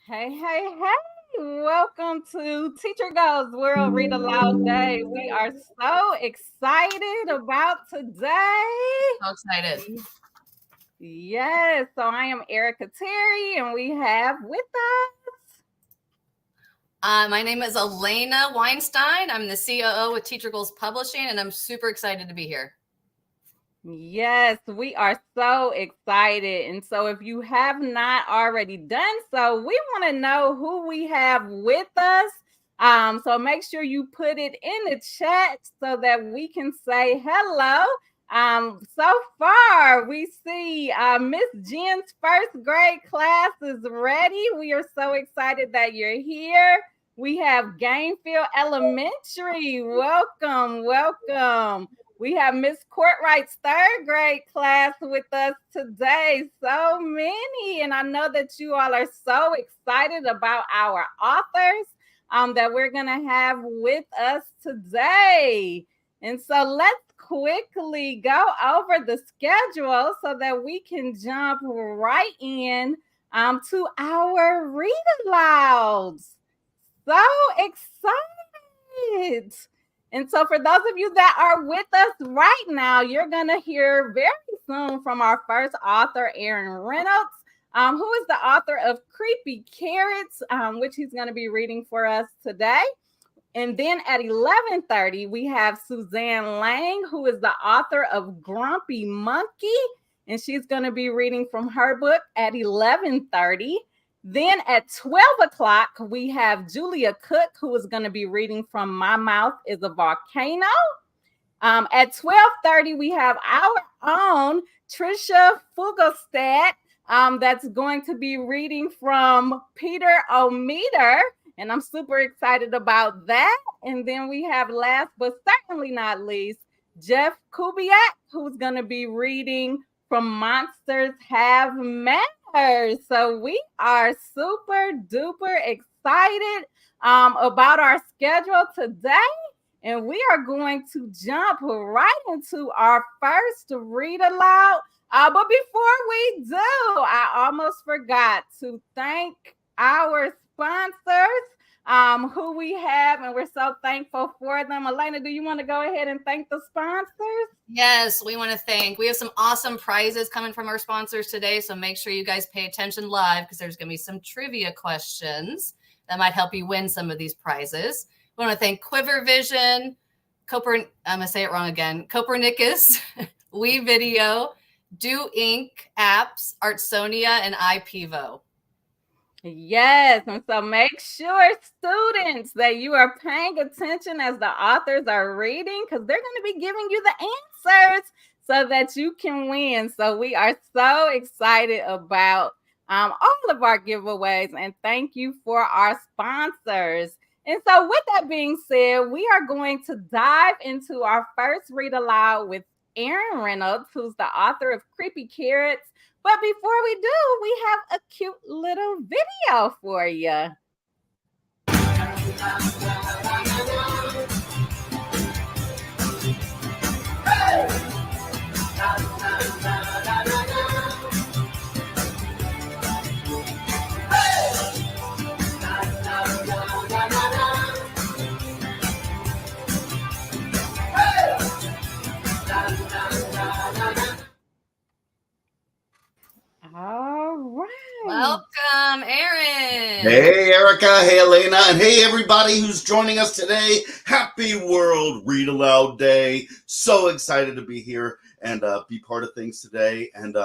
Hey, hey, hey. Welcome to Teacher Goes World Read Aloud Day. We are so excited about today. So excited. Yes, so I am Erica Terry, and we have with us. My name is Elena Weinstein. I'm the COO with Teacher Goals Publishing, and I'm super excited to be here. Yes, we are so excited. And so, if you have not already done so, we want to know who we have with us. So make sure you put it in the chat so that we can say hello. So far, we see Miss Jen's first grade class is ready. We are so excited that you're here. We have Gainfield Elementary. Welcome, welcome. We have Miss Courtwright's third grade class with us today. So many. And I know that you all are so excited about our authors that we're going to have with us today. And so let's quickly go over the schedule so that we can jump right in to our read alouds. So excited. And so, for those of you that are with us right now, you're going to hear very soon from our first author, Reynolds, who is the author of Creepy Carrots, which he's going to be reading for us today. And then at 11:30, we have Suzanne Lang, who is the author of Grumpy Monkey, and she's going to be reading from her book at 11:30. Then at 12 o'clock, we have Julia Cook, who is going to be reading from My Mouth is a Volcano. At 12:30, we have our own Tricia Fuglestad, that's going to be reading from Peter Omnimeter. And I'm super excited about that. And then we have last but certainly not least, Jeff Kubiak, who's going to be reading from Monsters Have Manners. So we are super duper excited about our schedule today. And we are going to jump right into our first read aloud. But before we do, I almost forgot to thank our sponsors who we have, and we're so thankful for them. Elena, do you want to go ahead and thank the sponsors? Yes, we want to thank. We have some awesome prizes coming from our sponsors today, so make sure you guys pay attention live because there's going to be some trivia questions that might help you win some of these prizes. We want to thank Quiver Vision, I'm going to say it wrong again, Copernicus, We Video, Do Inc. Apps, Artsonia, and iPivo. Yes, and so make sure, students, that you are paying attention as the authors are reading because they're going to be giving you the answers so that you can win. So we are so excited about all of our giveaways, and thank you for our sponsors. And so with that being said, we are going to dive into our first read aloud with Reynolds, who's the author of Creepy Carrots. But before we do, we have a cute little video for you. All right. Welcome, Aaron. Hey, Erica. Hey, Elena. And hey, everybody who's joining us today. Happy World Read Aloud Day. So excited to be here and be part of things today. And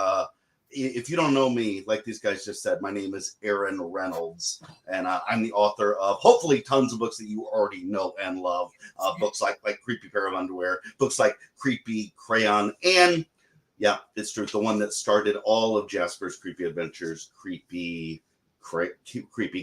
if you don't know me, like these guys just said, my name is Aaron Reynolds. And I'm the author of hopefully tons of books that you already know and love. Books like Creepy Pair of Underwear, books like Creepy Crayon, and yeah, it's true, the one that started all of Jasper's creepy adventures, Creepy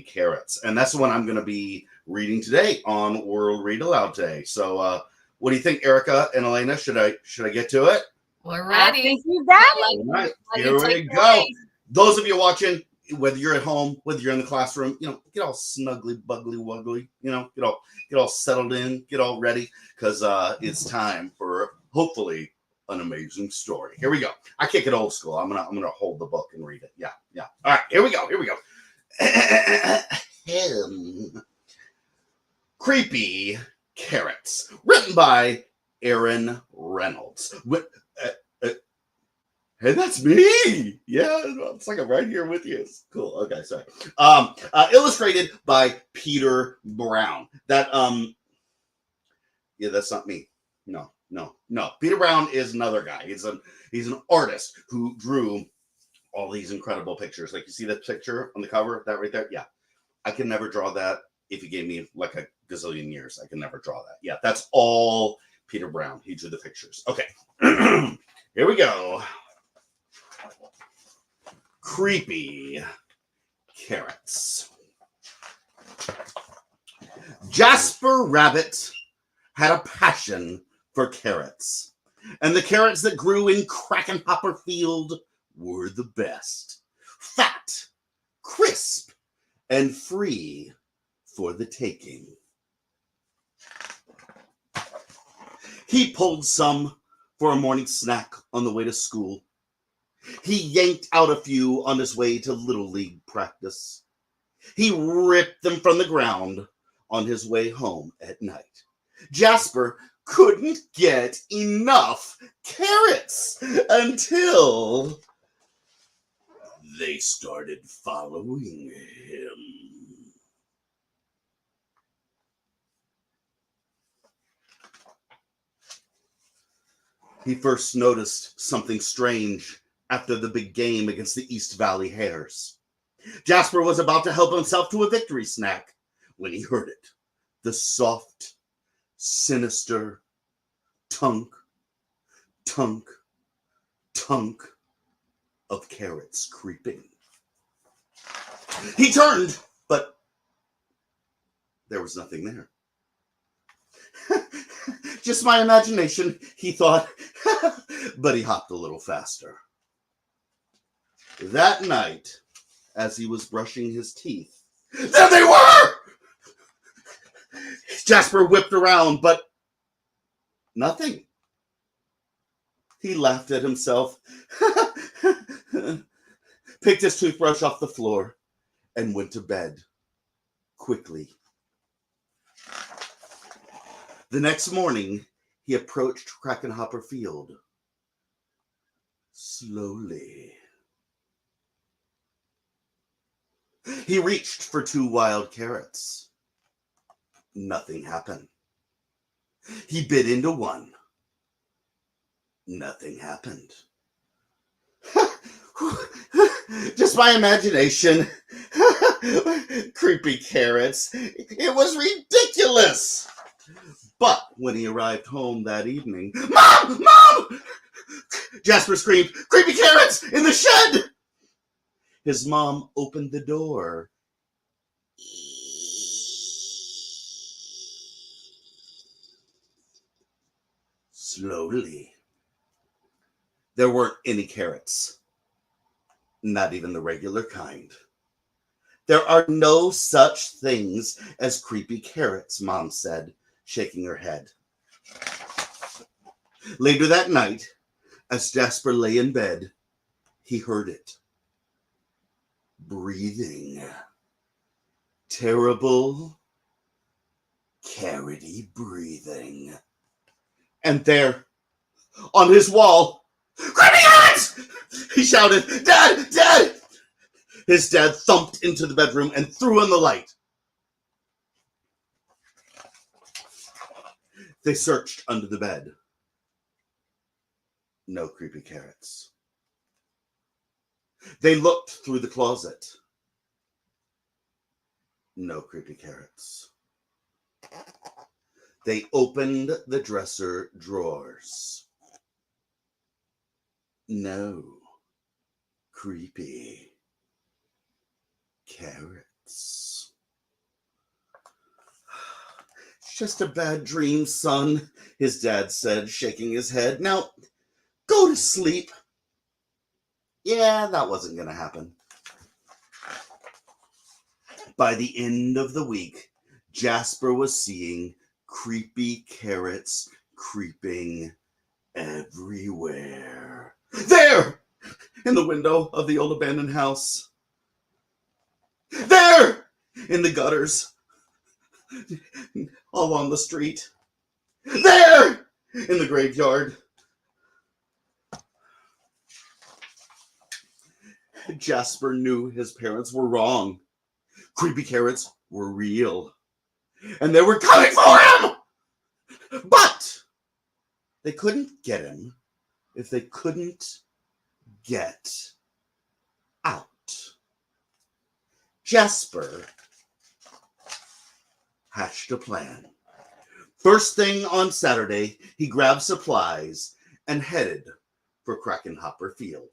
Carrots. And that's the one I'm going to be reading today on World Read Aloud Day. So what do you think, Erica and Elena? Should I get to it? We're ready. I think you got it. All right, here we go. Those of you watching, whether you're at home, whether you're in the classroom, get all snuggly, bugly, wuggly, get all settled in, get all ready, because it's time for hopefully an amazing story. Here we go. I kick it old school. I'm gonna hold the book and read it. Yeah. All right, here we go. Creepy Carrots, written by Reynolds. Hey, that's me. Yeah, it's like I'm right here with you. It's cool. Okay, sorry. Illustrated by Peter Brown. Yeah, that's not me. No. Peter Brown is another guy. He's an artist who drew all these incredible pictures. Like, you see that picture on the cover, that right there? Yeah. I can never draw that if you gave me like a gazillion years. I can never draw that. Yeah, that's all Peter Brown. He drew the pictures. Okay. Here we go. Creepy Carrots. Jasper Rabbit had a passion for carrots, and the carrots that grew in Krakenhopper Field were the best. Fat, crisp, and free for the taking. He pulled some for a morning snack on the way to school. He yanked out a few on his way to Little League practice. He ripped them from the ground on his way home at night. Jasper couldn't get enough carrots until they started following him. He first noticed something strange after the big game against the East Valley Hares. Jasper was about to help himself to a victory snack when he heard it. The soft, sinister tunk, tunk, tunk of carrots creeping. He turned, but there was nothing there. Just my imagination, he thought, but he hopped a little faster. That night, as he was brushing his teeth, there they were! Jasper whipped around, but nothing. He laughed at himself, picked his toothbrush off the floor, and went to bed quickly. The next morning, he approached Krakenhopper Field slowly. He reached for 2 wild carrots. Nothing happened. He bit into one. Nothing happened. Just my imagination. Creepy carrots. It was ridiculous. But when he arrived home that evening, Mom! Mom! Jasper screamed, "Creepy carrots in the shed!" His mom opened the door. Slowly. There weren't any carrots. Not even the regular kind. There are no such things as creepy carrots, Mom said, shaking her head. Later that night, as Jasper lay in bed, he heard it. Breathing. Terrible, carroty breathing. And there, on his wall, "Creepy carrots!" he shouted, "Dad! Dad!" His dad thumped into the bedroom and threw on the light. They searched under the bed. No creepy carrots. They looked through the closet. No creepy carrots. They opened the dresser drawers. No creepy carrots. It's just a bad dream, son, his dad said, shaking his head. Now, go to sleep. Yeah, that wasn't going to happen. By the end of the week, Jasper was seeing creepy carrots creeping everywhere. There! In the window of the old abandoned house. There! In the gutters. Along the street. There! In the graveyard. Jasper knew his parents were wrong. Creepy carrots were real. And they were coming for him! But they couldn't get him if they couldn't get out. Jasper hatched a plan. First thing on Saturday, he grabbed supplies and headed for Krakenhopper Field.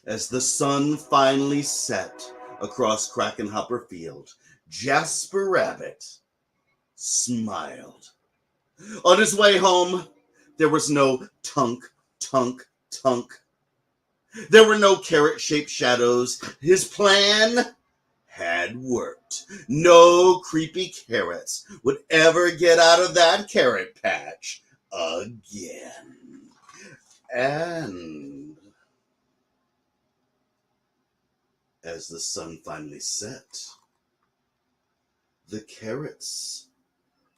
As the sun finally set across Krakenhopper Field, Jasper Rabbit smiled. On his way home, there was no tunk, tunk, tunk. There were no carrot-shaped shadows. His plan had worked. No creepy carrots would ever get out of that carrot patch again. And as the sun finally set, the carrots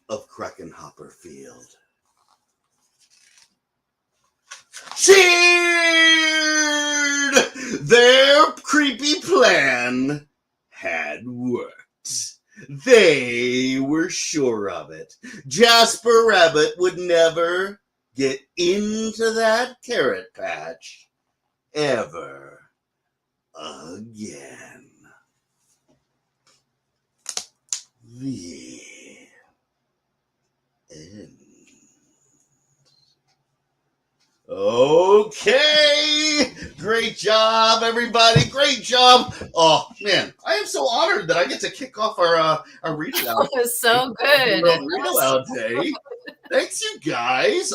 of Krakenhopper Field cheered! Their creepy plan had worked. They were sure of it. Jasper Rabbit would never get into that carrot patch ever again. The end. Okay, great job, everybody. Great job. Oh man, I am so honored that I get to kick off our read aloud. That was so good. World Read Aloud Day. Thanks, you guys.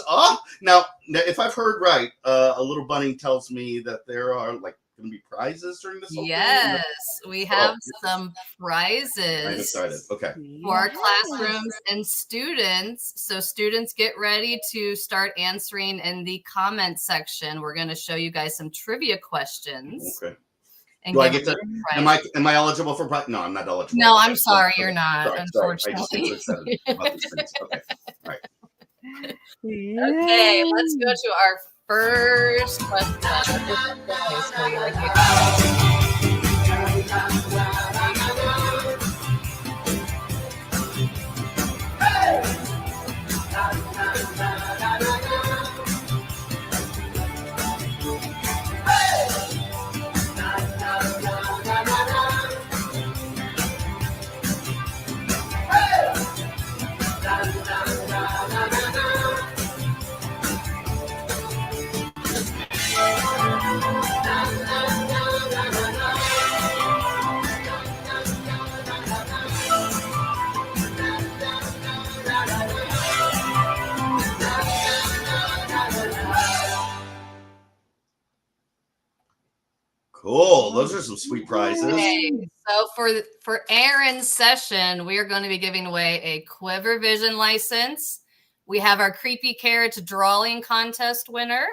Now, if I've heard right, a little bunny tells me that there are like going to be prizes during this whole thing. Yes, we have some prizes. I'm excited. Okay. For our classrooms and students. So students, get ready to start answering in the comment section. We're going to show you guys some trivia questions. Okay. And do I get to? Am I eligible for prize? No, I'm not eligible. No, I'm sorry, you're not. Unfortunately. I just get so excited about these things. Okay. All right. Okay, let's go to our first question. Cool. Those are some sweet prizes. Okay, so for Aaron's session, we are going to be giving away a Quiver Vision license. We have our Creepy Carrots drawing contest winner.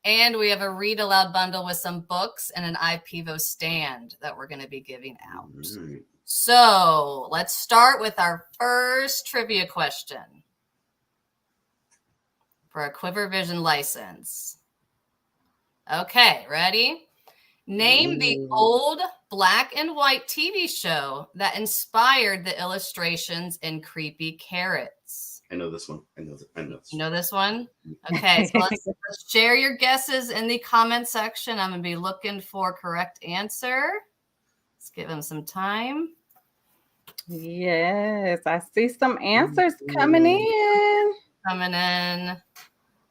And we have a Read Aloud bundle with some books and an iPivo stand that we're going to be giving out. Right. So let's start with our first trivia question for a Quiver Vision license. Okay, ready? Name the old black and white TV show that inspired the illustrations in Creepy Carrots. I know this one. I know this one. You know this one? Okay, so let's share your guesses in the comment section. I'm going to be looking for correct answer. Let's give them some time. Yes, I see some answers coming in.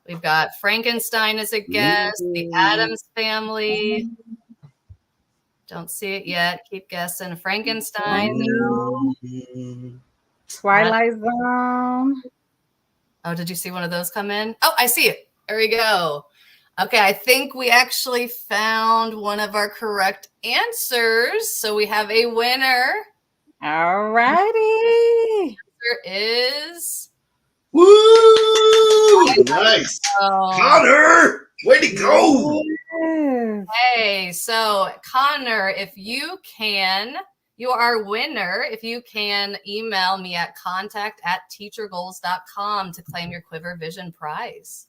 We've got Frankenstein as a guest, the Addams Family. Don't see it yet. Keep guessing. Frankenstein. Twilight Zone. Oh, did you see one of those come in? Oh, I see it. There we go. Okay, I think we actually found one of our correct answers. So we have a winner. All righty. There is. Woo! Nice. Connor, way to go. Yes. Hey, so Connor, if you can, you are our winner. If you can email me at contact@teachergoals.com to claim your Quiver Vision prize.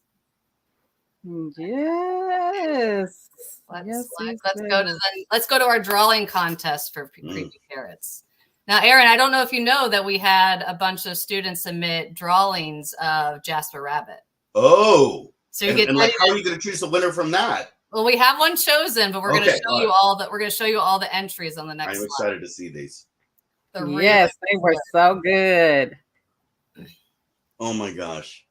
Yes. Let's go to our drawing contest for Creepy Carrots. Now, Aaron, I don't know if you know that we had a bunch of students submit drawings of Jasper Rabbit. Oh, so you get like, how are you going to choose the winner from that? Well, we have one chosen, but we're going to show you all that. We're going to show you all the entries on the next. I'm excited to see these. Yes, they were so good. Oh my gosh!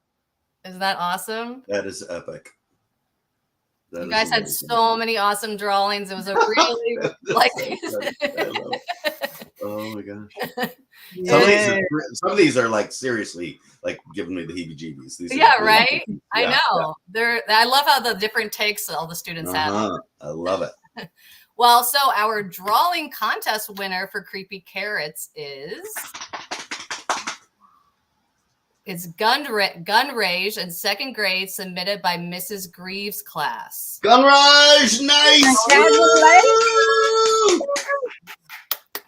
Is that awesome? That is epic. You guys had so many awesome drawings. It was a really like. Oh my gosh! Some of these are like seriously like giving me the heebie-jeebies. Right. I know. I love how the different takes all the students have. I love it. Well, so our drawing contest winner for Creepy Carrots is Gun Rage in 2nd grade, submitted by Mrs. Greaves' class. Gun Rage, nice!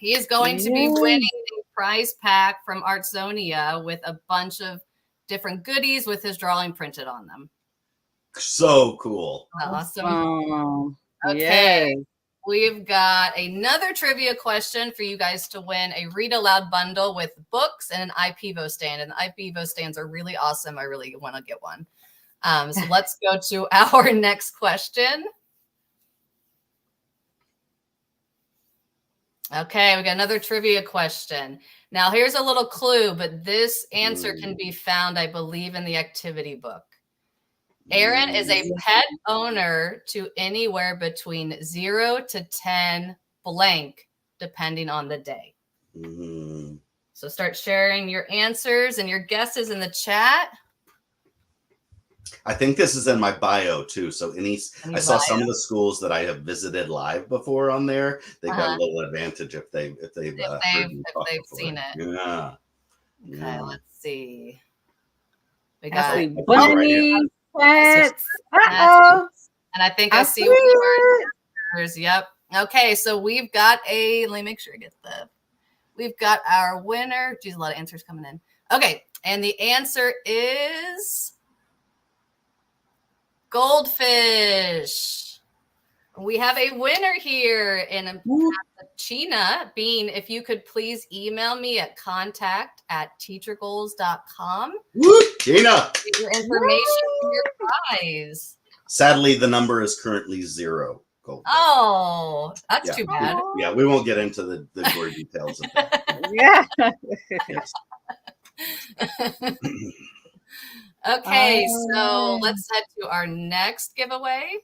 He is going to be winning the prize pack from Artsonia with a bunch of different goodies with his drawing printed on them. So cool. Awesome. Okay. Yes. We've got another trivia question for you guys to win a Read Aloud bundle with books and an iPivo stand. And the iPivo stands are really awesome. I really want to get one. So let's go to our next question. Okay, we got another trivia question. Now, here's a little clue, but this answer can be found, I believe, in the activity book. Aaron is a pet owner to anywhere between 0 to 10 blank, depending on the day. So start sharing your answers and your guesses in the chat. I think this is in my bio too. So I saw some of the schools that I have visited live before on there. They've got a little advantage if they've seen it. Yeah. Okay, let's see. We got Bunny. And I think I see one of our answers. Yep. Okay, so we've got let me make sure I get we've got our winner. Geez, a lot of answers coming in. Okay, and the answer is goldfish. We have a winner here, and China Bean, if you could please email me at contact@teachergoals.com. China, your information for your prize. Sadly, the number is currently 0. Gold. Oh, that's too bad. Yeah, we won't get into the gory details of that. Okay, so let's head to our next giveaway.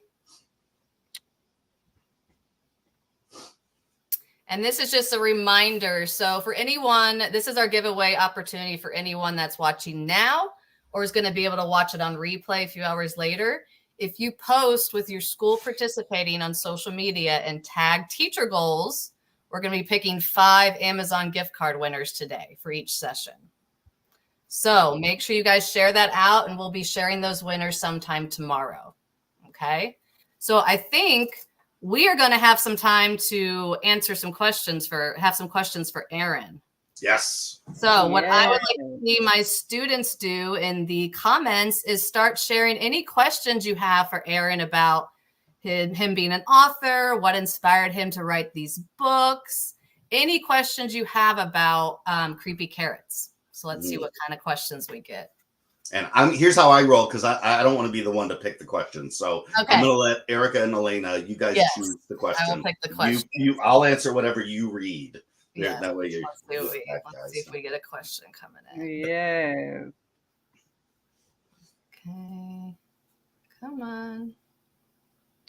And this is just a reminder. So for anyone, this is our giveaway opportunity for anyone that's watching now or is going to be able to watch it on replay a few hours later. If you post with your school participating on social media and tag Teacher Goals, we're going to be picking 5 Amazon gift card winners today for each session. So make sure you guys share that out, and we'll be sharing those winners sometime tomorrow. Okay. So I think we are going to have some time to answer some questions for Aaron. Yes. So what I would like to see my students do in the comments is start sharing any questions you have for Aaron about him being an author, what inspired him to write these books, any questions you have about Creepy Carrots. So let's see what kind of questions we get. And here's how I roll, because I don't want to be the one to pick the questions. So I'm going to let Erica and Elena, you guys choose the question. I will pick the question. I'll answer whatever you read. Yeah. That way you're Let's see if we get a question coming in. Yes. Okay. Come on.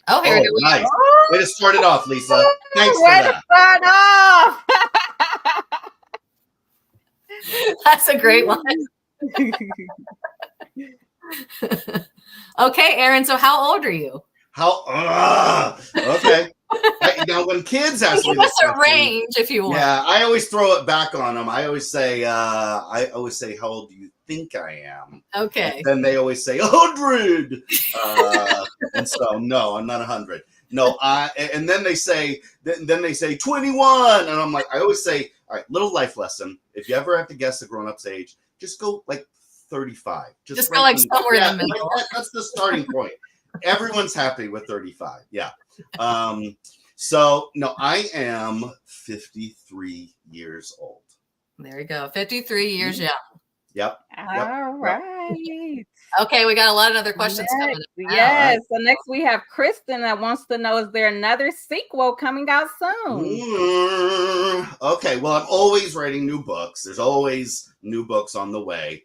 Oh, here it is. Nice. Way to start it off, Lisa. Thanks for Way that. to start off. That's a great one. Okay, Aaron. So how old are you? Okay. Now, when kids ask me Give us this a question, range if you want. yeah, I always throw it back on them. I always say, how old do you think I am? Okay. And then they always say 100. And so, no, I'm not 100. No, and then they say 21, and I'm like, I always say, all right, little life lesson. If you ever have to guess a grown-up's age, just go like 35. Just go like somewhere in the middle. That's the starting point. Everyone's happy with 35. Yeah. So no, I am 53 years old. There you go. 53 years young. Yep. All right. Okay, we got a lot of other questions coming in. Yes. So next we have Kristen that wants to know, is there another sequel coming out soon? Okay. Well, I'm always writing new books. There's always new books on the way.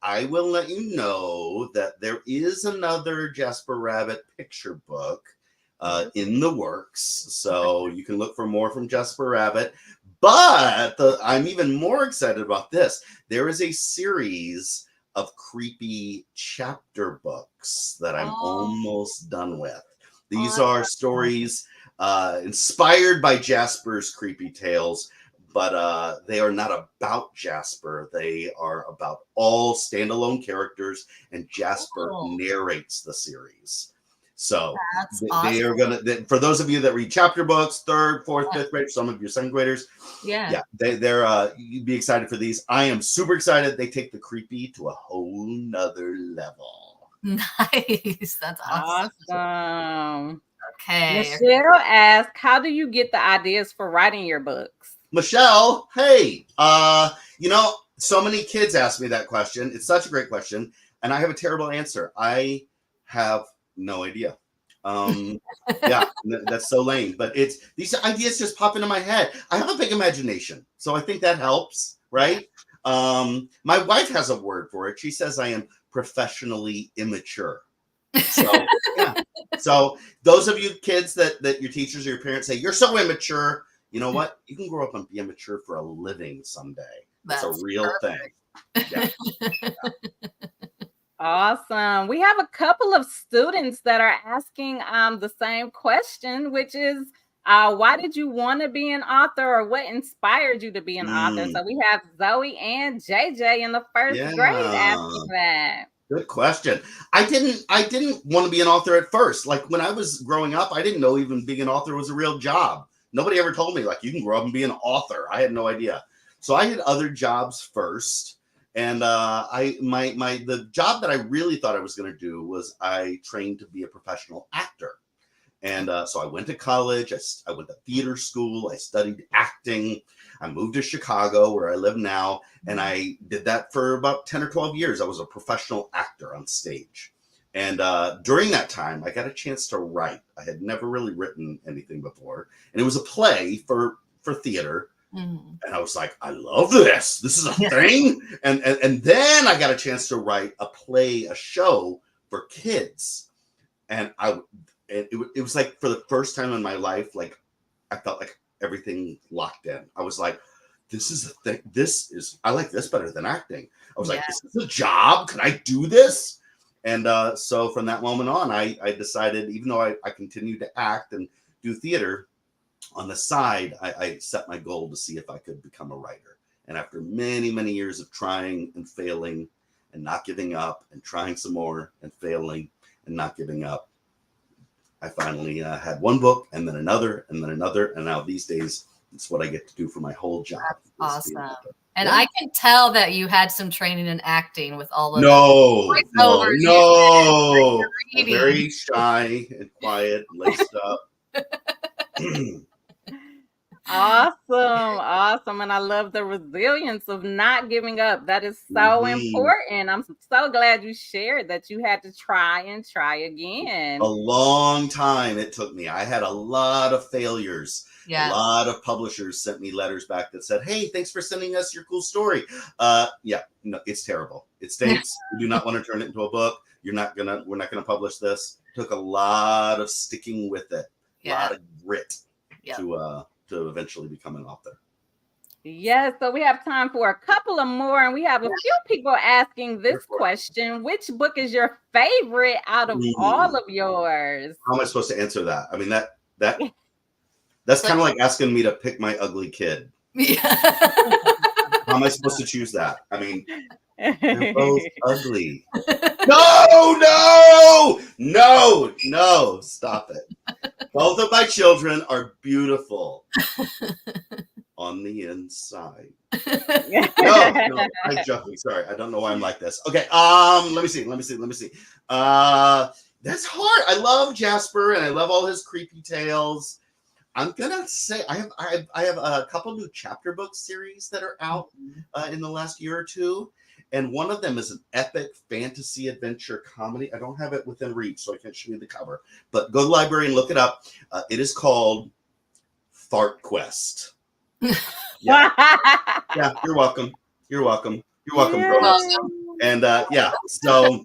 I will let you know that there is another Jasper Rabbit picture book in the works. So you can look for more from Jasper Rabbit. But I'm even more excited about this. There is a series of creepy chapter books that I'm almost done with. These are stories inspired by Jasper's creepy tales, but they are not about Jasper. They are about all standalone characters, and Jasper narrates the series. So they are gonna. For those of you that read chapter books, 3rd, 4th, 5th grade, some of your 2nd graders, they're you'd be excited for these. I am super excited. They take the creepy to a whole nother level. Nice, that's Awesome. Okay. Michelle asked, how do you get the ideas for writing your books? Michelle, hey, so many kids ask me that question. It's such a great question, and I have a terrible answer. I have no idea. Yeah, that's so lame, but these ideas just pop into my head. I have a big imagination, so I think that helps, right? My wife has a word for it. She says I am professionally immature. So yeah. So those of you kids that your teachers or your parents say you're so immature, you know what? You can grow up and be immature for a living someday. That's a real thing. Yeah. Awesome. We have a couple of students that are asking the same question, which is, why did you want to be an author, or what inspired you to be an author? So we have Zoe and JJ in the 1st grade asking that. Good question. I didn't want to be an author at first. Like when I was growing up, I didn't know even being an author was a real job. Nobody ever told me like you can grow up and be an author. I had no idea. So I did other jobs first. And the job that I really thought I was going to do was I trained to be a professional actor. And so I went to college. I went to theater school. I studied acting. I moved to Chicago, where I live now. And I did that for about 10 or 12 years. I was a professional actor on stage. And during that time, I got a chance to write. I had never really written anything before. And it was a play for theater. Mm-hmm. And I was like, I love this. This is a thing. And then I got a chance to write a show for kids. And it was like for the first time in my life, like I felt like everything locked in. I was like, this is a thing. I like this better than acting. I was like, this is a job. Can I do this? And so from that moment on, I decided, even though I continued to act and do theater, on the side, I set my goal to see if I could become a writer. And after many, many years of trying and failing and not giving up and trying some more and failing and not giving up, I finally had one book and then another and then another. And now these days, it's what I get to do for my whole job. That's awesome. And I can tell that you had some training in acting with all of No. I'm very shy and quiet, laced up. Awesome. And I love the resilience of not giving up. That is so important. I'm so glad you shared that you had to try again. A long time it took me. I had a lot of failures. Yeah. A lot of publishers sent me letters back that said, hey, thanks for sending us your cool story. Yeah, no, it's terrible. It states we do not want to turn it into a book. We're not gonna publish this. Took a lot of sticking with it, a lot of grit to eventually become an author. Yes, so we have time for a couple of more, and we have a few people asking this question. Which book is your favorite out of all of yours? How am I supposed to answer that? I mean, that's kind of like asking me to pick my ugly kid. Yeah. How am I supposed to choose that? I mean, they're both ugly. No, stop it. Both of my children are beautiful on the inside. No, I'm joking. Sorry, I don't know why I'm like this. Okay, let me see. That's hard. I love Jasper and I love all his creepy tales. I'm gonna say I have a couple new chapter book series that are out in the last year or two, and one of them is an epic fantasy adventure comedy. I don't have it within reach, so I can't show you the cover. But go to the library and look it up. It is called Fart Quest. Yeah, you're welcome. You're welcome, grown-ups. And so.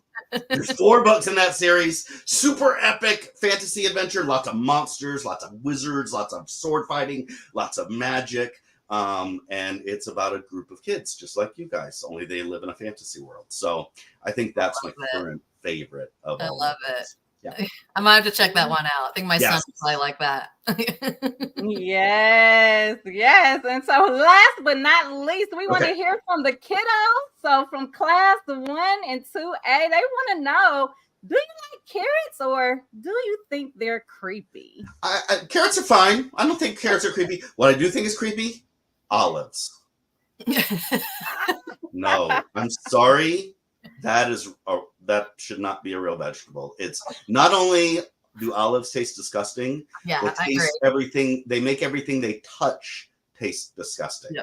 There's 4 books in that series. Super epic fantasy adventure. Lots of monsters, lots of wizards, lots of sword fighting, lots of magic. And it's about a group of kids, just like you guys, only they live in a fantasy world. So I think that's my current favorite of all. I love it. Yeah. I might have to check that one out. I think my son will probably like that. Yes. And so last but not least, we want to hear from the kiddos. So from class 1 and 2A, they want to know, do you like carrots or do you think they're creepy? Carrots are fine. I don't think carrots are creepy. What I do think is creepy, olives. No, I'm sorry. That should not be a real vegetable. It's not only do olives taste disgusting, they make everything they touch taste disgusting. Yeah.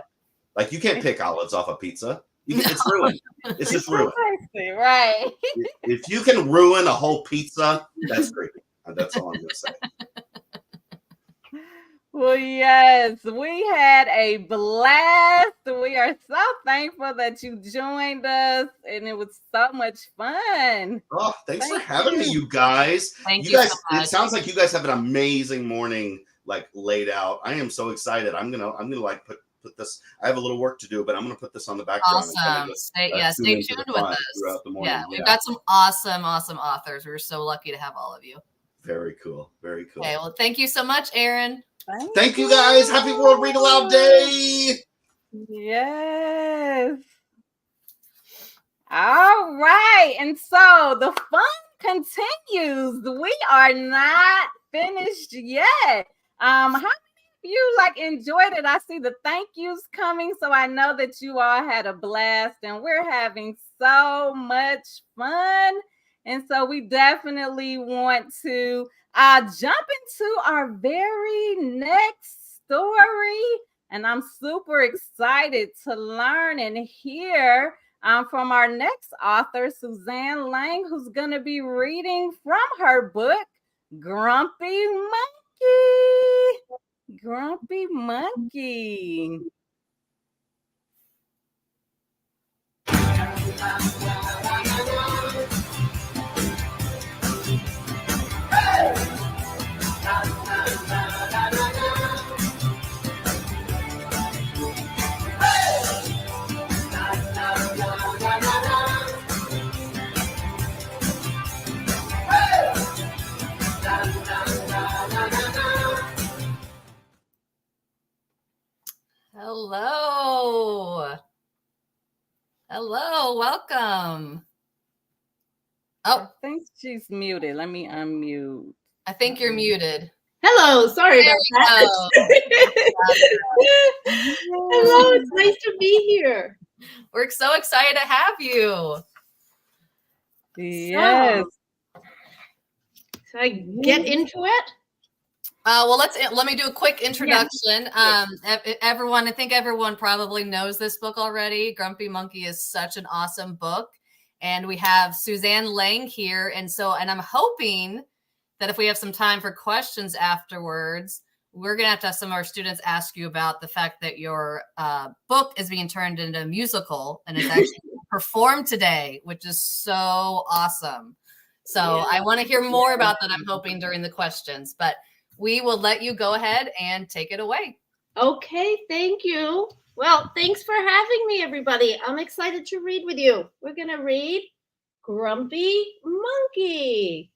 Like you can't pick olives off a pizza. It's ruined. It's just ruined. Right. If you can ruin a whole pizza, that's creepy. That's all I'm gonna say. Well, yes, we had a blast. We are so thankful that you joined us, and it was so much fun. Oh, thanks for having me, you guys. Thank you guys. So much. It sounds like you guys have an amazing morning, like laid out. I am so excited. I'm gonna like put this. I have a little work to do, but I'm gonna put this on the background. Awesome. Stay tuned with us. Throughout the morning. Yeah, we've got some awesome authors. We're so lucky to have all of you. Very cool. Very cool. Okay, well, thank you so much, Aaron. Thank you guys. Happy World Read Aloud Day. Yes. All right. And so the fun continues. We are not finished yet. How many of you enjoyed it? I see the thank yous coming. So I know that you all had a blast and we're having so much fun. And so we definitely want to jump into our very next story. And I'm super excited to learn and hear from our next author, Suzanne Lang, who's going to be reading from her book, Grumpy Monkey. Grumpy Monkey. Hello, welcome. I think she's muted. Let me unmute. I think you're muted. Hello, sorry about that. Hello, it's nice to be here. We're so excited to have you. Yes. So I get into it? Well, let me do a quick introduction. Everyone, I think everyone probably knows this book already. Grumpy Monkey is such an awesome book. And we have Suzanne Lang here. And I'm hoping that if we have some time for questions afterwards, we're going to have some of our students ask you about the fact that your book is being turned into a musical and it's actually performed today, which is so awesome. So I want to hear more about that, I'm hoping, during the questions, but we will let you go ahead and take it away. Okay, thank you. Well, thanks for having me, everybody. I'm excited to read with you. We're going to read Grumpy Monkey.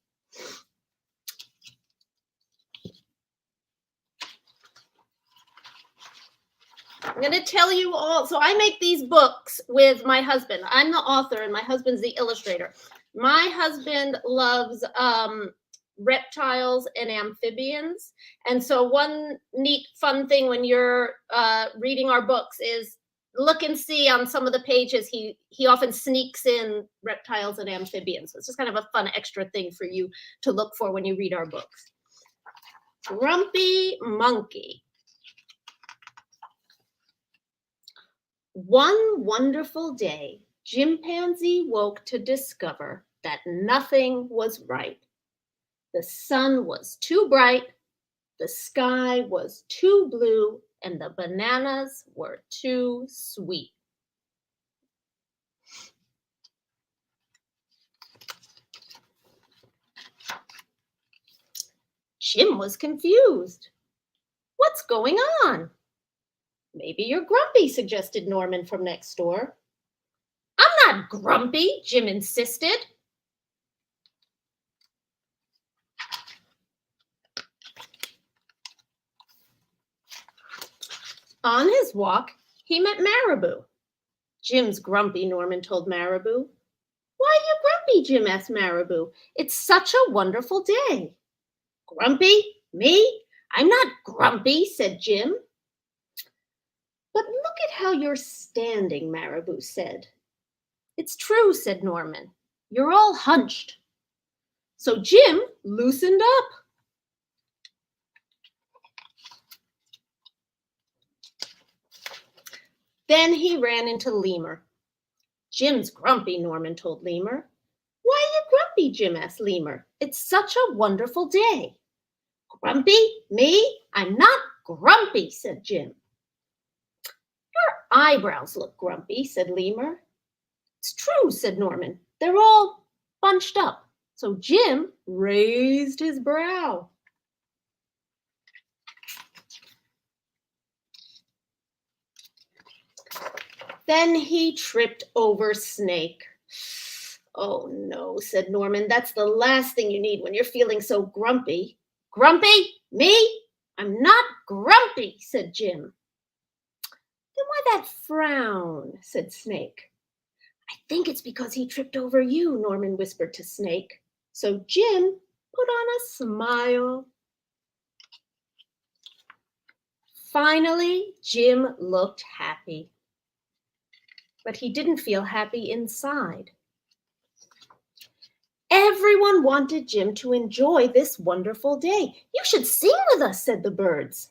I'm going to tell you all. So I make these books with my husband. I'm the author and my husband's the illustrator. My husband loves reptiles and amphibians. And so one neat fun thing when you're reading our books is look and see on some of the pages, he often sneaks in reptiles and amphibians. So it's just kind of a fun extra thing for you to look for when you read our books. Grumpy Monkey. One wonderful day, Chimpanzee woke to discover that nothing was right. The sun was too bright, the sky was too blue, and the bananas were too sweet. Jim was confused. What's going on? Maybe you're grumpy, suggested Norman from next door. I'm not grumpy, Jim insisted. On his walk, he met Marabou. Jim's grumpy, Norman told Marabou. Why are you grumpy, Jim asked Marabou. It's such a wonderful day. Grumpy? Me? I'm not grumpy, said Jim. But look at how you're standing, Marabou said. It's true, said Norman. You're all hunched. So Jim loosened up. Then he ran into Lemur. Jim's grumpy, Norman told Lemur. Why are you grumpy, Jim asked Lemur. It's such a wonderful day. Grumpy? Me? I'm not grumpy, said Jim. Your eyebrows look grumpy, said Lemur. It's true, said Norman. They're all bunched up. So Jim raised his brow. Then he tripped over Snake. Oh no, said Norman. That's the last thing you need when you're feeling so grumpy. Grumpy? Me? I'm not grumpy, said Jim. Then why that frown, said Snake. I think it's because he tripped over you, Norman whispered to Snake. So Jim put on a smile. Finally, Jim looked happy. But he didn't feel happy inside. Everyone wanted Jim to enjoy this wonderful day. You should sing with us, said the birds.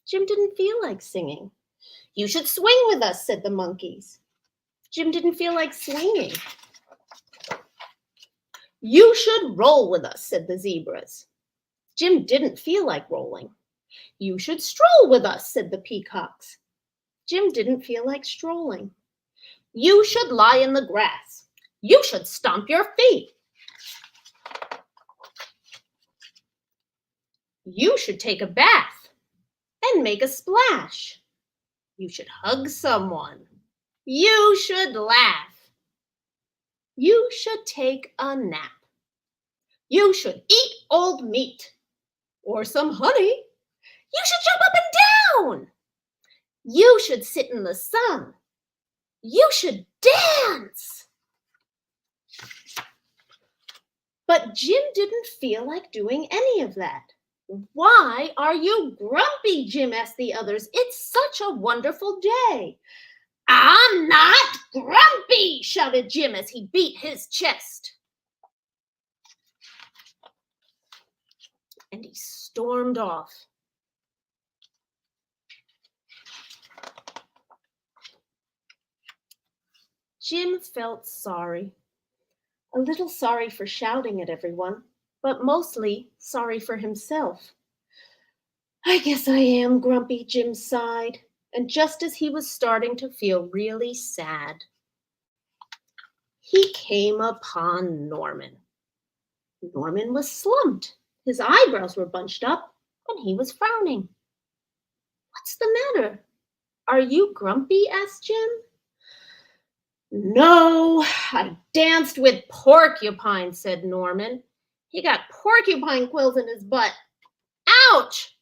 Jim didn't feel like singing. You should swing with us, said the monkeys. Jim didn't feel like swinging. You should roll with us, said the zebras. Jim didn't feel like rolling. You should stroll with us, said the peacocks. Jim didn't feel like strolling. You should lie in the grass. You should stomp your feet. You should take a bath and make a splash. You should hug someone. You should laugh. You should take a nap. You should eat old meat or some honey. You should jump up and down. You should sit in the sun. You should dance. But Jim didn't feel like doing any of that. Why are you grumpy, Jim asked the others. It's such a wonderful day. I'm not grumpy, shouted Jim as he beat his chest. And he stormed off. Jim felt sorry. A little sorry for shouting at everyone, but mostly sorry for himself. I guess I am grumpy, Jim sighed, and just as he was starting to feel really sad, he came upon Norman. Norman was slumped. His eyebrows were bunched up, and he was frowning. What's the matter? Are you grumpy? Asked Jim. No, I danced with Porcupine, said Norman. He got porcupine quills in his butt. Ouch!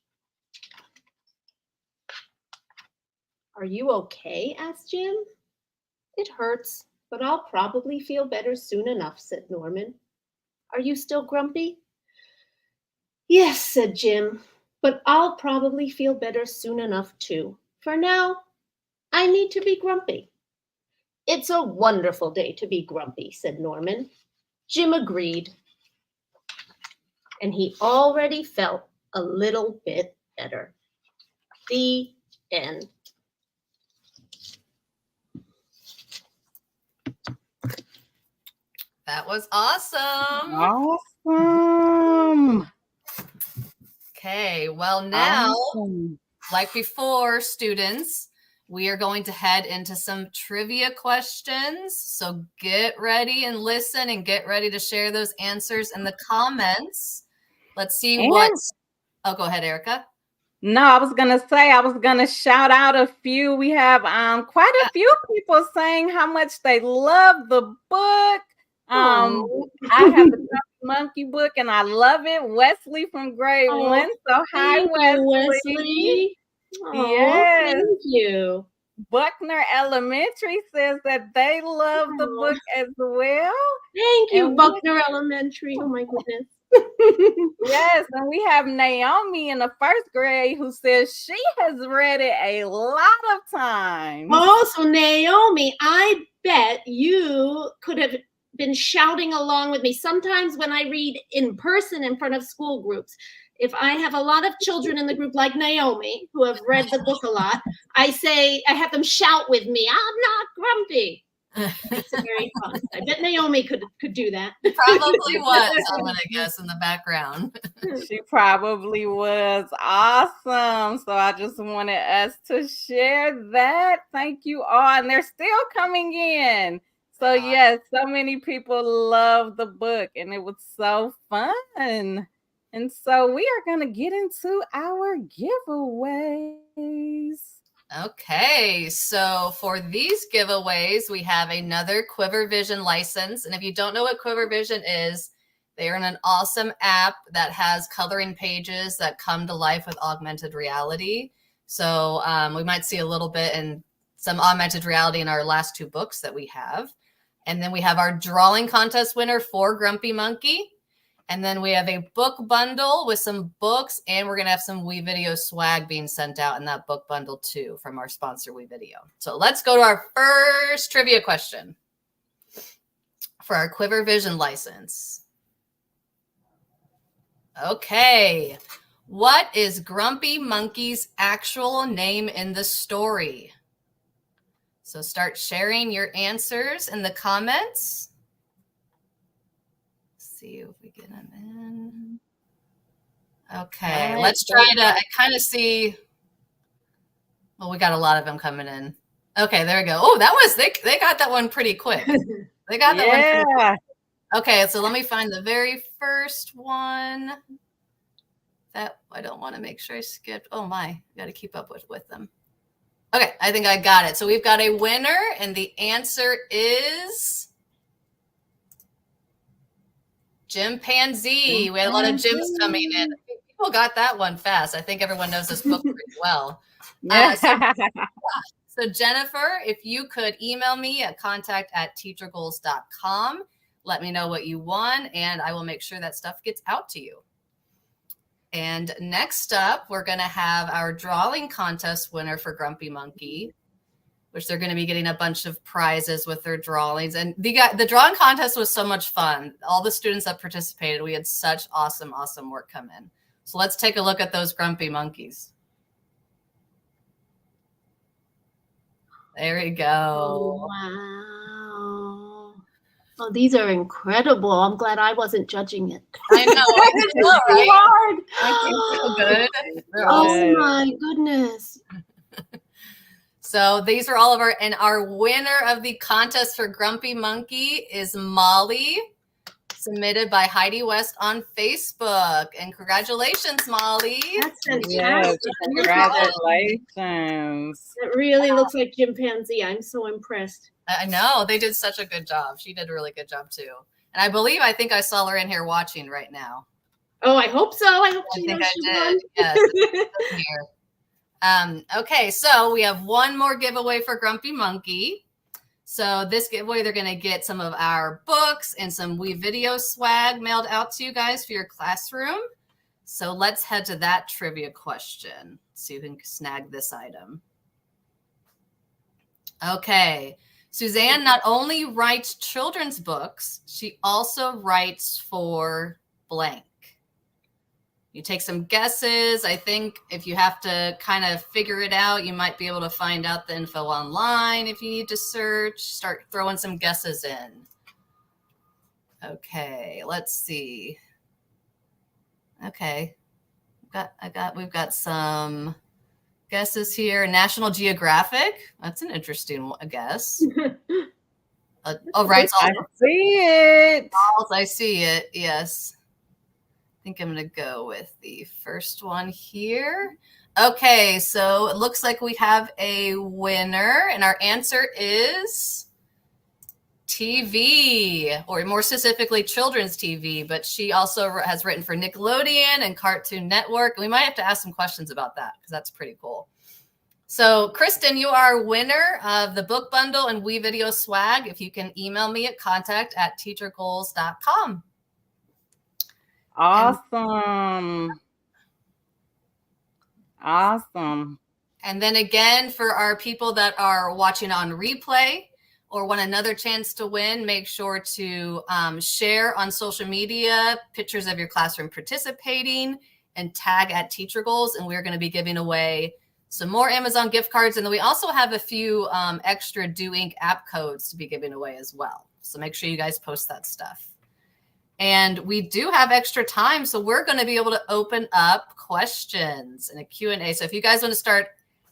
Are you okay? Asked Jim. It hurts, but I'll probably feel better soon enough, said Norman. Are you still grumpy? Yes, said Jim, but I'll probably feel better soon enough too. For now, I need to be grumpy. It's a wonderful day to be grumpy, said Norman. Jim agreed, and he already felt a little bit better. The end. That was awesome. Awesome. Okay, well now, Awesome. like before, students, we are going to head into some trivia questions. So get ready and listen and get ready to share those answers in the comments. Let's see what. Oh, go ahead, Erica. No, I was gonna say I was gonna shout out a few. We have quite a few people saying how much they love the book. I have the Grumpy Monkey book and I love it. Wesley from grade 1. So hi, Wesley. Yes. Thank you. Buckner Elementary says that they love the book as well. Thank you, Buckner Elementary. Oh my goodness. Yes, and we have Naomi in the 1st grade who says she has read it a lot of times. Oh, so Naomi, I bet you could have been shouting along with me. Sometimes when I read in person in front of school groups, if I have a lot of children in the group like Naomi who have read the book a lot, I have them shout with me, I'm not grumpy. It's very fun. I bet Naomi could do that. Probably was, I'm gonna guess, in the background. She probably was. Awesome. So I just wanted us to share that. Thank you all. And they're still coming in. So yes, so many people love the book and it was so fun. And so we are going to get into our giveaways. Okay, so for these giveaways, we have another Quiver Vision license. And if you don't know what Quiver Vision is, they are an awesome app that has coloring pages that come to life with augmented reality. So we might see a little bit in some augmented reality in our last 2 books that we have. And then we have our drawing contest winner for Grumpy Monkey. And then we have a book bundle with some books, and we're going to have some WeVideo swag being sent out in that book bundle too from our sponsor WeVideo. So let's go to our first trivia question for our Quiver Vision license. Okay. What is Grumpy Monkey's actual name in the story? So start sharing your answers in the comments. See if we get them in. Okay, right, let's try to kind of see. Well, we got a lot of them coming in. Okay, there we go. Oh, that was they got that one pretty quick. They got that one pretty quick. Okay, so let me find the very first one. That I don't want to make sure I skipped. Oh my, I got to keep up with them. Okay, I think I got it. So we've got a winner, and the answer is Chimpanzee. We had a lot of Jims coming in. People got that one fast. I think everyone knows this book pretty well. So Jennifer, if you could email me at contact@teachergoals.com, let me know what you won, and I will make sure that stuff gets out to you. And next up, we're going to have our drawing contest winner for Grumpy Monkey, which they're going to be getting a bunch of prizes with their drawings. And the drawing contest was so much fun. All the students that participated, we had such awesome work come in. So let's take a look at those Grumpy Monkeys. There we go. Wow. Oh, these are incredible. I'm glad I wasn't judging it. I know. I know, right? Hard. I feel good. They're Oh awesome. my goodness. So these are all of our winner of the contest for Grumpy Monkey is Molly, submitted by Heidi West on Facebook. And congratulations, Molly. That's fantastic. Yes, congratulations. It really looks like chimpanzee. I'm so impressed. I know. They did such a good job. She did a really good job too. And I think I saw her in here watching right now. Oh, I hope so. I hope I she think knows I she did. won. Yes, it's here. Okay, so we have one more giveaway for Grumpy Monkey. So this giveaway, they're going to get some of our books and some WeVideo swag mailed out to you guys for your classroom. So let's head to that trivia question. See who can snag this item. Okay. Suzanne not only writes children's books, she also writes for blank. You take some guesses. I think if you have to kind of figure it out, you might be able to find out the info online if you need to search. Start throwing some guesses in. Okay, let's see. Okay, we've got some guesses here. National Geographic. That's an interesting guess. Right. I see it. I see it. Yes. I think I'm going to go with the first one here. Okay, so it looks like we have a winner, and our answer is TV, or more specifically children's TV, but she also has written for Nickelodeon and Cartoon Network. We might have to ask some questions about that because that's pretty cool. So Kristen, you are winner of the book bundle and WeVideo swag. If you can email me at contact@teachergoals.com. Awesome. Awesome. And then again, for our people that are watching on replay or want another chance to win, make sure to share on social media pictures of your classroom participating and tag @teachergoals. And we're going to be giving away some more Amazon gift cards. And then we also have a few extra Do Ink app codes to be giving away as well. So make sure you guys post that stuff. And we do have extra time, so we're going to be able to open up questions in a Q&A. So if you guys want to start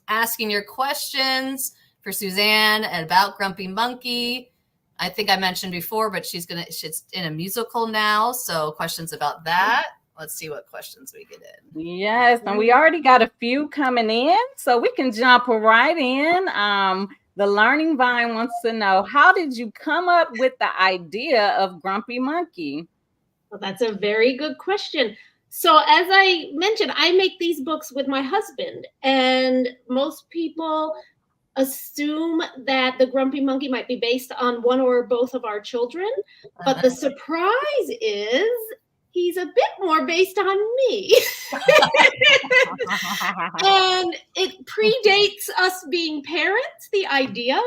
asking your questions for Suzanne and about Grumpy Monkey, I think I mentioned before, but she's in a musical now. So questions about that. Let's see what questions we get in. Yes, and we already got a few coming in, so we can jump right in. The Learning Vine wants to know, how did you come up with the idea of Grumpy Monkey? Well, that's a very good question. So as I mentioned, I make these books with my husband, and most people assume that the Grumpy Monkey might be based on one or both of our children. But the surprise is he's a bit more based on me. And it predates us being parents, the idea.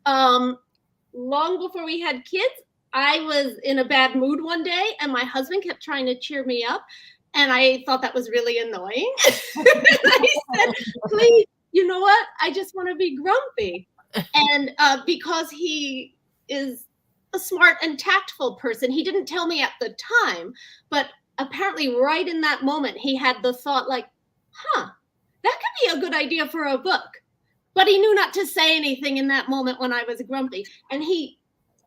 Long before we had kids, I was in a bad mood one day, and my husband kept trying to cheer me up, and I thought that was really annoying. I said, please, you know what? I just want to be grumpy. And because he is a smart and tactful person, he didn't tell me at the time, but apparently right in that moment, he had the thought like, that could be a good idea for a book. But he knew not to say anything in that moment when I was grumpy. And he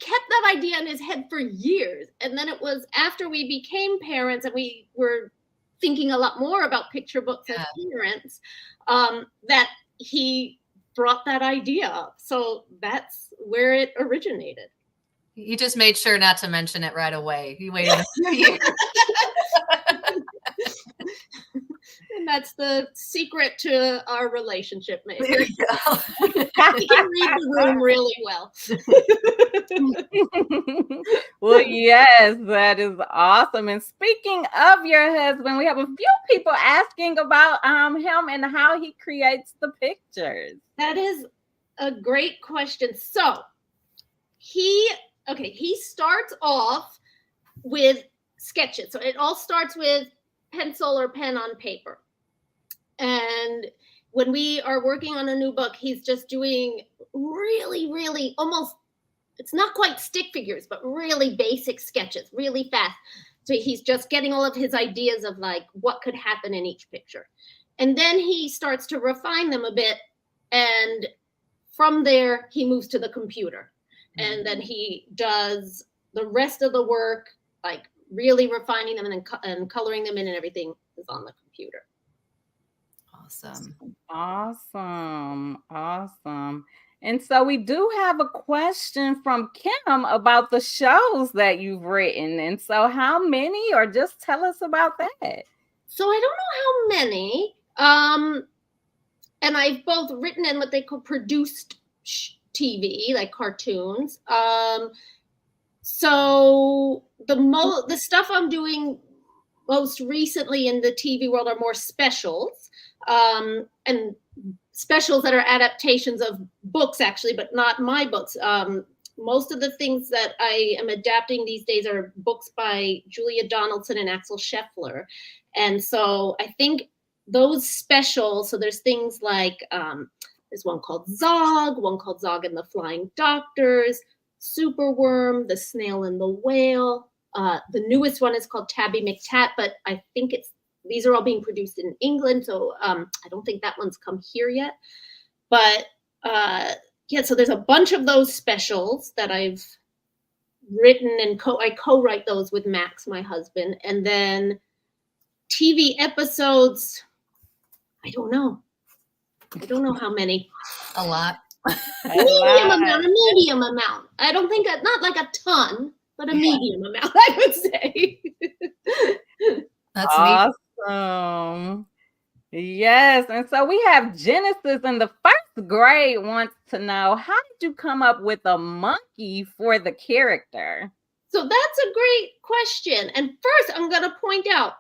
kept that idea in his head for years. And then it was after we became parents and we were thinking a lot more about picture books as parents, that he brought that idea up. So that's where it originated. You just made sure not to mention it right away. You waited a few years. And that's the secret to our relationship, maybe. There you go. He can read the room really well. Well, yes, that is awesome. And speaking of your husband, we have a few people asking about him and how he creates the pictures. That is a great question. So he starts off with sketches. So it all starts with pencil or pen on paper. And when we are working on a new book, he's just doing really, really almost it's not quite stick figures, but really basic sketches, really fast. So he's just getting all of his ideas of like what could happen in each picture. And then he starts to refine them a bit. And from there, he moves to the computer. And then he does the rest of the work, like really refining them and coloring them in, and everything is on the computer. Awesome. And so we do have a question from Kim about the shows that you've written. And so how many, or just tell us about that? So I don't know how many. And I've both written and what they call produced TV, like cartoons. So the stuff I'm doing most recently in the TV world are more specials, and specials that are adaptations of books, actually, but not my books. Most of the things that I am adapting these days are books by Julia Donaldson and Axel Scheffler. And so I think those specials, so there's things like, there's one called Zog, one called Zog and the Flying Doctors, Superworm, The Snail and the Whale. The newest one is called Tabby McTat, but I think these are all being produced in England, so I don't think that one's come here yet. But yeah, so there's a bunch of those specials that I've written, and I co-write those with Max, my husband. And then TV episodes, I don't know how many. A lot. Medium amount. I don't think, not like a ton, but a medium amount, I would say. That's awesome. Yes. And so we have Genesis in the first grade wants to know, how did you come up with a monkey for the character? So that's a great question. And first, I'm going to point out,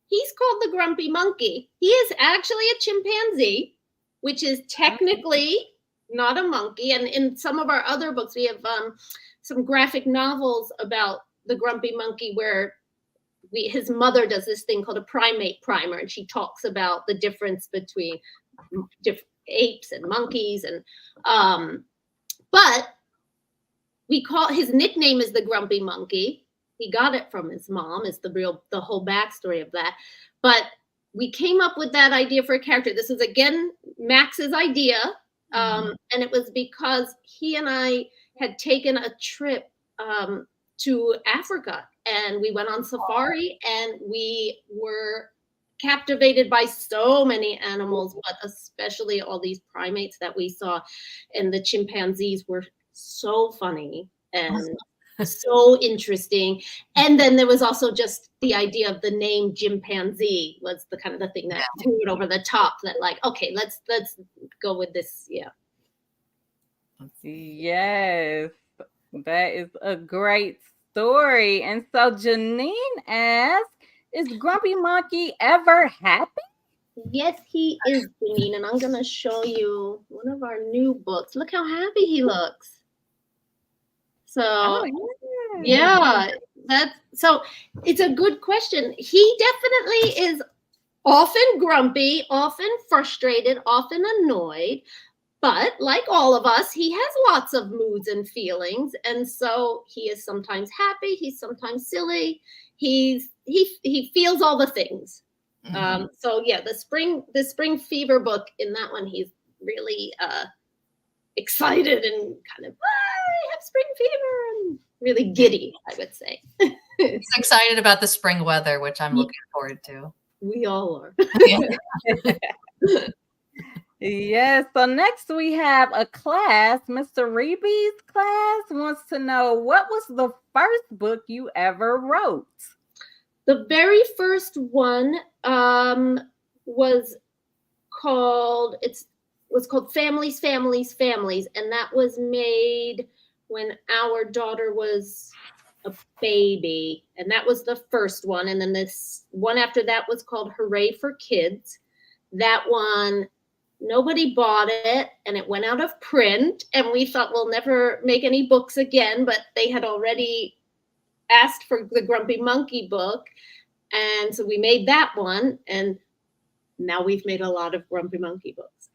he's called the Grumpy Monkey. He is actually a chimpanzee, which is technically not a monkey. And in some of our other books, we have some graphic novels about the Grumpy Monkey where his mother does this thing called a primate primer, and she talks about the difference between different apes and monkeys. And but we call his nickname is the Grumpy Monkey. He got it from his mom, is the whole backstory of that. But we came up with that idea for a character. This is again Max's idea, and it was because he and I had taken a trip to Africa, and we went on safari, and we were captivated by so many animals, but especially all these primates that we saw. And the chimpanzees were so funny and so interesting. And then there was also just the idea of the name Chimpanzee was the kind of the thing that threw it over the top, that like, okay, let's go with this. Yeah. Yes, that is a great story. And so Janine asks, is Grumpy Monkey ever happy? Yes, he is, Janine. And I'm going to show you one of our new books. Look how happy he looks. So, so it's a good question. He definitely is often grumpy, often frustrated, often annoyed. But like all of us, he has lots of moods and feelings. And so he is sometimes happy. He's sometimes silly. He feels all the things. Mm-hmm. So yeah, the spring fever book, in that one, he's really excited and kind of, I have spring fever, and really giddy, I would say. He's excited about the spring weather, which I'm looking forward to. We all are. Yes. So next we have a class. Mr. Reeby's class wants to know, what was the first book you ever wrote? The very first one was called Families, Families, Families. And that was made when our daughter was a baby. And that was the first one. And then this one after that was called Hooray for Kids. That one, nobody bought it, and it went out of print, and we thought we'll never make any books again, but they had already asked for the Grumpy Monkey book, and so we made that one, and now we've made a lot of Grumpy Monkey books.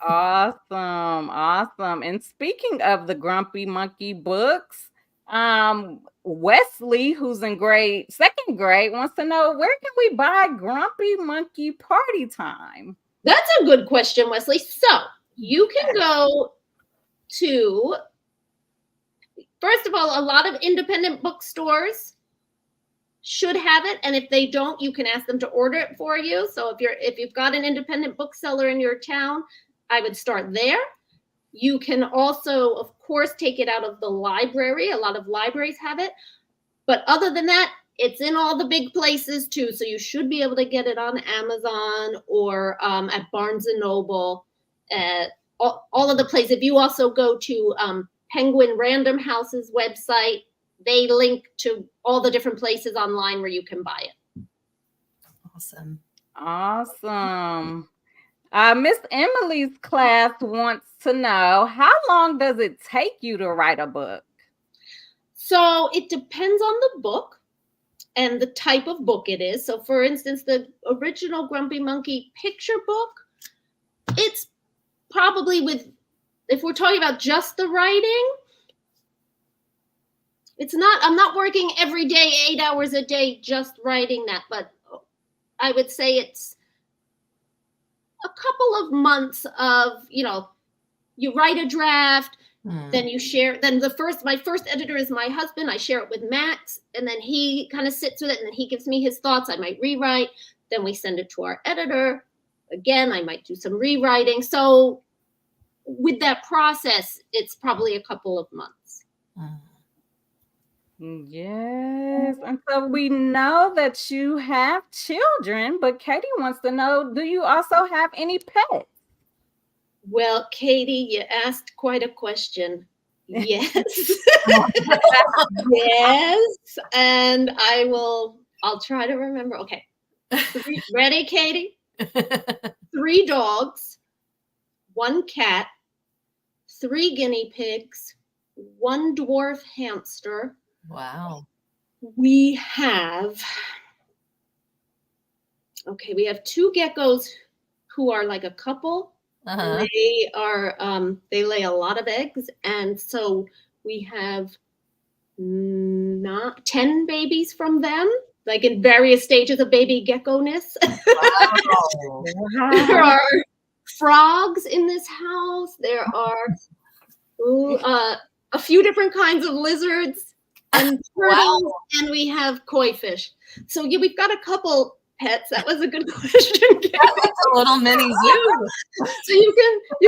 Awesome. And speaking of the Grumpy Monkey books, Wesley, who's in second grade, wants to know, where can we buy Grumpy Monkey Party Time? That's a good question, Wesley. So you can go to, first of all, a lot of independent bookstores should have it, and if they don't, you can ask them to order it for you. So if you've got an independent bookseller in your town, I would start there. You can also, of course, take it out of the library. A lot of libraries have it, but other than that, it's in all the big places too. So you should be able to get it on Amazon or at Barnes and Noble, all of the places. If you also go to Penguin Random House's website, they link to all the different places online where you can buy it. Awesome. Miss Emily's class wants to know, how long does it take you to write a book? So it depends on the book and the type of book it is. So for instance, the original Grumpy Monkey picture book, it's probably if we're talking about just the writing, I'm not working every day, 8 hours a day, just writing that, but I would say it's a couple of months of, you write a draft, then you share, then my first editor is my husband. I share it with Max, and then he kind of sits with it, and then he gives me his thoughts. I might rewrite, then we send it to our editor. Again, I might do some rewriting. So with that process, it's probably a couple of months. Yes. And so we know that you have children, but Katie wants to know, do you also have any pets? Well, Katie, you asked quite a question. Yes. Yes. And I'll try to remember. Okay. Ready, Katie? 3 dogs, 1 cat, 3 guinea pigs, 1 dwarf hamster. Wow. We have 2 geckos who are like a couple. They are they lay a lot of eggs, and so we have 10 babies from them, like in various stages of baby gecko-ness. Wow. There are frogs in this house. There are a few different kinds of lizards and turtles, and we have koi fish. So yeah, we've got a couple pets. That was a good question. That's a little mini zoo. So you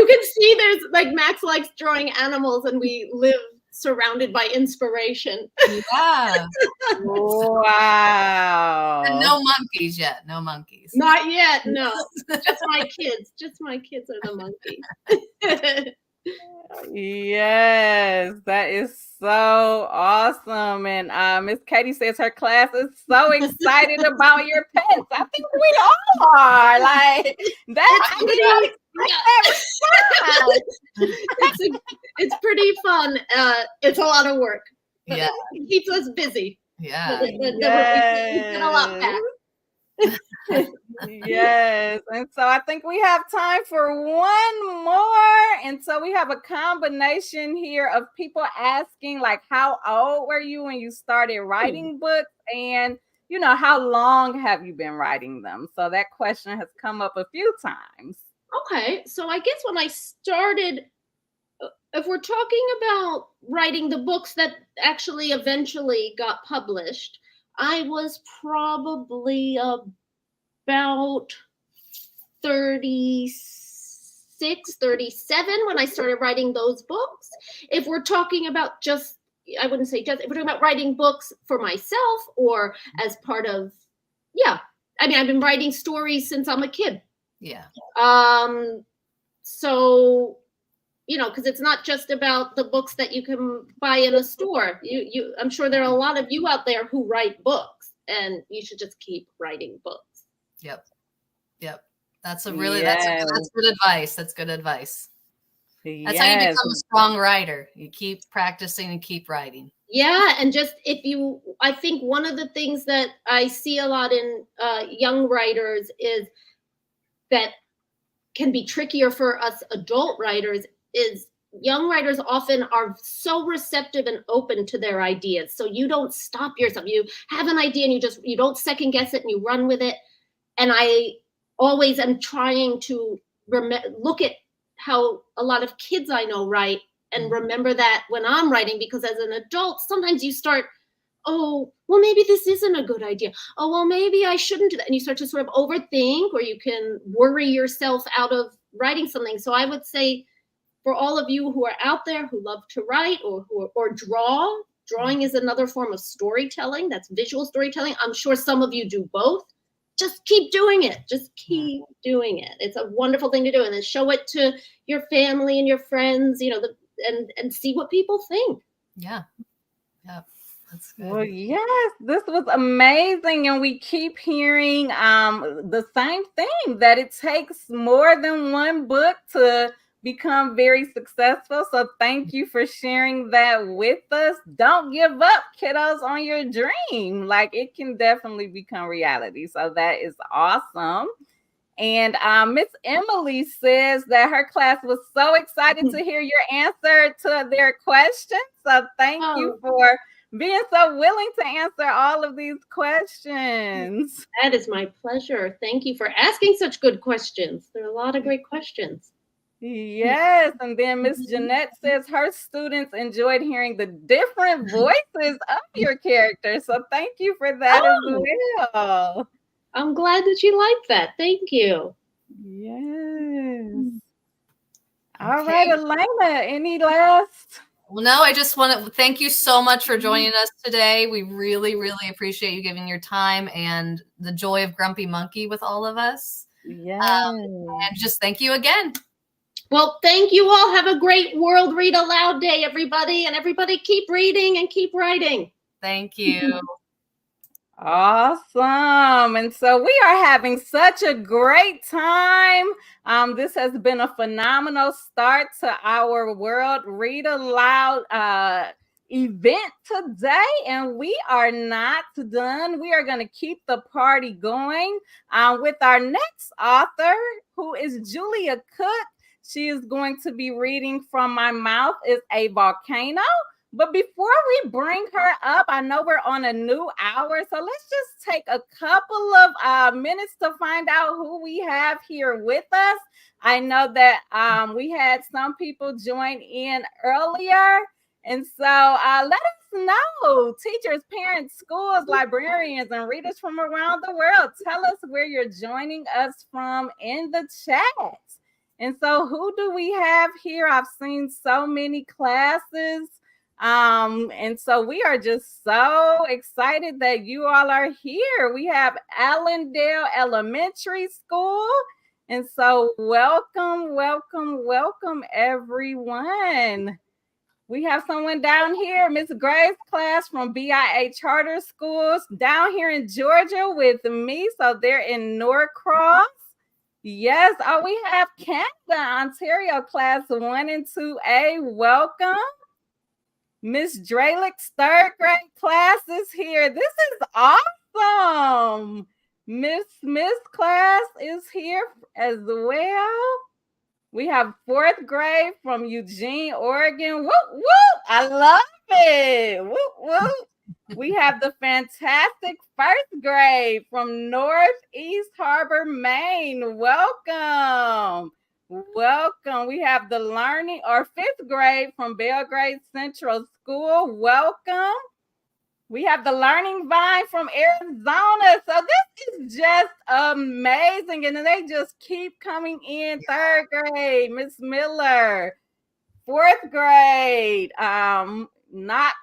can see there's, like, Max likes drawing animals, and we live surrounded by inspiration. Yeah. Wow. And no monkeys yet. No monkeys. Not yet. No. Just my kids. Just my kids are the monkeys. Yes, that is so awesome. And Miss Katie says her class is so excited about your pets. I think we all are. Like, it's pretty fun. It's a lot of work. Yeah. It keeps us busy. Yeah. We get a lot back. Yes. And so I think we have time for one more. And so we have a combination here of people asking, like, how old were you when you started writing books? And, how long have you been writing them? So that question has come up a few times. Okay. So I guess when I started, if we're talking about writing the books that actually eventually got published, I was probably about 36, 37 when I started writing those books. If we're talking about if we're talking about writing books for myself or as part of, I've been writing stories since I'm a kid. Yeah. So, because it's not just about the books that you can buy in a store. I'm sure there are a lot of you out there who write books, and you should just keep writing books. Yep. That's good advice. That's good advice. That's how you become a strong writer. You keep practicing and keep writing. Yeah. And I think one of the things that I see a lot in young writers is that can be trickier for us adult writers is young writers often are so receptive and open to their ideas. So you don't stop yourself. You have an idea and you don't second guess it and you run with it. And I always am trying to look at how a lot of kids I know write and remember that when I'm writing, because as an adult, sometimes you start, oh, well, maybe this isn't a good idea. Oh, well, maybe I shouldn't do that. And you start to sort of overthink, or you can worry yourself out of writing something. So I would say for all of you who are out there who love to write or drawing is another form of storytelling. That's visual storytelling. I'm sure some of you do both. Just keep doing it. Just keep doing it. It's a wonderful thing to do. And then show it to your family and your friends, and see what people think. Yeah. Yeah. That's good. Well, yes, this was amazing. And we keep hearing the same thing, that it takes more than one book to become very successful. So thank you for sharing that with us. Don't give up, kiddos, on your dream. Like, it can definitely become reality. So that is awesome. And Miss Emily says that her class was so excited to hear your answer to their questions. So thank you for being so willing to answer all of these questions. That is my pleasure. Thank you for asking such good questions. There are a lot of great questions. Yes. And then Miss Jeanette says her students enjoyed hearing the different voices of your characters. So thank you for that as well. I'm glad that you liked that. Thank you. Yes. All right, Elena, any last? Well, no, I just want to thank you so much for joining us today. We really, really appreciate you giving your time and the joy of Grumpy Monkey with all of us. Yeah. And just thank you again. Well, thank you all. Have a great World Read Aloud Day, everybody. And everybody keep reading and keep writing. Thank you. Awesome. And so we are having such a great time. This has been a phenomenal start to our World Read Aloud event today, and we are not done. We are going to keep the party going with our next author, who is Julia Cook. She is going to be reading from My Mouth is a Volcano. But before we bring her up, I know we're on a new hour, so let's just take a couple of minutes to find out who we have here with us. I know that we had some people join in earlier, and so let us know, teachers, parents, schools, librarians, and readers from around the world. Tell us where you're joining us from in the chat. And so who do we have here? I've seen so many classes. And so we are just so excited that you all are here. We have Allendale Elementary School. And so welcome, welcome, welcome, everyone. We have someone down here, Miss Grace class from BIA Charter Schools down here in Georgia with me. So they're in Norcross. Yes. Oh, we have Canada, Ontario class 1 and 2A. Welcome. Miss Dralick's 3rd grade class is here. This is awesome. Miss Smith's class is here as well. We have 4th grade from Eugene, Oregon. Whoop, whoop. I love it. Whoop, whoop. We have the fantastic 1st grade from Northeast Harbor, Maine. Welcome. Welcome. We have the learning or 5th grade from Belgrade Central School. Welcome. We have the Learning Vine from Arizona. So this is just amazing. And they just keep coming in. 3rd grade, Miss Miller. 4th grade, not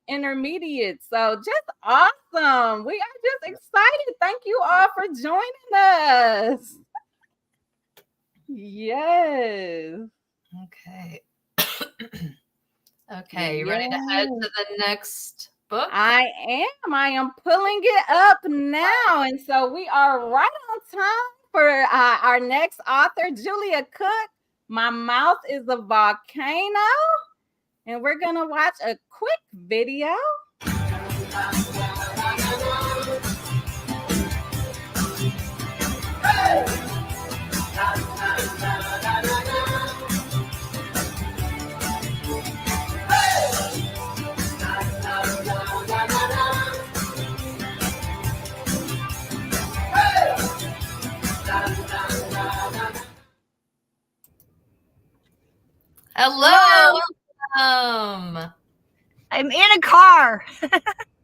intermediate. So just awesome. We are just excited. Thank you all for joining us. Yes. Okay. Okay, you ready to head to the next book? I am pulling it up now. And so we are right on time for our next author, Julia Cook. My Mouth is a Volcano. And we're going to watch a quick video. Hey! Hello. Welcome. I'm in a car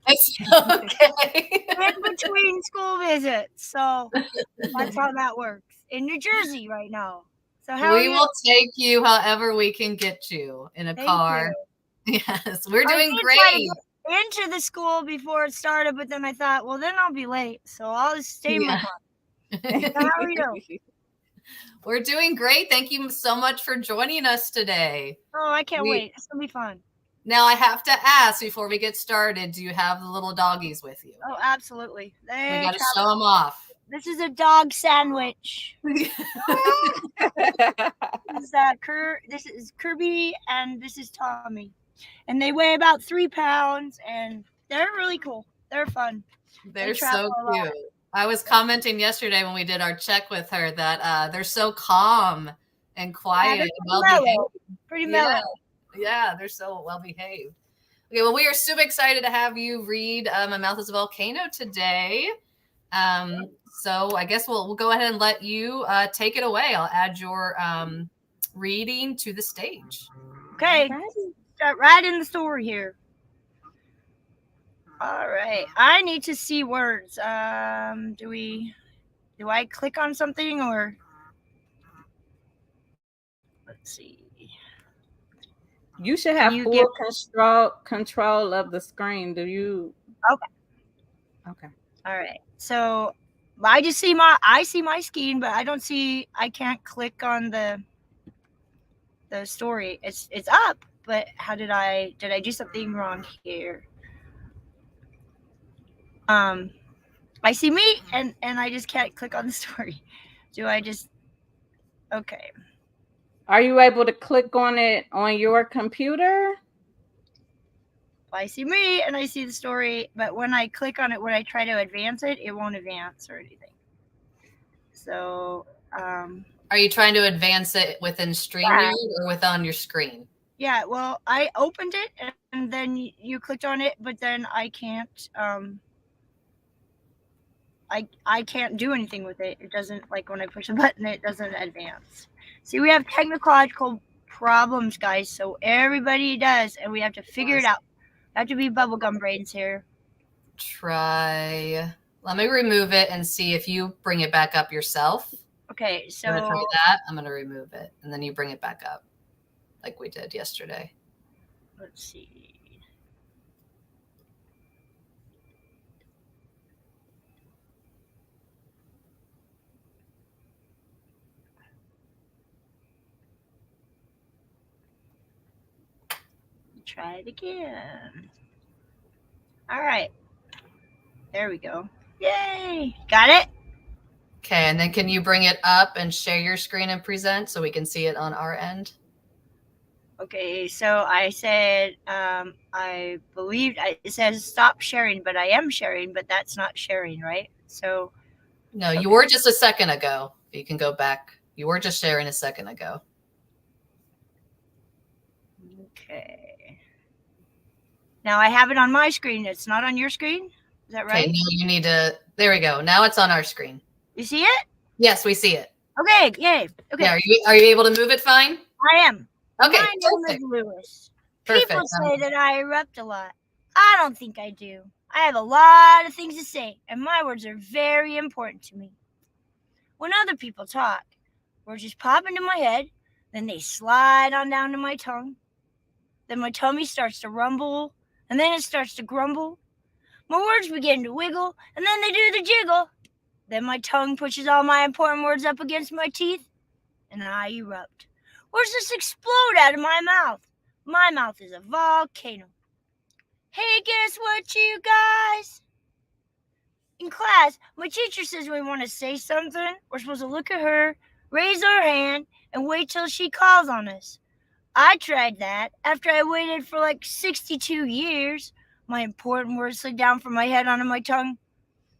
It's okay. in between school visits. So that's how that works. In New Jersey right now. So how are We you? will take you however we can get you in a Thank car. you. Yes, we're I doing did try to great. get into the school before it started, but then I thought, well, then I'll be late. So I'll just stay in my car. So how are you? We're doing great. Thank you so much for joining us today. Oh, I can't wait. It's going to be fun. Now, I have to ask before we get started, do you have the little doggies with you? Oh, absolutely. We got to show them off. This is a dog sandwich. This is Kirby and this is Tommy. And they weigh about 3 pounds and they're really cool. They're fun. They're so cute. I was commenting yesterday when we did our check with her that they're so calm and quiet and well behaved. Pretty mellow. Yeah, they're so well behaved. Okay, well, we are super excited to have you read My Mouth is a Volcano today. So I guess we'll go ahead and let you take it away. I'll add your reading to the stage. Okay. Start right in the story here. All right. I need to see words. Do I click on something or let's see. You should have full control of the screen. Do you? Okay. All right. So I just see my screen, but I can't click on the story. It's up, but how did I do something wrong here? I see me and I just can't click on the story. Okay. Are you able to click on it on your computer? I see me and I see the story, but when I click on it, when I try to advance it, it won't advance or anything. So, are you trying to advance it within StreamYard or on your screen? Yeah, well, I opened it and then you clicked on it, but then I can't, I can't do anything with it. It doesn't, like when I push a button, it doesn't advance. See, we have technological problems, guys. So everybody does, and we have to figure it out. I have to be bubblegum brains here. Let me remove it and see if you bring it back up yourself. Okay, so I'm gonna try that. I'm gonna remove it, and then you bring it back up, like we did yesterday. Let's see. Try it again. All right. There we go. Yay. Got it? Okay, and then can you bring it up and share your screen and present so we can see it on our end? Okay, so I said, I believed it says stop sharing, but I am sharing, but that's not sharing, right? So. No, you were just a second ago. You can go back. You were just sharing a second ago. Okay. Now I have it on my screen. It's not on your screen. Is that right? Okay, now you need to, there we go. Now it's on our screen. You see it? Yes, we see it. Okay, yay. Okay. Yeah, are you able to move it fine? I am. Okay, my name is Lewis. Perfect. People say that I erupt a lot. I don't think I do. I have a lot of things to say, and my words are very important to me. When other people talk, words just pop into my head, then they slide on down to my tongue. Then my tummy starts to rumble, and then it starts to grumble. My words begin to wiggle, and then they do the jiggle. Then my tongue pushes all my important words up against my teeth, and I erupt. Words just explode out of my mouth. My mouth is a volcano. Hey, guess what, you guys? In class, my teacher says when we want to say something, we're supposed to look at her, raise our hand, and wait till she calls on us. I tried that. After I waited for like 62 years, my important words slid down from my head onto my tongue.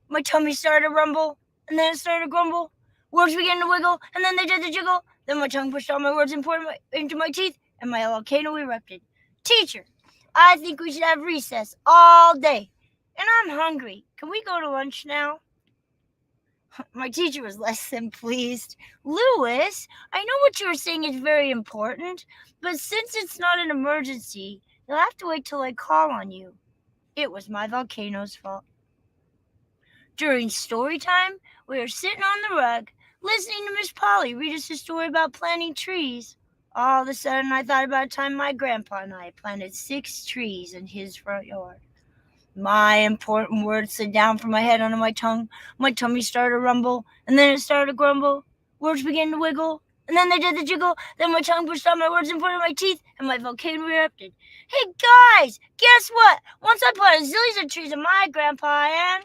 My tummy started to rumble, and then it started to grumble. Words began to wiggle, and then they did the jiggle. Then my tongue pushed all my words into my teeth, and my volcano erupted. Teacher, I think we should have recess all day, and I'm hungry. Can we go to lunch now? My teacher was less than pleased. Louis, I know what you were saying is very important, but since it's not an emergency, you'll have to wait till I call on you. It was my volcano's fault. During story time, we were sitting on the rug, listening to Miss Polly read us a story about planting trees. All of a sudden, I thought about a time my grandpa and I planted 6 trees in his front yard. My important words slid down from my head onto my tongue. My tummy started to rumble, and then it started to grumble. Words began to wiggle, and then they did the jiggle. Then my tongue pushed out my words in front of my teeth, and my volcano erupted. Hey, guys, guess what? Once I planted zillions of trees in my grandpa, and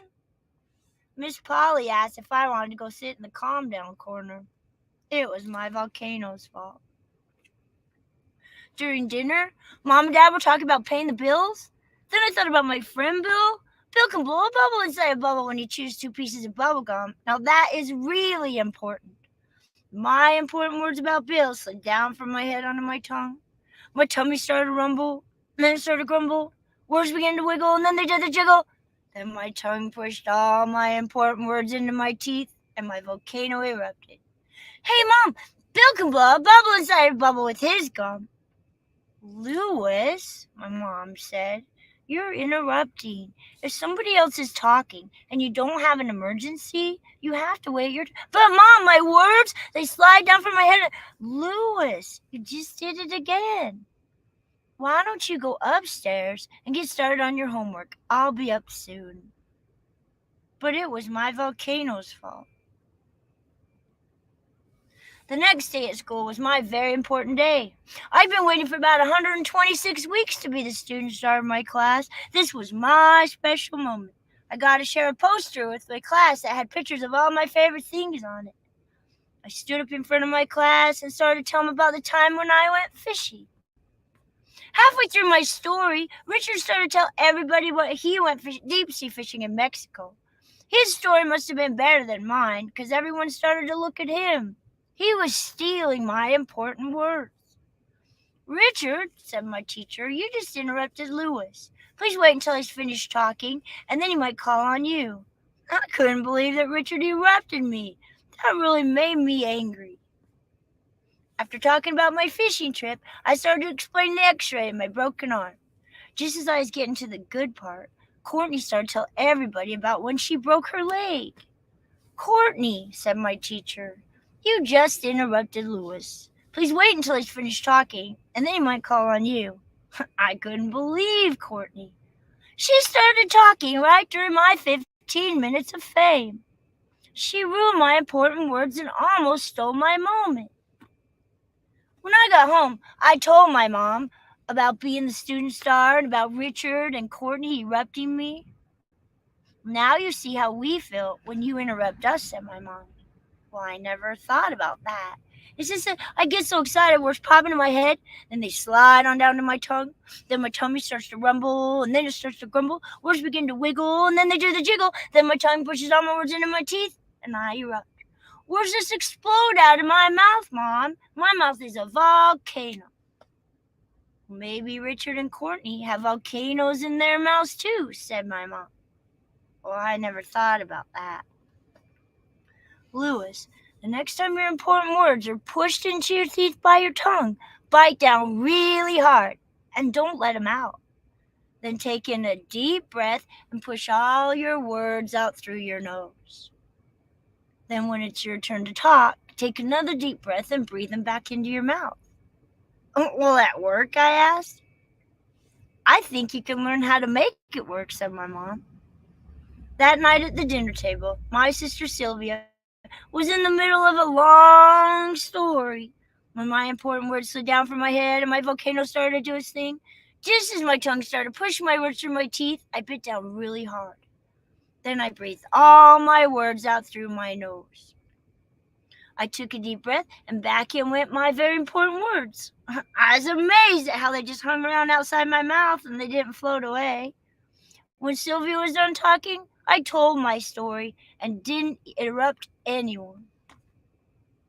Miss Polly asked if I wanted to go sit in the calm down corner. It was my volcano's fault. During dinner, Mom and Dad were talking about paying the bills. Then I thought about my friend Bill. Bill can blow a bubble inside a bubble when you chews 2 pieces of bubble gum. Now that is really important. My important words about Bill slid down from my head onto my tongue. My tummy started to rumble, and then it started to grumble. Words began to wiggle, and then they did the jiggle. Then my tongue pushed all my important words into my teeth, and my volcano erupted. Hey, Mom, Bill can blow a bubble inside a bubble with his gum. Louis, my mom said, you're interrupting. If somebody else is talking and you don't have an emergency, you have to wait your turn. But Mom, my words, they slide down from my head. Louis, you just did it again. Why don't you go upstairs and get started on your homework? I'll be up soon. But it was my volcano's fault. The next day at school was my very important day. I'd been waiting for about 126 weeks to be the student star of my class. This was my special moment. I got to share a poster with my class that had pictures of all my favorite things on it. I stood up in front of my class and started to tell them about the time when I went fishing. Halfway through my story, Richard started to tell everybody what he went deep sea fishing in Mexico. His story must have been better than mine because everyone started to look at him. He was stealing my important words. Richard, said my teacher, you just interrupted Louis. Please wait until he's finished talking, and then he might call on you. I couldn't believe that Richard interrupted me. That really made me angry. After talking about my fishing trip, I started to explain the x-ray of my broken arm. Just as I was getting to the good part, Courtney started to tell everybody about when she broke her leg. Courtney, said my teacher, you just interrupted Louis. Please wait until he's finished talking, and then he might call on you. I couldn't believe Courtney. She started talking right during my 15 minutes of fame. She ruined my important words and almost stole my moment. When I got home, I told my mom about being the student star and about Richard and Courtney erupting me. Now you see how we feel when you interrupt us, said my mom. Well, I never thought about that. It's just that I get so excited, words pop into my head, then they slide on down to my tongue. Then my tummy starts to rumble, and then it starts to grumble. Words begin to wiggle, and then they do the jiggle. Then my tongue pushes all my words into my teeth, and I erupt. Words just explode out of my mouth, Mom. My mouth is a volcano. Maybe Richard and Courtney have volcanoes in their mouths too, said my mom. Well, I never thought about that. Louis, the next time your important words are pushed into your teeth by your tongue, bite down really hard and don't let them out. Then take in a deep breath and push all your words out through your nose. Then when it's your turn to talk, take another deep breath and breathe them back into your mouth. Will that work? I asked. I think you can learn how to make it work, said my mom. That night at the dinner table, my sister Sylvia was in the middle of a long story when my important words slid down from my head and my volcano started to do its thing. Just as my tongue started pushing my words through my teeth, I bit down really hard. Then I breathed all my words out through my nose. I took a deep breath, and back in went my very important words. I was amazed at how they just hung around outside my mouth and they didn't float away. When Sylvia was done talking, I told my story and didn't interrupt anyone.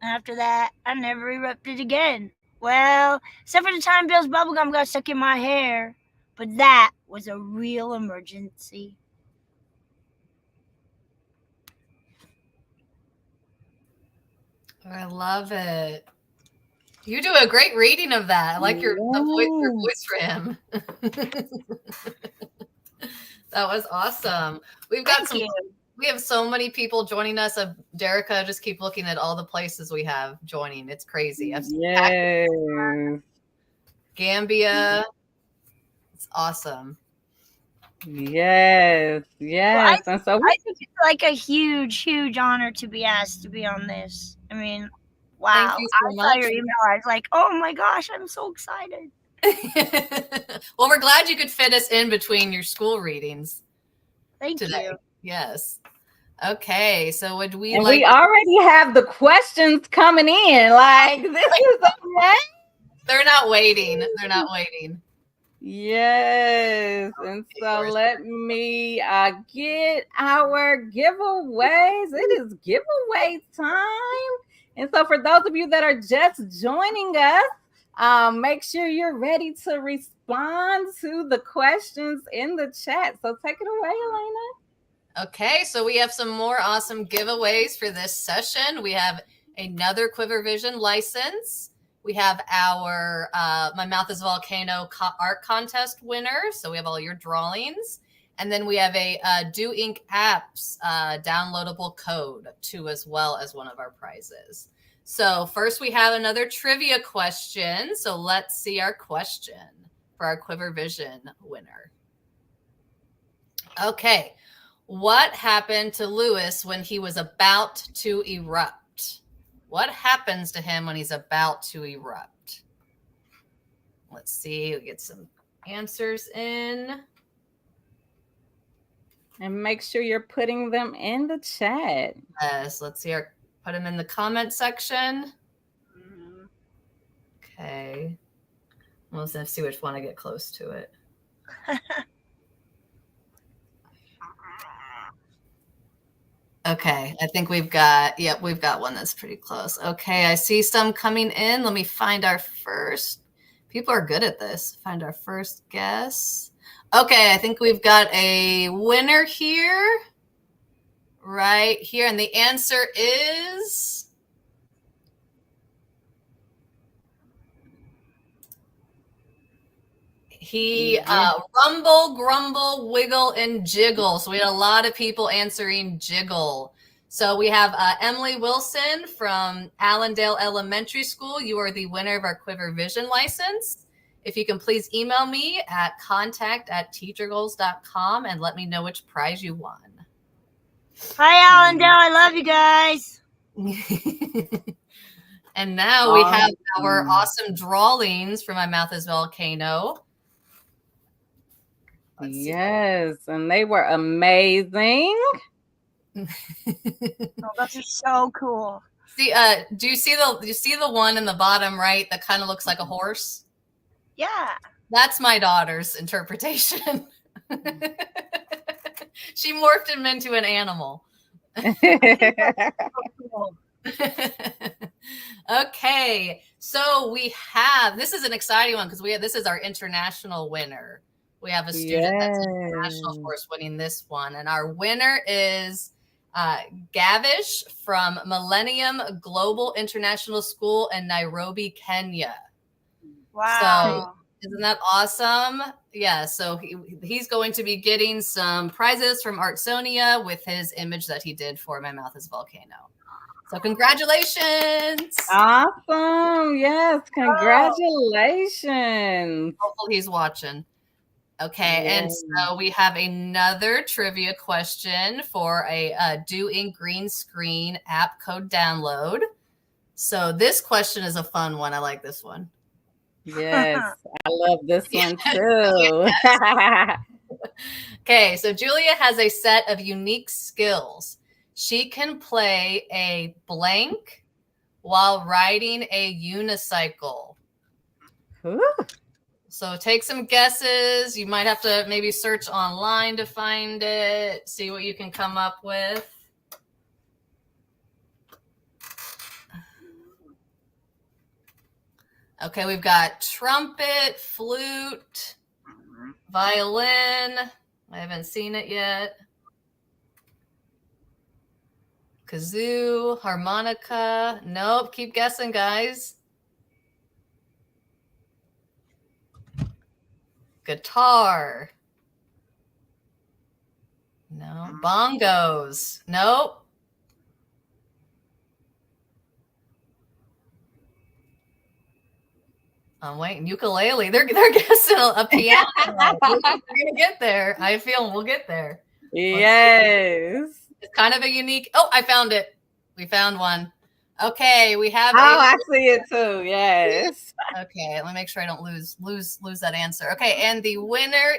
After that, I never erupted again. Well, except for the time Bill's bubblegum got stuck in my hair. But that was a real emergency. I love it. You do a great reading of that. I like your voice for him. That was awesome. We've got we have so many people joining us. Derica, just keep looking at all the places we have joining. It's crazy. Yes. Gambia. It's awesome. Yes. Yes. Well, and so I think it's like a huge, huge honor to be asked to be on this. I mean, wow. Thank you so I much. saw your email. I was like, oh my gosh, I'm so excited. Well, we're glad you could fit us in between your school readings. Thank today. you. Yes. Okay. So would we we already have the questions coming in. Like, this is amazing. They're not waiting. They're not waiting. Yes. And so let me get our giveaways. It is giveaway time. And so for those of you that are just joining us, make sure you're ready to respond to the questions in the chat. So take it away, Elena. Okay, so we have some more awesome giveaways for this session. We have another Quiver Vision license. We have our My Mouth is Volcano art contest winner. So we have all your drawings. And then we have a Do Ink Apps downloadable code too, as well as one of our prizes. So first we have another trivia question. So let's see our question for our Quiver Vision winner. Okay. What happened to Lewis when he was about to erupt? What happens to him when he's about to erupt? Let's see. We'll get some answers in. And make sure you're putting them in the chat. Yes. Let's see. Put them in the comment section. Okay. Well, let's see which one I get close to it. Okay, I think we've got one that's pretty close. Okay, I see some coming in. Let me find our first. People are good at this. Find our first guess. Okay, I think we've got a winner here. Right here. And the answer is... He rumble, grumble, wiggle, and jiggle. So we had a lot of people answering jiggle. So we have Emily Wilson from Allendale Elementary School. You are the winner of our Quiver Vision license. If you can please email me at contact@teachergoals.com and let me know which prize you won. Hi, Allendale. I love you guys. And now we have our awesome drawings for My Mouth is Volcano. Yes, and they were amazing. Oh, those are so cool. See, do you see the one in the bottom right that kind of looks like a horse? Yeah. That's my daughter's interpretation. She morphed him into an animal. Okay, so we have, this is an exciting one because this is our international winner. We have a student that's international for us winning this one. And our winner is Gavish from Millennium Global International School in Nairobi, Kenya. Wow. So isn't that awesome? Yeah, so he's going to be getting some prizes from Artsonia with his image that he did for My Mouth is Volcano. So congratulations. Awesome. Yes, congratulations. Hopefully he's watching. Okay, and so we have another trivia question for a Do Ink Green Screen app code download. So this question is a fun one. I like this one. Yes, I love this one too. Okay, so Julia has a set of unique skills. She can play a blank while riding a unicycle. Ooh. So take some guesses. You might have to maybe search online to find it, see what you can come up with. Okay, we've got trumpet, flute, violin. I haven't seen it yet. Kazoo, harmonica. Nope. Keep guessing, guys. Guitar. No. Bongos. Nope. I'm waiting. Ukulele. They're guessing a piano. We're gonna get there. I feel we'll get there. Yes. It's kind of a unique. Oh, I found it. We found one. Okay, we have. I see it too. Yes. Okay, let me make sure I don't lose that answer. Okay, and the winner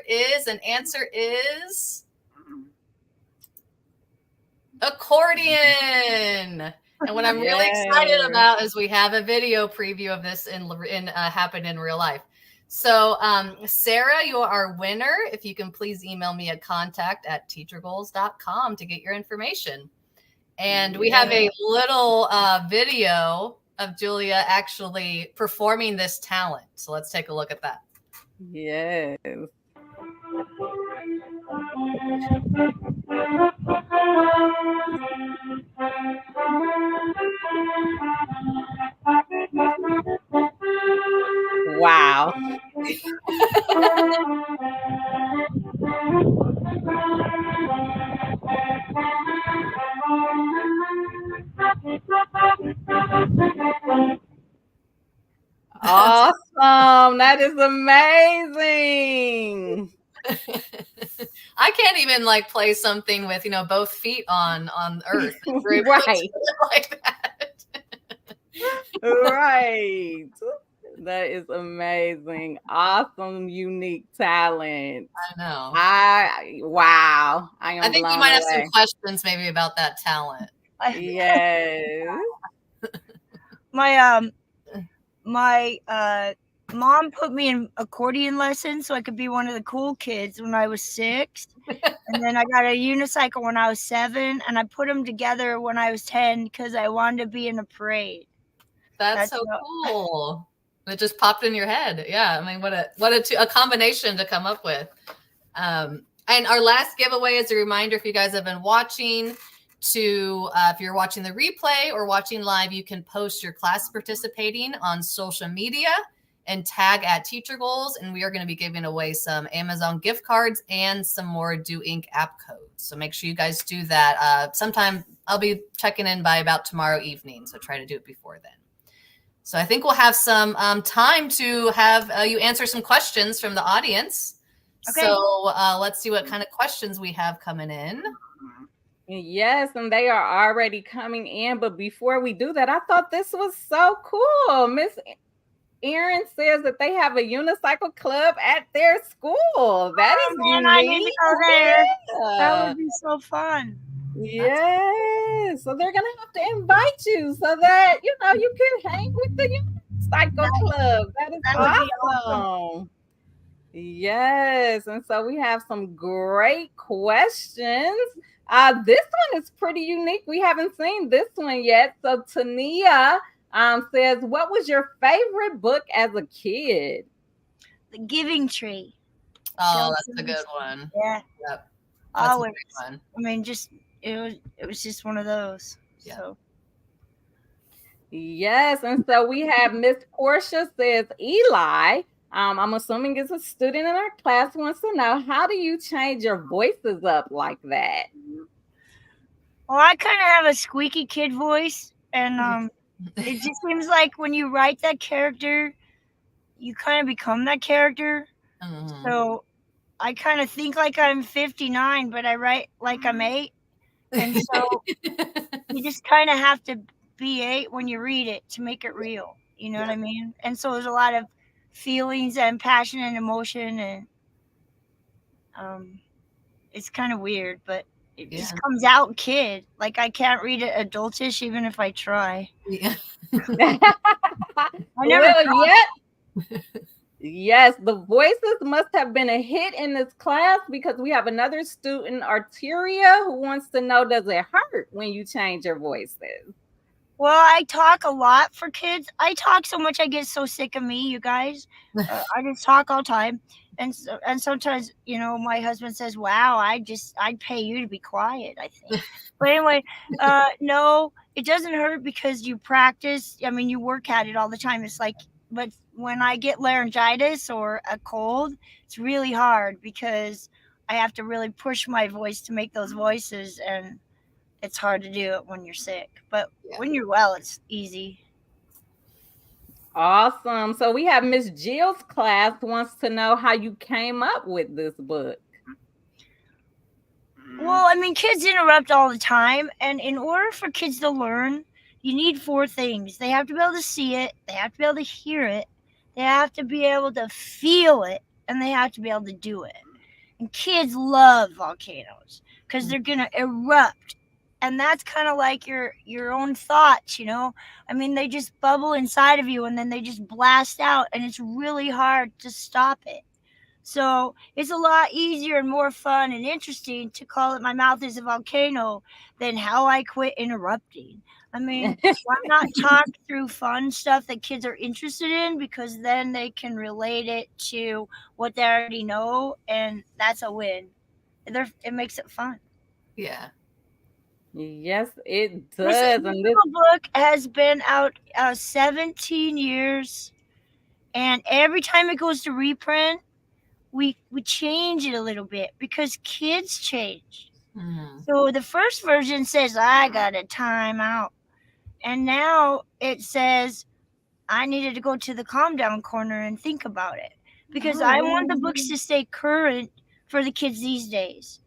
answer is accordion. And what I'm really excited about is we have a video preview of this happened in real life. So, Sarah, you are our winner. If you can please email me at contact@teachergoals.com to get your information. And we have a little video of Julia actually performing this talent. So let's take a look at that. Yes. Wow. Awesome. That is amazing. I can't even like play something with, both feet on earth. Right. Like that. Right. That is amazing. Awesome, unique talent. I know. Wow. I think you might have some questions maybe about that talent. Yes. My mom put me in accordion lessons so I could be one of the cool kids when I was 6. And then I got a unicycle when I was 7, and I put them together when I was 10 because I wanted to be in a parade. That's so cool. It just popped in your head. Yeah, I mean, what a combination to come up with. And our last giveaway, as a reminder, if you guys have been watching, if you're watching the replay or watching live, you can post your class participating on social media and tag @teachergoals, and we are going to be giving away some Amazon gift cards and some more Do Ink app codes. So make sure you guys do that. Sometime I'll be checking in by about tomorrow evening, so try to do it before then. So I think we'll have some time to have you answer some questions from the audience. Okay. So let's see what kind of questions we have coming in. Yes, and they are already coming in. But before we do that, I thought this was so cool. Miss Erin says that they have a unicycle club at their school. That is unique. I need to go there. Yeah. That would be so fun. Yes. So they're going to have to invite you so that, you can hang with the unicycle club. That is awesome. Yes. And so we have some great questions. This one is pretty unique. We haven't seen this one yet. So Tania says, what was your favorite book as a kid? The Giving Tree. Oh, that's a good one. Yeah. Yep. That's always. A good one. I mean, it was just one of those. Yeah. So. Yes, and so we have Miss Portia says Eli. I'm assuming it's a student in our class wants to know, how do you change your voices up like that? Well, I kind of have a squeaky kid voice, and it just seems like when you write that character, you kind of become that character. Mm-hmm. So I kind of think like I'm 59, but I write like I'm 8. And so you just kind of have to be 8 when you read it to make it real. You know what I mean? And so there's a lot of feelings and passion and emotion, and it's kind of weird, but it just comes out kid. Like I can't read it adultish even if I try. Yeah. I never yet. Yes, the voices must have been a hit in this class because we have another student, Arteria, who wants to know, does it hurt when you change your voices? Well, I talk a lot for kids. I talk so much I get so sick of me, you guys. I just talk all the time. And sometimes, my husband says, "Wow, I'd pay you to be quiet, I think." But anyway, no, it doesn't hurt because you practice. I mean, you work at it all the time. It's like, but when I get laryngitis or a cold, it's really hard because I have to really push my voice to make those voices, and it's hard to do it when you're sick. But when you're well, it's easy. Awesome. So we have Miss Jill's class wants to know how you came up with this book. Well, I mean, kids interrupt all the time, and in order for kids to learn, you need 4 things. They have to be able to see it, they have to be able to hear it, they have to be able to feel it, and they have to be able to do it. And kids love volcanoes because they're going to erupt. And that's kind of like your own thoughts, I mean, they just bubble inside of you and then they just blast out, and it's really hard to stop it. So it's a lot easier and more fun and interesting to call it My Mouth is a Volcano than How I Quit Interrupting. I mean, why not talk through fun stuff that kids are interested in, because then they can relate it to what they already know, and that's a win. It makes it fun. Yeah. Yes, it does. This book has been out 17 years, and every time it goes to reprint, we change it a little bit because kids change. So the first version says, "I got a timeout," and now it says, "I needed to go to the calm down corner and think about it," because I want the books to stay current for the kids these days.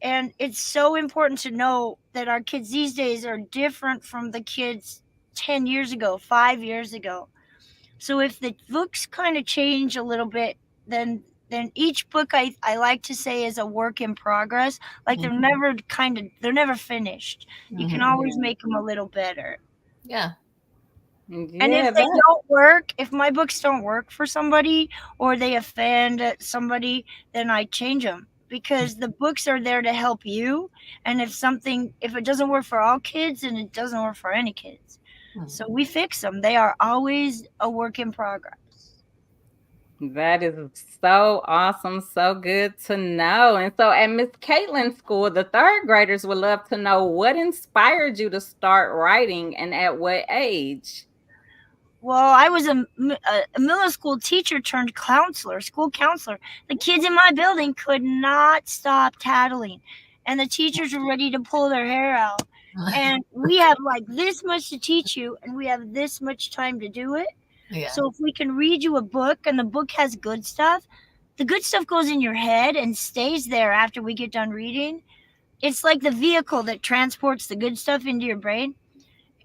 And it's so important to know that our kids these days are different from the kids 10 years ago, 5 years ago. So if the books kind of change a little bit, then each book I like to say is a work in progress. Like they're never finished. You can always make them a little better. Yeah. And if they don't work, if my books don't work for somebody or they offend somebody, then I change them, because the books are there to help you. And if it doesn't work for all kids, then it doesn't work for any kids. So we fix them. They are always a work in progress. That is so awesome. So good to know. And so at Miss Caitlin's school, the 3rd graders would love to know what inspired you to start writing and at what age? Well, I was a middle school teacher turned school counselor. The kids in my building could not stop tattling, and the teachers were ready to pull their hair out. And we have like this much to teach you, and we have this much time to do it. Yeah. So if we can read you a book and the book has good stuff, the good stuff goes in your head and stays there after we get done reading. It's like the vehicle that transports the good stuff into your brain.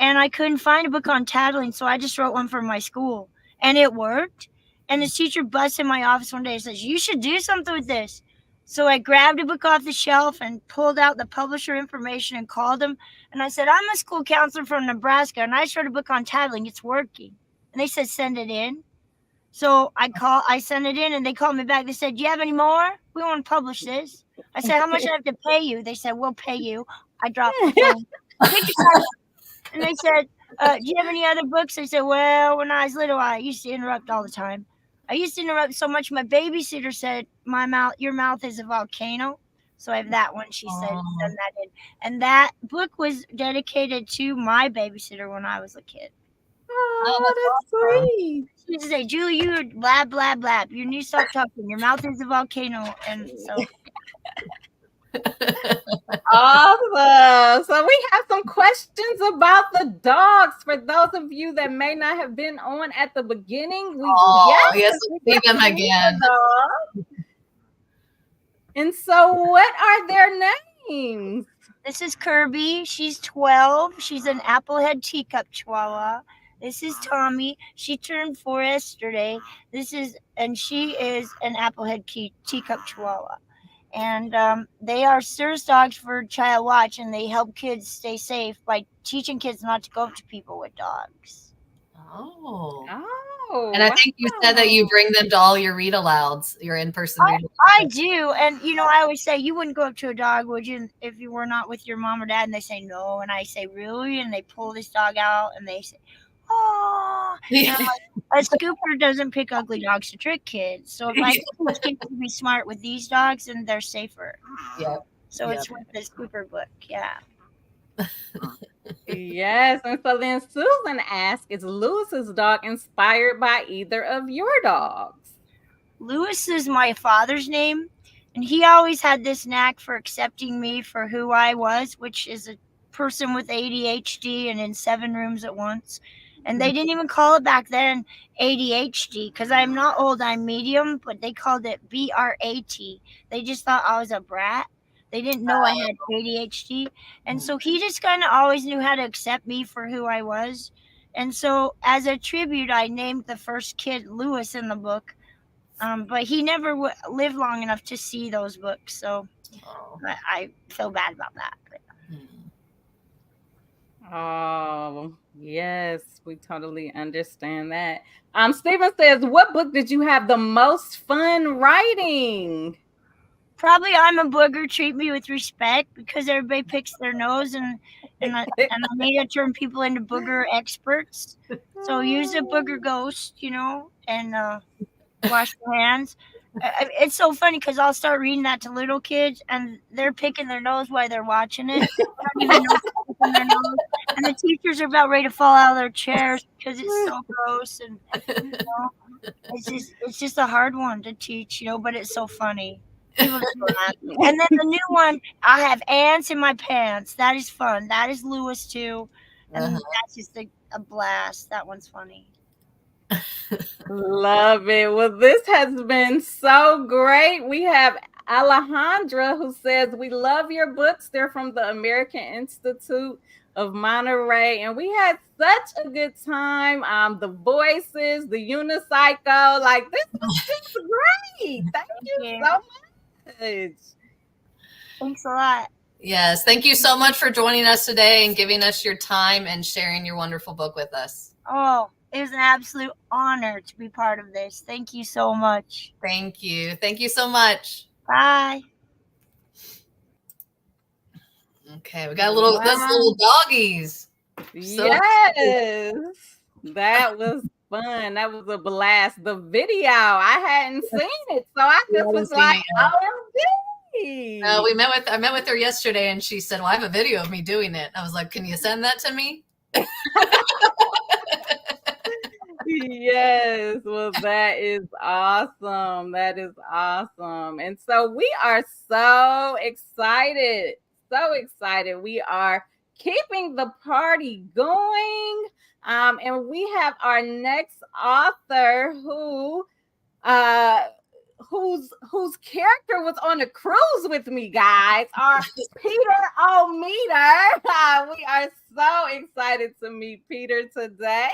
And I couldn't find a book on tattling, so I just wrote one for my school. And it worked. And the teacher busts in my office one day and says, "You should do something with this." So I grabbed a book off the shelf and pulled out the publisher information and called them. And I said, "I'm a school counselor from Nebraska, and I just wrote a book on tattling. It's working." And they said, "Send it in." So I sent it in, and they called me back. They said, "Do you have any more? We want to publish this." I said, "How much do I have to pay you?" They said, "We'll pay you." I dropped the phone. And they said, "Do you have any other books?" I said, "Well, when I was little, I used to interrupt all the time. I used to interrupt so much, my babysitter said, your mouth is a volcano." So I have that one. She said, "Send that in." And that book was dedicated to my babysitter when I was a kid. Oh, that's sweet. She used to say, "Julie, you blab, blab, blab. You need to stop talking. Your mouth is a volcano." And so... Awesome. So we have some questions about the dogs for those of you that may not have been on at the beginning. Yes, we see them again. And so what are their names? This is Kirby. She's 12. She's an applehead teacup chihuahua. This is Tommy. She turned 4 yesterday. She is an applehead teacup chihuahua. And they are service dogs for Child Watch, and they help kids stay safe by teaching kids not to go up to people with dogs. Oh. And I think you said that you bring them to all your read alouds, your in-person read alouds. I do. And, I always say, "You wouldn't go up to a dog, would you, if you were not with your mom or dad?" And they say, "No." And I say, "Really?" And they pull this dog out, and they say, oh. Yeah. A scooper doesn't pick ugly dogs to trick kids. So if I teach kids to be smart with these dogs, then they're safer. Yep. So Yep. it's with the scooper book. Yeah. Yes. And so then Susan asked, is Lewis's dog inspired by either of your dogs? Lewis is my father's name, and he always had this knack for accepting me for who I was, which is a person with ADHD and in 7 rooms at once. And they didn't even call it back then ADHD because I'm not old, I'm medium, but they called it BRAT. They just thought I was a brat. They didn't know I had ADHD. And so he just kind of always knew how to accept me for who I was. And so as a tribute, I named the first kid Lewis in the book. But he never lived long enough to see those books. So I feel bad about that. Oh, yes, we totally understand that. Stephen says, what book did you have the most fun writing? Probably I'm a Booger, Treat Me with Respect, because everybody picks their nose and I need to turn people into booger experts. So use a booger ghost, and wash your hands. It's so funny because I'll start reading that to little kids and they're picking their nose while they're watching it. They don't even know they're picking their nose. And the teachers are about ready to fall out of their chairs because it's so gross. And it's just a hard one to teach, but it's so funny. People just laugh. And then the new one, I have ants in my pants. That is fun. That is Lewis too. And that's just a blast. That one's funny. Love it. Well, this has been so great. We have Alejandra who says, we love your books. They're from the American Institute of Monterey. And we had such a good time. The voices, the unicycle, like this was just great. Thank you so much. Thanks a lot. Yes. Thank you so much for joining us today and giving us your time and sharing your wonderful book with us. Oh, it was an absolute honor to be part of this. Thank you so much. Thank you. Thank you so much. Bye. Okay, we got those little doggies. Yes, that was fun. That was a blast. The video, I hadn't seen it, so I just was like, OMG. I met with her yesterday, and she said, "Well, I have a video of me doing it." I was like, "Can you send that to me?" Yes, well, that is awesome. That is awesome. And so we are so excited. So excited. We are keeping the party going. And we have our next author whose character was on a cruise with me, guys. Our Peter Omnimeter. We are so excited to meet Peter today.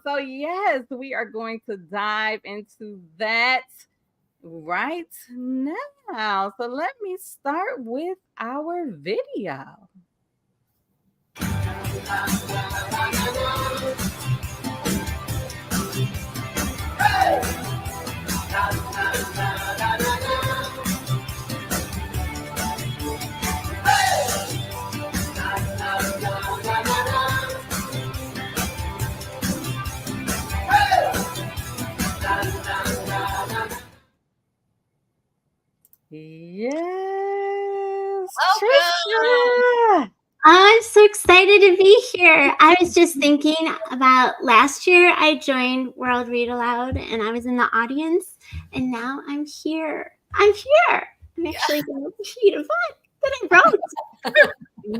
So yes, we are going to dive into that right now. So let me start with our video. Yes, Tricia. I'm so excited to be here. I was just thinking about last year I joined World Read Aloud and I was in the audience, and now I'm here. I'm actually going to read a book that I wrote.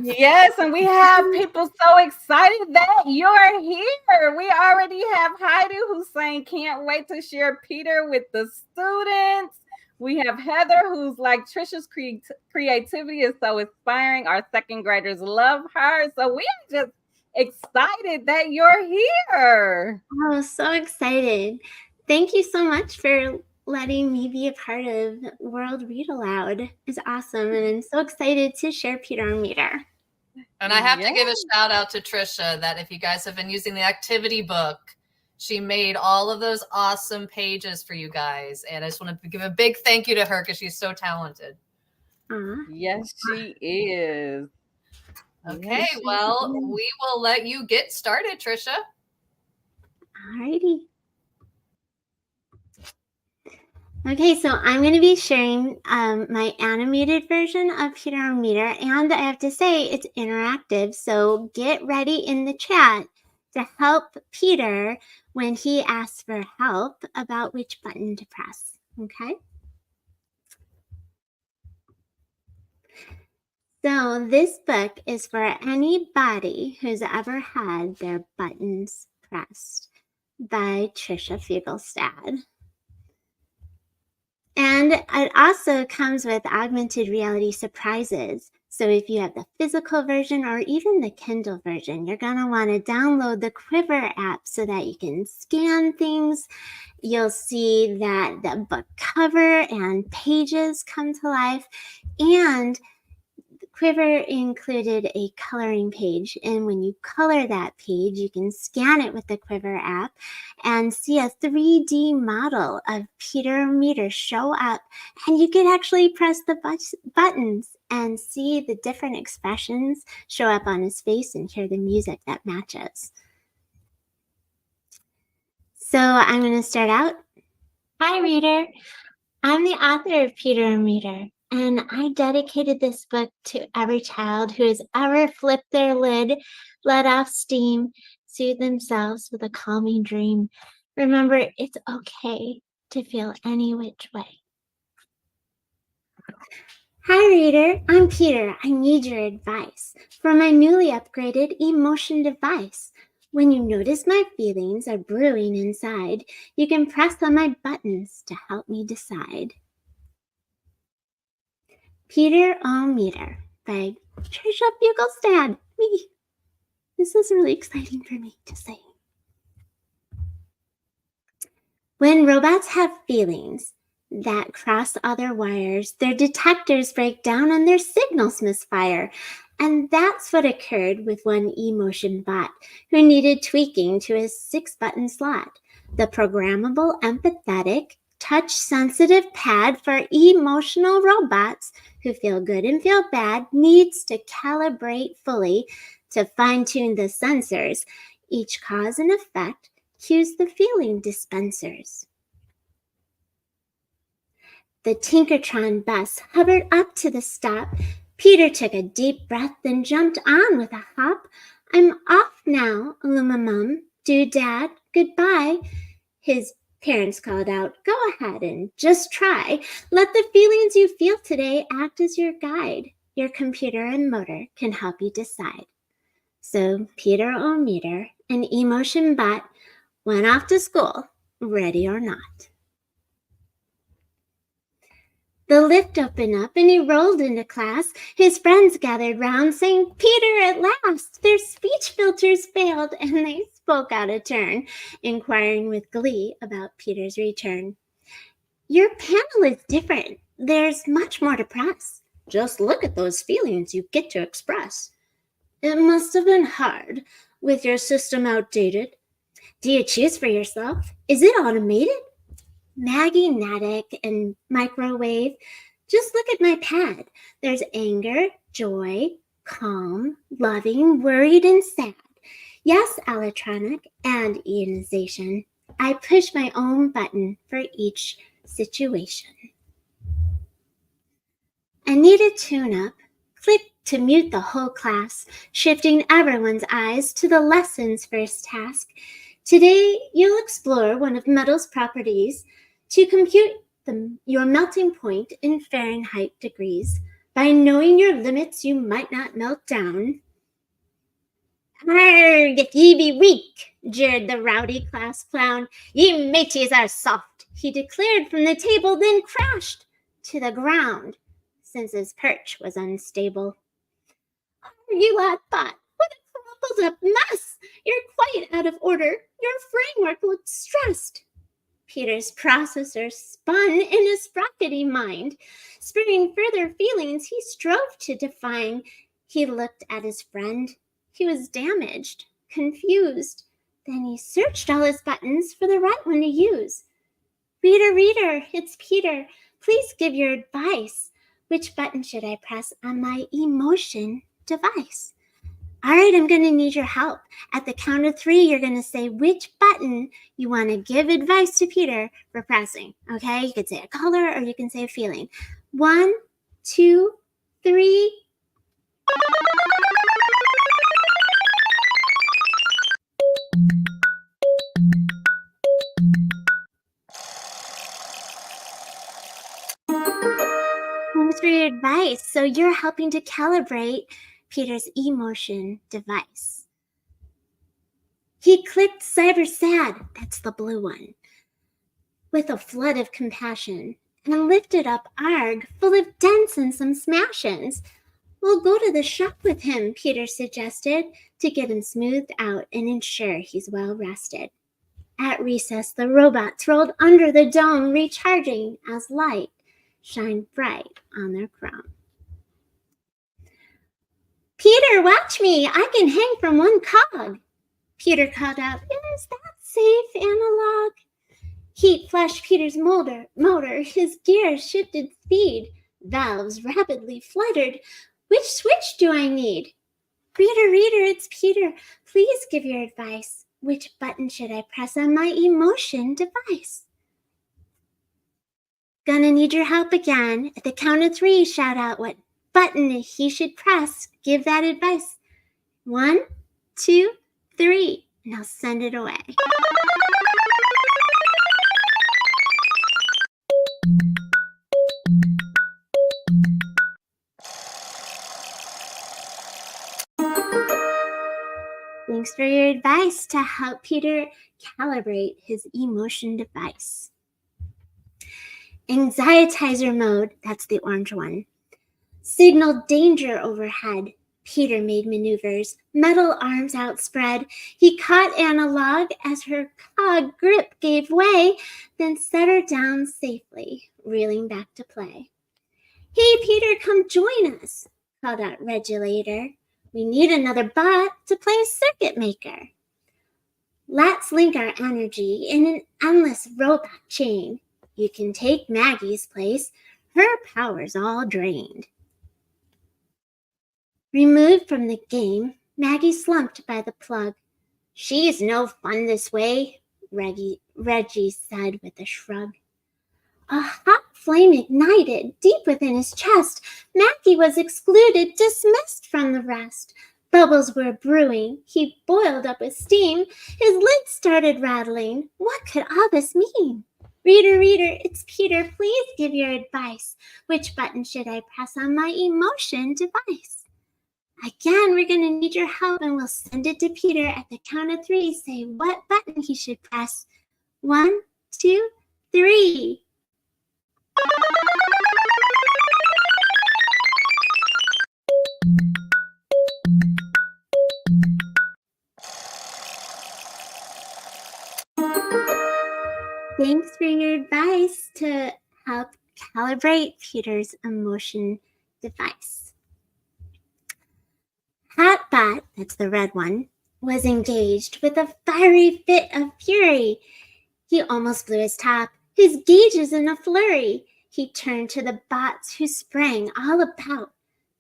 Yes, and we have people so excited that you're here. We already have Heidi who's saying can't wait to share Peter with the students. We have Heather who's like, Tricia's creativity is so inspiring. Our second graders love her. So we are just excited that you're here. Oh, so excited. Thank you so much for letting me be a part of World Read Aloud. It's awesome. And I'm so excited to share Peter Omnimeter. And I have to give a shout out to Tricia that if you guys have been using the activity book, she made all of those awesome pages for you guys. And I just want to give a big thank you to her because she's so talented. Yes, she is. Okay, well, we will let you get started, Tricia. Alrighty. Okay, so I'm going to be sharing my animated version of Peter Omnimeter, and I have to say it's interactive, so get ready in the chat to help Peter when he asks for help about which button to press, okay? So this book is for anybody who's ever had their buttons pressed by Tricia Fuglestad. And it also comes with augmented reality surprises. So if you have the physical version or even the Kindle version, you're going to want to download the Quiver app so that you can scan things. You'll see that the book cover and pages come to life. And Quiver included a coloring page, and when you color that page, you can scan it with the Quiver app and see a 3D model of Peter Omnimeter show up, and you can actually press the buttons and see the different expressions show up on his face and hear the music that matches. So I'm going to start out. Hi, reader. I'm the author of Peter Omnimeter, and I dedicated this book to every child who has ever flipped their lid, let off steam, soothed themselves with a calming dream. Remember, it's okay to feel any which way. Hi, reader. I'm Peter. I need your advice for my newly upgraded emotion device. When you notice my feelings are brewing inside, you can press on my buttons to help me decide. Peter Omnimeter by Tricia Fuglestad. This is really exciting for me to say. When robots have feelings that cross other wires, their detectors break down and their signals misfire. And that's what occurred with one emotion bot who needed tweaking to his 6-button slot. The programmable, empathetic, touch-sensitive pad for emotional robots who feel good and feel bad needs to calibrate fully to fine-tune the sensors. Each cause and effect cues the feeling dispensers. The Tinkertron bus hovered up to the stop. Peter took a deep breath, then jumped on with a hop. I'm off now, Lumamum. Do, Dad. Goodbye. His parents called out, go ahead and just try. Let the feelings you feel today act as your guide. Your computer and motor can help you decide. So Peter Omnimeter, an emotion bot, went off to school, ready or not. The lift opened up and he rolled into class. His friends gathered round saying, Peter, at last! Their speech filters failed and they spoke out of turn, inquiring with glee about Peter's return. Your panel is different. There's much more to press. Just look at those feelings you get to express. It must have been hard with your system outdated. Do you choose for yourself? Is it automated? Magnetic and microwave. Just look at my pad. There's anger, joy, calm, loving, worried, and sad. Yes, electronic and ionization. I push my own button for each situation. I need a tune-up. Click to mute the whole class, shifting everyone's eyes to the lesson's first task. Today, you'll explore one of metal's properties to compute your melting point in Fahrenheit degrees. By knowing your limits, you might not melt down. Arrgh, if ye be weak, jeered the rowdy class clown. Ye mateys are soft, he declared from the table, then crashed to the ground, since his perch was unstable. You lad thought, what a crumpled up mess! You're quite out of order. Your framework looks stressed. Peter's processor spun in his sprockety mind. Spurring further feelings, he strove to define. He looked at his friend. He was damaged, confused. Then he searched all his buttons for the right one to use. Reader, it's Peter. Please give your advice. Which button should I press on my emotion device? All right, I'm going to need your help. At the count of 3, you're going to say which button you want to give advice to Peter for pressing. Okay, you could say a color or you can say a feeling. 1, 2, 3. Thanks for your advice. So you're helping to calibrate Peter's emotion device. He clicked Cyber Sad, that's the blue one, with a flood of compassion, and lifted up Arg, full of dents and some smash-ins. We'll go to the shop with him, Peter suggested, to get him smoothed out and ensure he's well rested. At recess, the robots rolled under the dome, recharging as light shined bright on their crown. Peter, watch me! I can hang from one cog! Peter called out, is that safe, Analog? Heat flashed Peter's motor. His gears shifted speed. Valves rapidly fluttered. Which switch do I need? Reader, it's Peter. Please give your advice. Which button should I press on my emotion device? Gonna need your help again. At the count of 3, shout out what button he should press. Give that advice. 1, 2, 3. Now send it away. Thanks for your advice to help Peter calibrate his emotion device. Anxietizer mode, that's the orange one, signaled danger overhead. Peter made maneuvers, metal arms outspread. He caught Analog as her cog grip gave way, then set her down safely, reeling back to play. Hey, Peter, come join us, called out Regulator. We need another bot to play Circuit Maker. Let's link our energy in an endless robot chain. You can take Maggie's place. Her power's all drained. Removed from the game, Maggie slumped by the plug. She's no fun this way, Reggie said with a shrug. A hot flame ignited deep within his chest. Maggie was excluded, dismissed from the rest. Bubbles were brewing. He boiled up with steam. His lids started rattling. What could all this mean? Reader, it's Peter. Please give your advice. Which button should I press on my emotion device? Again, we're going to need your help, and we'll send it to Peter. At the count of 3, say what button he should press. 1, 2, 3. Thanks for your advice to help calibrate Peter's emotion device. Hotbot, that's the red one, was engaged with a fiery fit of fury. He almost blew his top, his gauges in a flurry. He turned to the bots who sprang all about.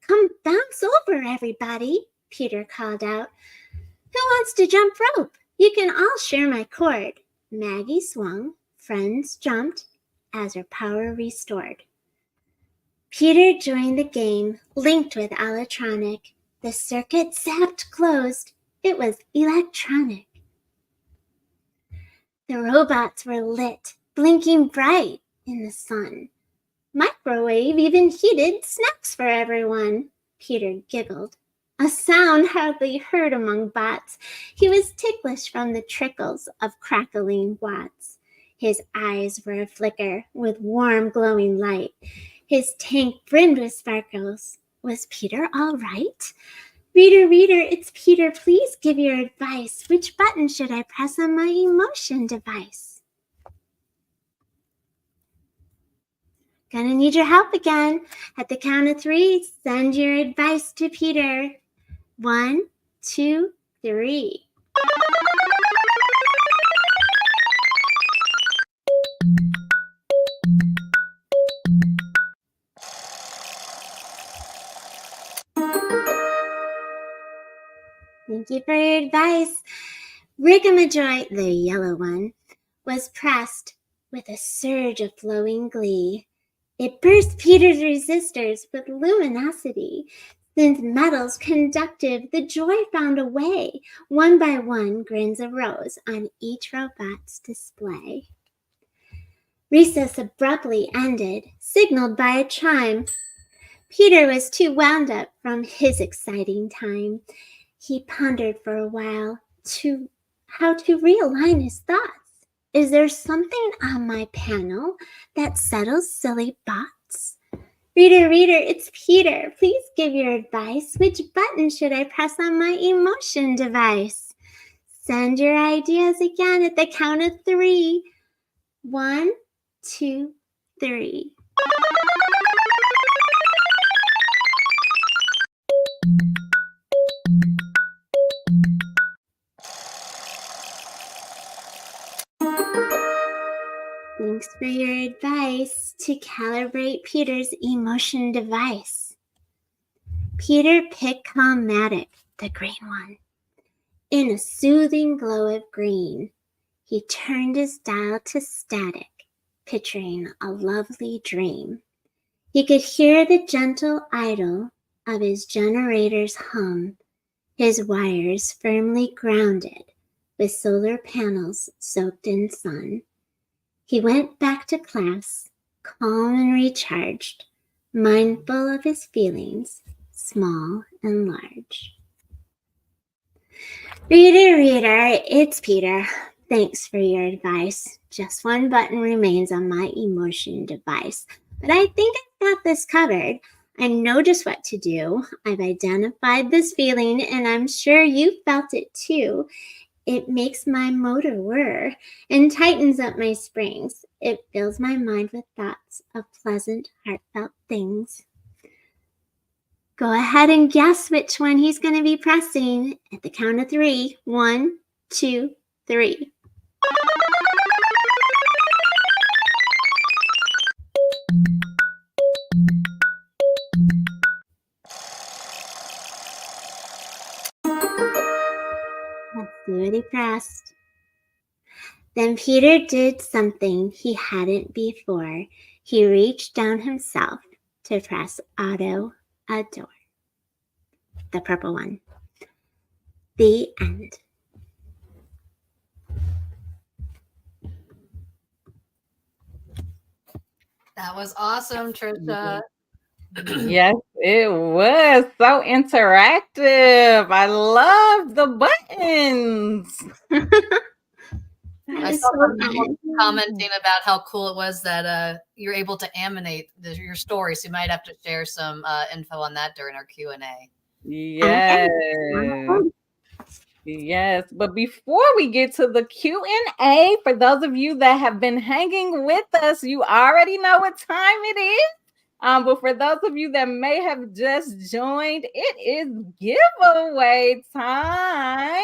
Come bounce over, everybody, Peter called out. Who wants to jump rope? You can all share my cord. Maggie swung, friends jumped as her power restored. Peter joined the game, linked with electronic. The circuit zapped closed. It was electronic. The robots were lit, blinking bright in the sun. Microwave even heated snacks for everyone. Peter giggled. A sound hardly heard among bots. He was ticklish from the trickles of crackling watts. His eyes were aflicker with warm, glowing light. His tank brimmed with sparkles. Was Peter all right? Reader, it's Peter. Please give your advice. Which button should I press on my emotion device? Gonna need your help again. At the count of 3, send your advice to Peter. 1, 2, 3. Thank you for your advice. Rigamajoy, the yellow one, was pressed with a surge of flowing glee. It burst Peter's resistors with luminosity. Since metals conductive, the joy found a way. One by one, grins arose on each robot's display. Recess abruptly ended, signaled by a chime. Peter was too wound up from his exciting time. He pondered for a while how to realign his thoughts. Is there something on my panel that settles silly bots? Reader, it's Peter. Please give your advice. Which button should I press on my emotion device? Send your ideas again at the count of 3. 1, 2, 3. Thanks for your advice to calibrate Peter's emotion device. Peter picked Calmatic, the green one. In a soothing glow of green, he turned his dial to static, picturing a lovely dream. He could hear the gentle idle of his generator's hum, his wires firmly grounded with solar panels soaked in sun. He went back to class, calm and recharged, mindful of his feelings, small and large. Reader, it's Peter. Thanks for your advice. Just one button remains on my emotion device, but I think I've got this covered. I know just what to do. I've identified this feeling, and I'm sure you felt it too. It makes my motor whir and tightens up my springs. It fills my mind with thoughts of pleasant, heartfelt things. Go ahead and guess which one he's going to be pressing at the count of 3. 1, 2, 3. Let's see what he pressed. Then Peter did something he hadn't before. He reached down himself to press Auto Adore, the purple one. The end. That was awesome, Tricia. Yes, it was so interactive. I love the buttons. I saw some people commenting about how cool it was that you're able to animate your story. So you might have to share some info on that during our Q&A. Yes. Yes, but before we get to the Q&A, for those of you that have been hanging with us, you already know what time it is. But for those of you that may have just joined, it is giveaway time.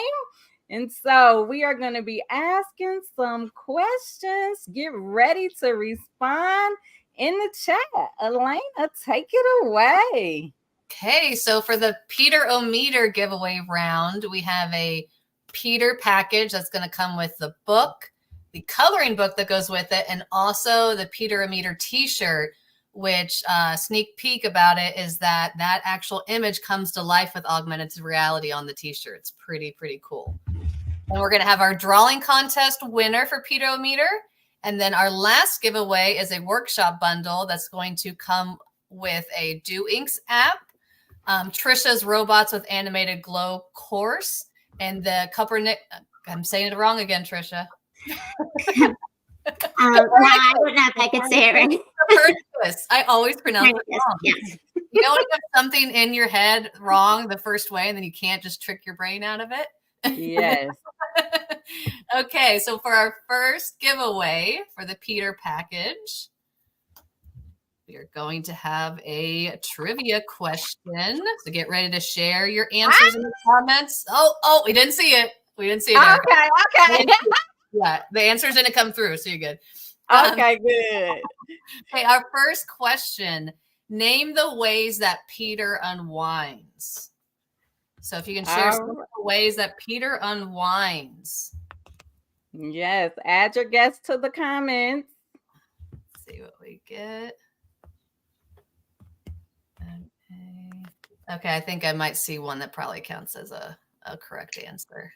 And so we are going to be asking some questions. Get ready to respond in the chat. Elena, take it away. Okay, so for the Peter Omnimeter giveaway round, we have a Peter package that's going to come with the book, the coloring book that goes with it, and also the Peter Omnimeter t-shirt, which sneak peek about it is that actual image comes to life with augmented reality on the t-shirt. It's pretty cool. And we're going to have our drawing contest winner for Peter Omnimeter. And then our last giveaway is a workshop bundle that's going to come with a Do Inks app, Tricia's Robots with Animated Glow course, and the Copernic. I'm saying it wrong again, Tricia. I don't know if I could say it right. Copernicus. I always pronounce it wrong. Yes. You know when you have something in your head wrong the first way, and then you can't just trick your brain out of it? Yes. Okay, so for our first giveaway for the Peter package, we are going to have a trivia question. So get ready to share your answers in the comments. Oh, we didn't see it. We didn't see it. Okay. Yeah, the answers didn't come through, so you're good. Okay, good. Okay, our first question. Name the ways that Peter unwinds. So if you can share some All of the ways that Peter unwinds. Yes, add your guess to the comments. Let's see what we get. Okay, I think I might see one that probably counts as a correct answer.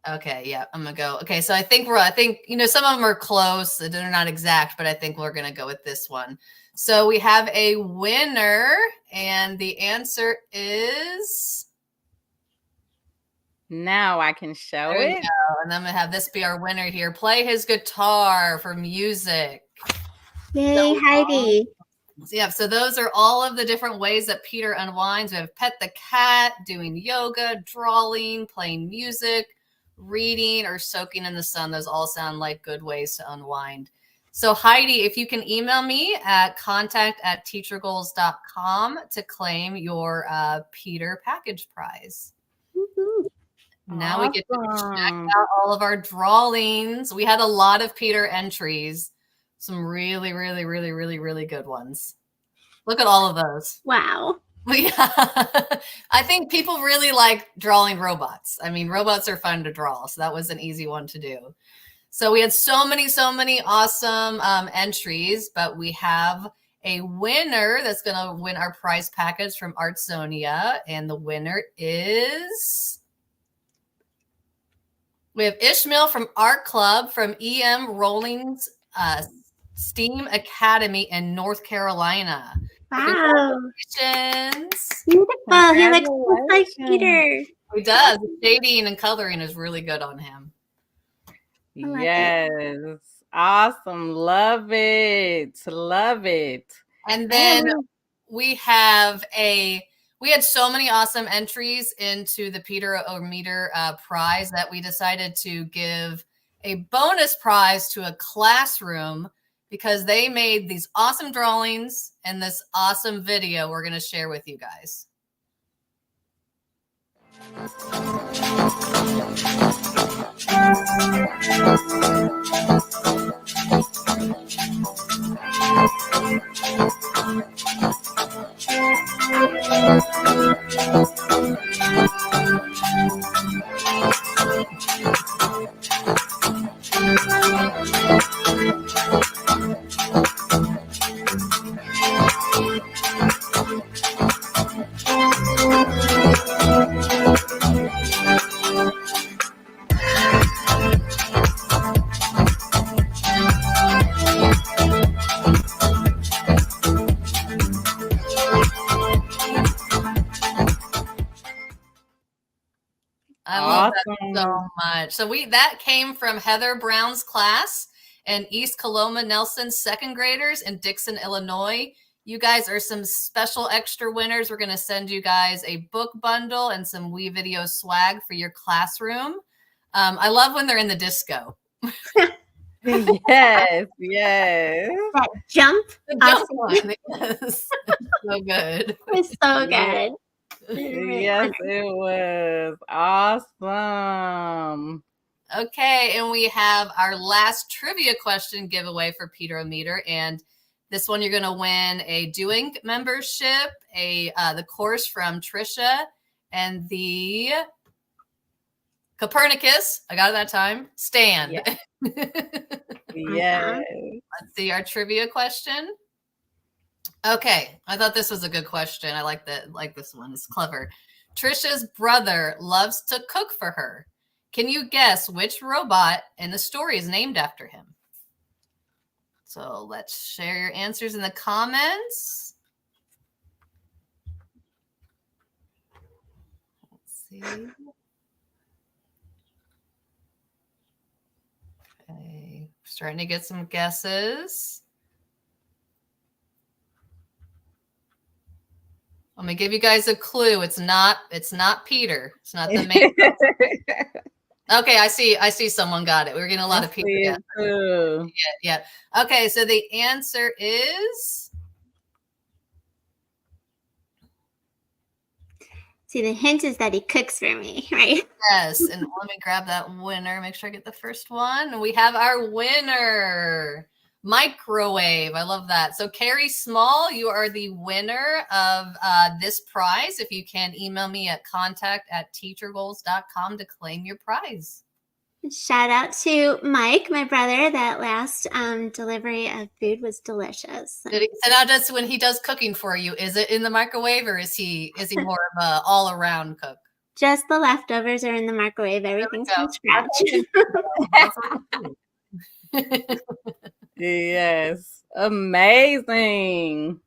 Okay, yeah, I'm gonna go. Okay, so I think some of them are close, they're not exact, but I think we're gonna go with this one. So we have a winner, and the answer is. Now I can show There you it. go. And I'm gonna have this be our winner here. Play his guitar for music. Yay, Heidi. So those are all of the different ways that Peter unwinds. We have pet the cat, doing yoga, drawing, playing music, reading, or soaking in the sun. Those all sound like good ways to unwind. So Heidi, if you can email me at contact@teachergoals.com to claim your Peter package prize. Woohoo. Now we get to check out all of our drawings. We had a lot of Peter entries. Some really, really, really, really, really good ones. Look at all of those. Wow. I think people really like drawing robots. I mean, robots are fun to draw, so that was an easy one to do. So we had so many awesome entries, but we have a winner that's going to win our prize package from Artsonia, and the winner is... We have Ishmael from Art Club from E.M. Rolling's STEAM Academy in North Carolina. Wow. Congratulations. Beautiful. He looks just like Peter. He does. Shading and coloring is really good on him. Yes. Awesome. Love it. Love it. And then we had so many awesome entries into the Peter Omnimeter prize that we decided to give a bonus prize to a classroom because they made these awesome drawings and this awesome video we're going to share with you guys. I love that so much. So that came from Heather Brown's class and East Coloma Nelson's second graders in Dixon, Illinois. You guys are some special extra winners. We're going to send you guys a book bundle and some WeVideo swag for your classroom. I love when they're in the disco. Yes, yes. That jump. The jump one. Yes. So good. It was so good. Yes, it was awesome. Okay, and we have our last trivia question giveaway for Peter Omnimeter, and this one you're going to win a Doing membership, the course from Tricia, and the Copernicus. I got it that time. Stand. Yeah. Yes. Let's see our trivia question. Okay, I thought this was a good question. I like this one. It's clever. Tricia's brother loves to cook for her. Can you guess which robot in the story is named after him? So let's share your answers in the comments. Let's see. Okay, starting to get some guesses. Let me give you guys a clue. It's not Peter. It's not the main. Okay, I see someone got it. We're getting a lot of Peter. Yeah. Okay, so the answer is. See, the hint is that he cooks for me, right? Yes, and let me grab that winner. Make sure I get the first one. We have our winner. Microwave. I love that. So Carrie Small, you are the winner of this prize. If you can email me at contact@teachergoals.com to claim your prize. Shout out to Mike, my brother. That last delivery of food was delicious. So now, just when he does cooking for you, is it in the microwave, or is he more of a all-around cook? Just the leftovers are in the microwave. Everything's from scratch. Yes, amazing.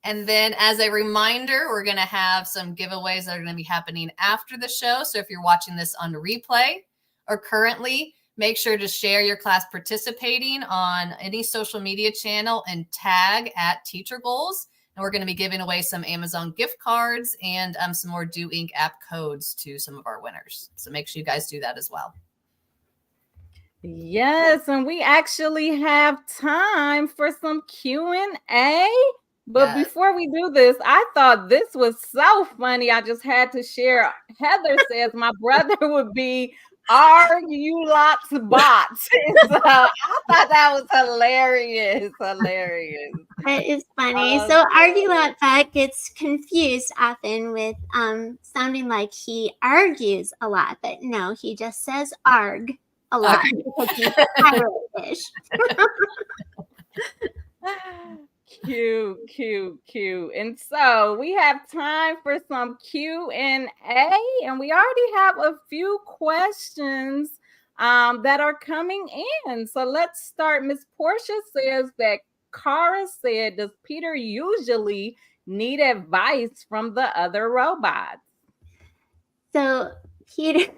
And then as a reminder, we're going to have some giveaways that are going to be happening after the show. So if you're watching this on replay or currently, make sure to share your class participating on any social media channel and tag @TeacherGoals. And we're going to be giving away some Amazon gift cards and some more Do Ink app codes to some of our winners. So make sure you guys do that as well. Yes, and we actually have time for some Q&A. But before we do this, I thought this was so funny. I just had to share. Heather says my brother would be R-U-Lots bots. So I thought that was hilarious. It is funny. So Argue-Lot Buck gets confused often with sounding like he argues a lot, but no, he just says arg a lot because he's Irish. Cute. And so we have time for some Q&A, and we already have a few questions that are coming in. So let's start. Miss Portia says that Cara said, does Peter usually need advice from the other robots? So Peter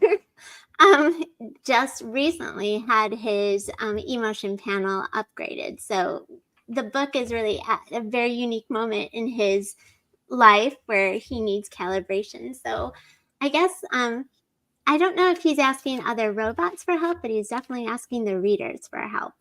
just recently had his emotion panel upgraded. So the book is really at a very unique moment in his life where he needs calibration. So I guess I don't know if he's asking other robots for help, but he's definitely asking the readers for help.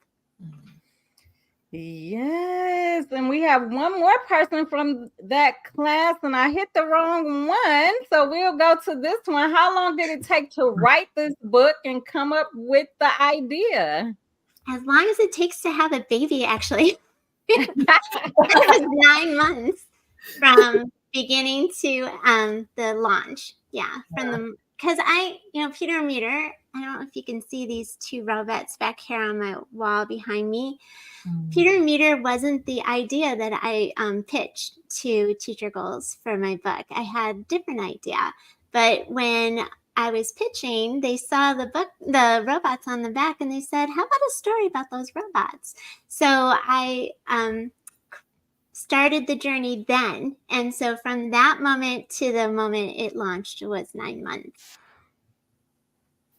Yes, and we have one more person from that class, and I hit the wrong one, so we'll go to this one. How long did it take to write this book and come up with the idea? As long as it takes to have a baby, actually. It was 9 months from beginning to the launch. Because Peter Meter, I don't know if you can see these two robots back here on my wall behind me. Peter Meter wasn't the idea that I pitched to Teacher Goals for my book. I had a different idea. But when I was pitching, they saw the robots on the back, and they said, how about a story about those robots? So I started the journey then. And so from that moment to the moment it launched was 9 months.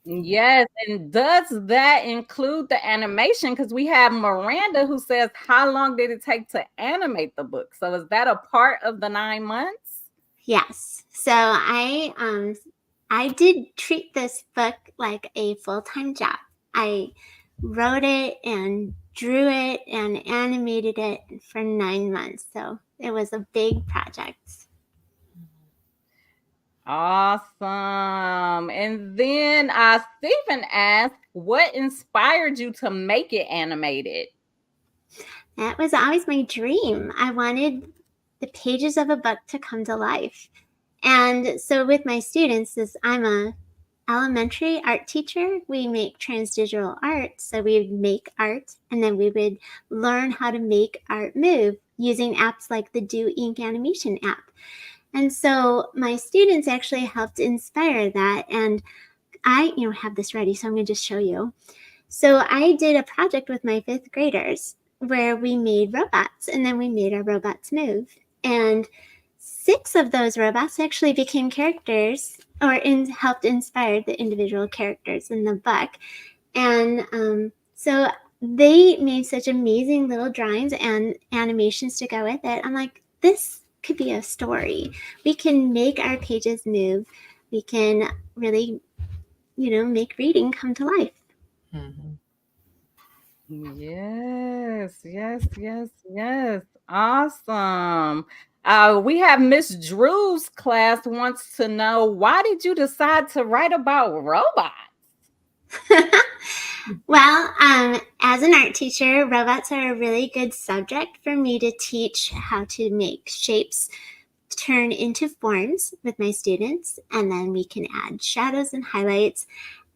Yes, and does that include the animation? Because we have Miranda who says, how long did it take to animate the book? So is that a part of the 9 months? Yes. So I did treat this book like a full-time job. I wrote it and drew it and animated it for 9 months. So it was a big project. Awesome. And then Stephen asked, what inspired you to make it animated? That was always my dream. I wanted the pages of a book to come to life. And so with my students, I'm a elementary art teacher, we make transdigital art. So we would make art, and then we would learn how to make art move using apps like the Do Ink animation app. And so my students actually helped inspire that. And I have this ready, so I'm going to just show you. So I did a project with my 5th graders where we made robots, and then we made our robots move. And 6 of those robots actually became characters or helped inspire the individual characters in the book. And so they made such amazing little drawings and animations to go with it. I'm like, this could be a story. We can make our pages move. We can really, make reading come to life. Mm-hmm. Yes. Awesome. We have Miss Drew's class wants to know, why did you decide to write about robots? Well, as an art teacher, robots are a really good subject for me to teach how to make shapes turn into forms with my students, and then we can add shadows and highlights.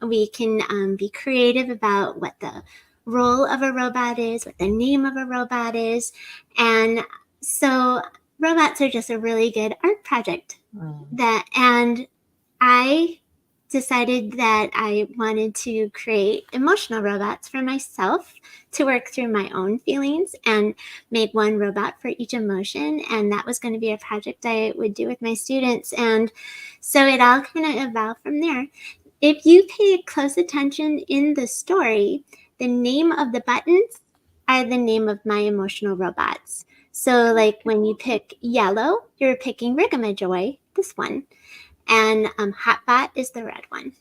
We can be creative about what the role of a robot is, what the name of a robot is, and so robots are just a really good art project. And I decided that I wanted to create emotional robots for myself to work through my own feelings and make one robot for each emotion. And that was going to be a project I would do with my students. And so it all kind of evolved from there. If you pay close attention in the story, the name of the buttons are the name of my emotional robots. So like when you pick yellow, you're picking Rigamajoy, this one. And Hotbot is the red one.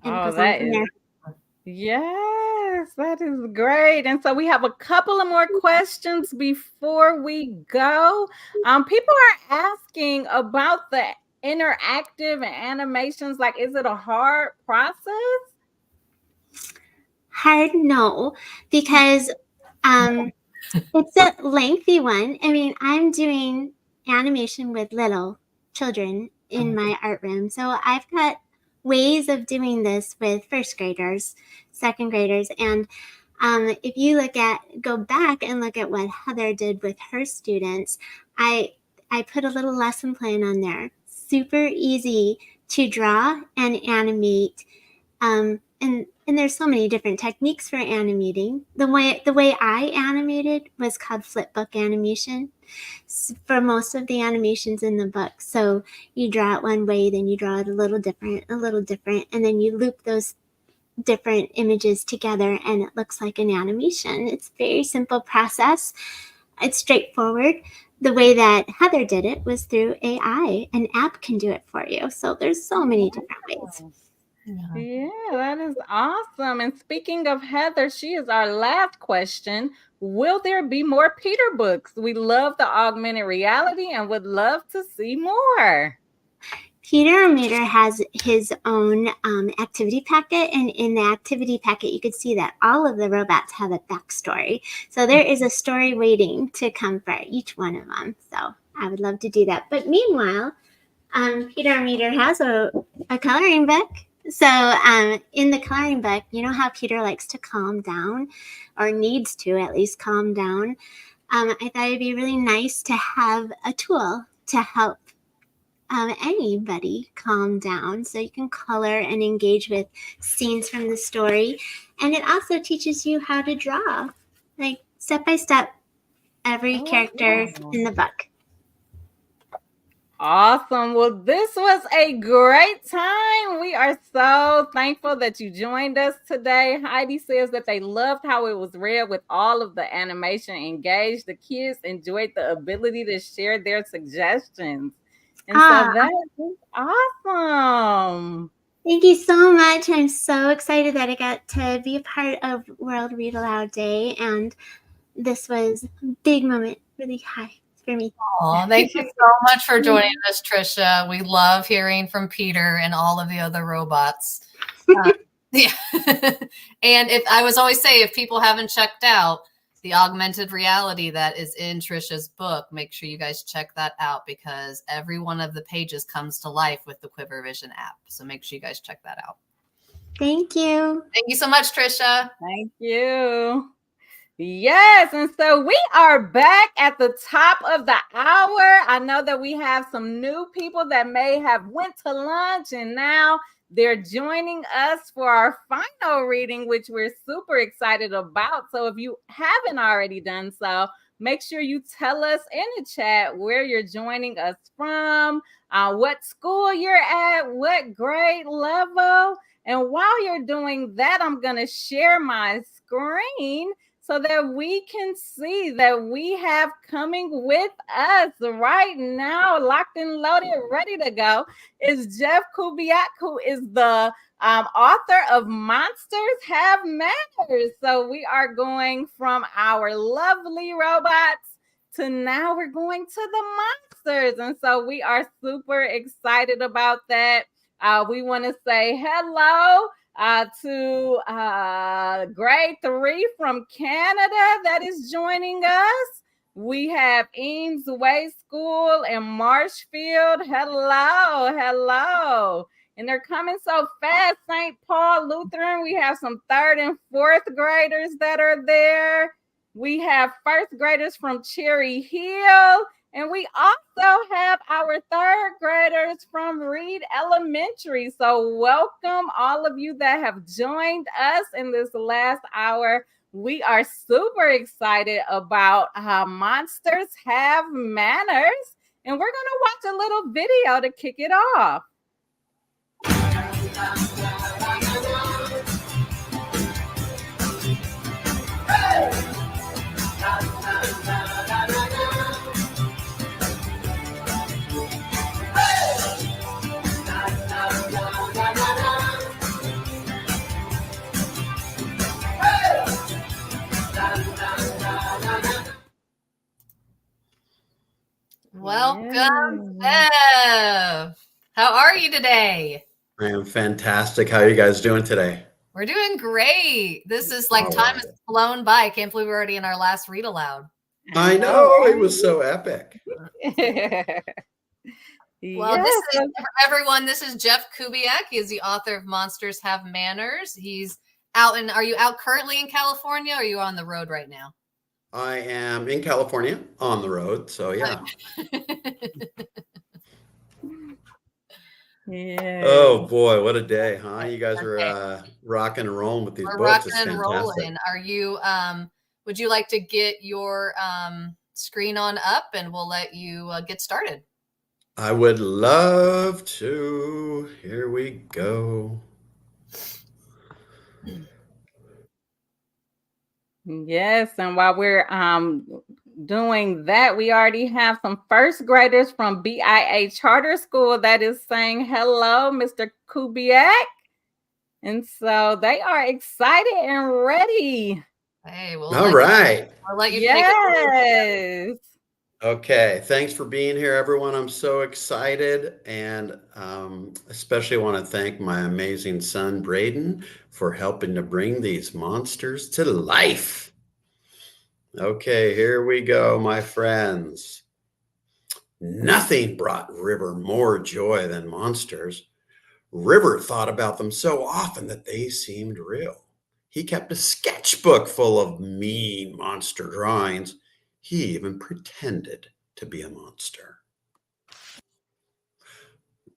And that is, yes, that is great. And so we have a couple of more questions before we go. People are asking about the interactive animations. Like, is it a hard process? Hard, no, because it's a lengthy one. I mean, I'm doing animation with little children in my art room. So I've got ways of doing this with first graders, second graders. And if you go back and look at what Heather did with her students, I put a little lesson plan on there. Super easy to draw and animate. And there's so many different techniques for animating. The way I animated was called flipbook animation for most of the animations in the book. So you draw it one way, then you draw it a little different, and then you loop those different images together and it looks like an animation. It's a very simple process. It's straightforward. The way that Heather did it was through AI. An app can do it for you. So there's so many different ways. Yeah, that is awesome. And speaking of Heather, she is our last question. Will there be more Peter books? We love the augmented reality and would love to see more. Omnimeter has his own activity packet, and in the activity packet, you could see that all of the robots have a backstory. So there is a story waiting to come for each one of them. So I would love to do that. But meanwhile, Omnimeter has a coloring book. So in the coloring book, you know how Peter likes to calm down, or needs to at least calm down. I thought it'd be really nice to have a tool to help anybody calm down, so you can color and engage with scenes from the story. And it also teaches you how to draw, like step by step, every character in the book. Awesome. Well, this was a great time. We are so thankful that you joined us today. Heidi says that they loved how it was read with all of the animation engaged. The kids enjoyed the ability to share their suggestions. And so that is awesome. Thank you so much. I'm so excited that I got to be a part of World Read Aloud Day. And this was a big moment, really high for me. Oh, thank you so much for joining us, Tricia. We love hearing from Peter and all of the other robots. Yeah. And I was always say, if people haven't checked out the augmented reality that is in Tricia's book, make sure you guys check that out, because every one of the pages comes to life with the Quiver Vision app. So make sure you guys check that out. Thank you. Thank you so much, Tricia. Thank you. Yes, and so we are back at the top of the hour. I know that we have some new people that may have went to lunch and now they're joining us for our final reading, which we're super excited about. So if you haven't already done so, make sure you tell us in the chat where you're joining us from, what school you're at, what grade level. And while you're doing that, I'm going to share my screen so that we can see that we have coming with us right now, locked and loaded, ready to go, is Jeff Kubiak, who is the author of Monsters Have Manners. So we are going from our lovely robots to now we're going to the monsters. And so we are super excited about that. We want to say hello to grade 3 from Canada that is joining us. We have Eames Way School in Marshfield. Hello. And they're coming so fast. St. Paul Lutheran. We have some 3rd and 4th graders that are there. We have 1st graders from Cherry Hill. And we also have our 3rd graders from Read Elementary. So welcome all of you that have joined us in this last hour. We are super excited about Monsters Have Manners. And we're going to watch a little video to kick it off. Welcome, Bev. How are you today? I am fantastic. How are you guys doing today? We're doing great. This is like time has flown by. I can't believe we're already in our last read aloud. I know. It was so epic. Well, this is for everyone. This is Jeff Kubiak. He is the author of Monsters Have Manners. He's out in, are you out currently in California or are you on the road right now? I am in California on the road. So yeah. Yeah. Oh boy, what a day, huh? You guys are rocking and rolling with these We're books. rocking and rolling. Are you would you like to get your screen on up and we'll let you get started? I would love to. Here we go. Yes, and while we're doing that, we already have some 1st graders from BIA Charter School that is saying hello, Mr. Kubiak. And so they are excited and ready. Hey, All right. I'll let you yes. Okay, thanks for being here, everyone. I'm so excited, and especially want to thank my amazing son, Braden, for helping to bring these monsters to life. Okay, here we go, my friends. Nothing brought River more joy than monsters. River thought about them so often that they seemed real. He kept a sketchbook full of mean monster drawings. He even pretended to be a monster.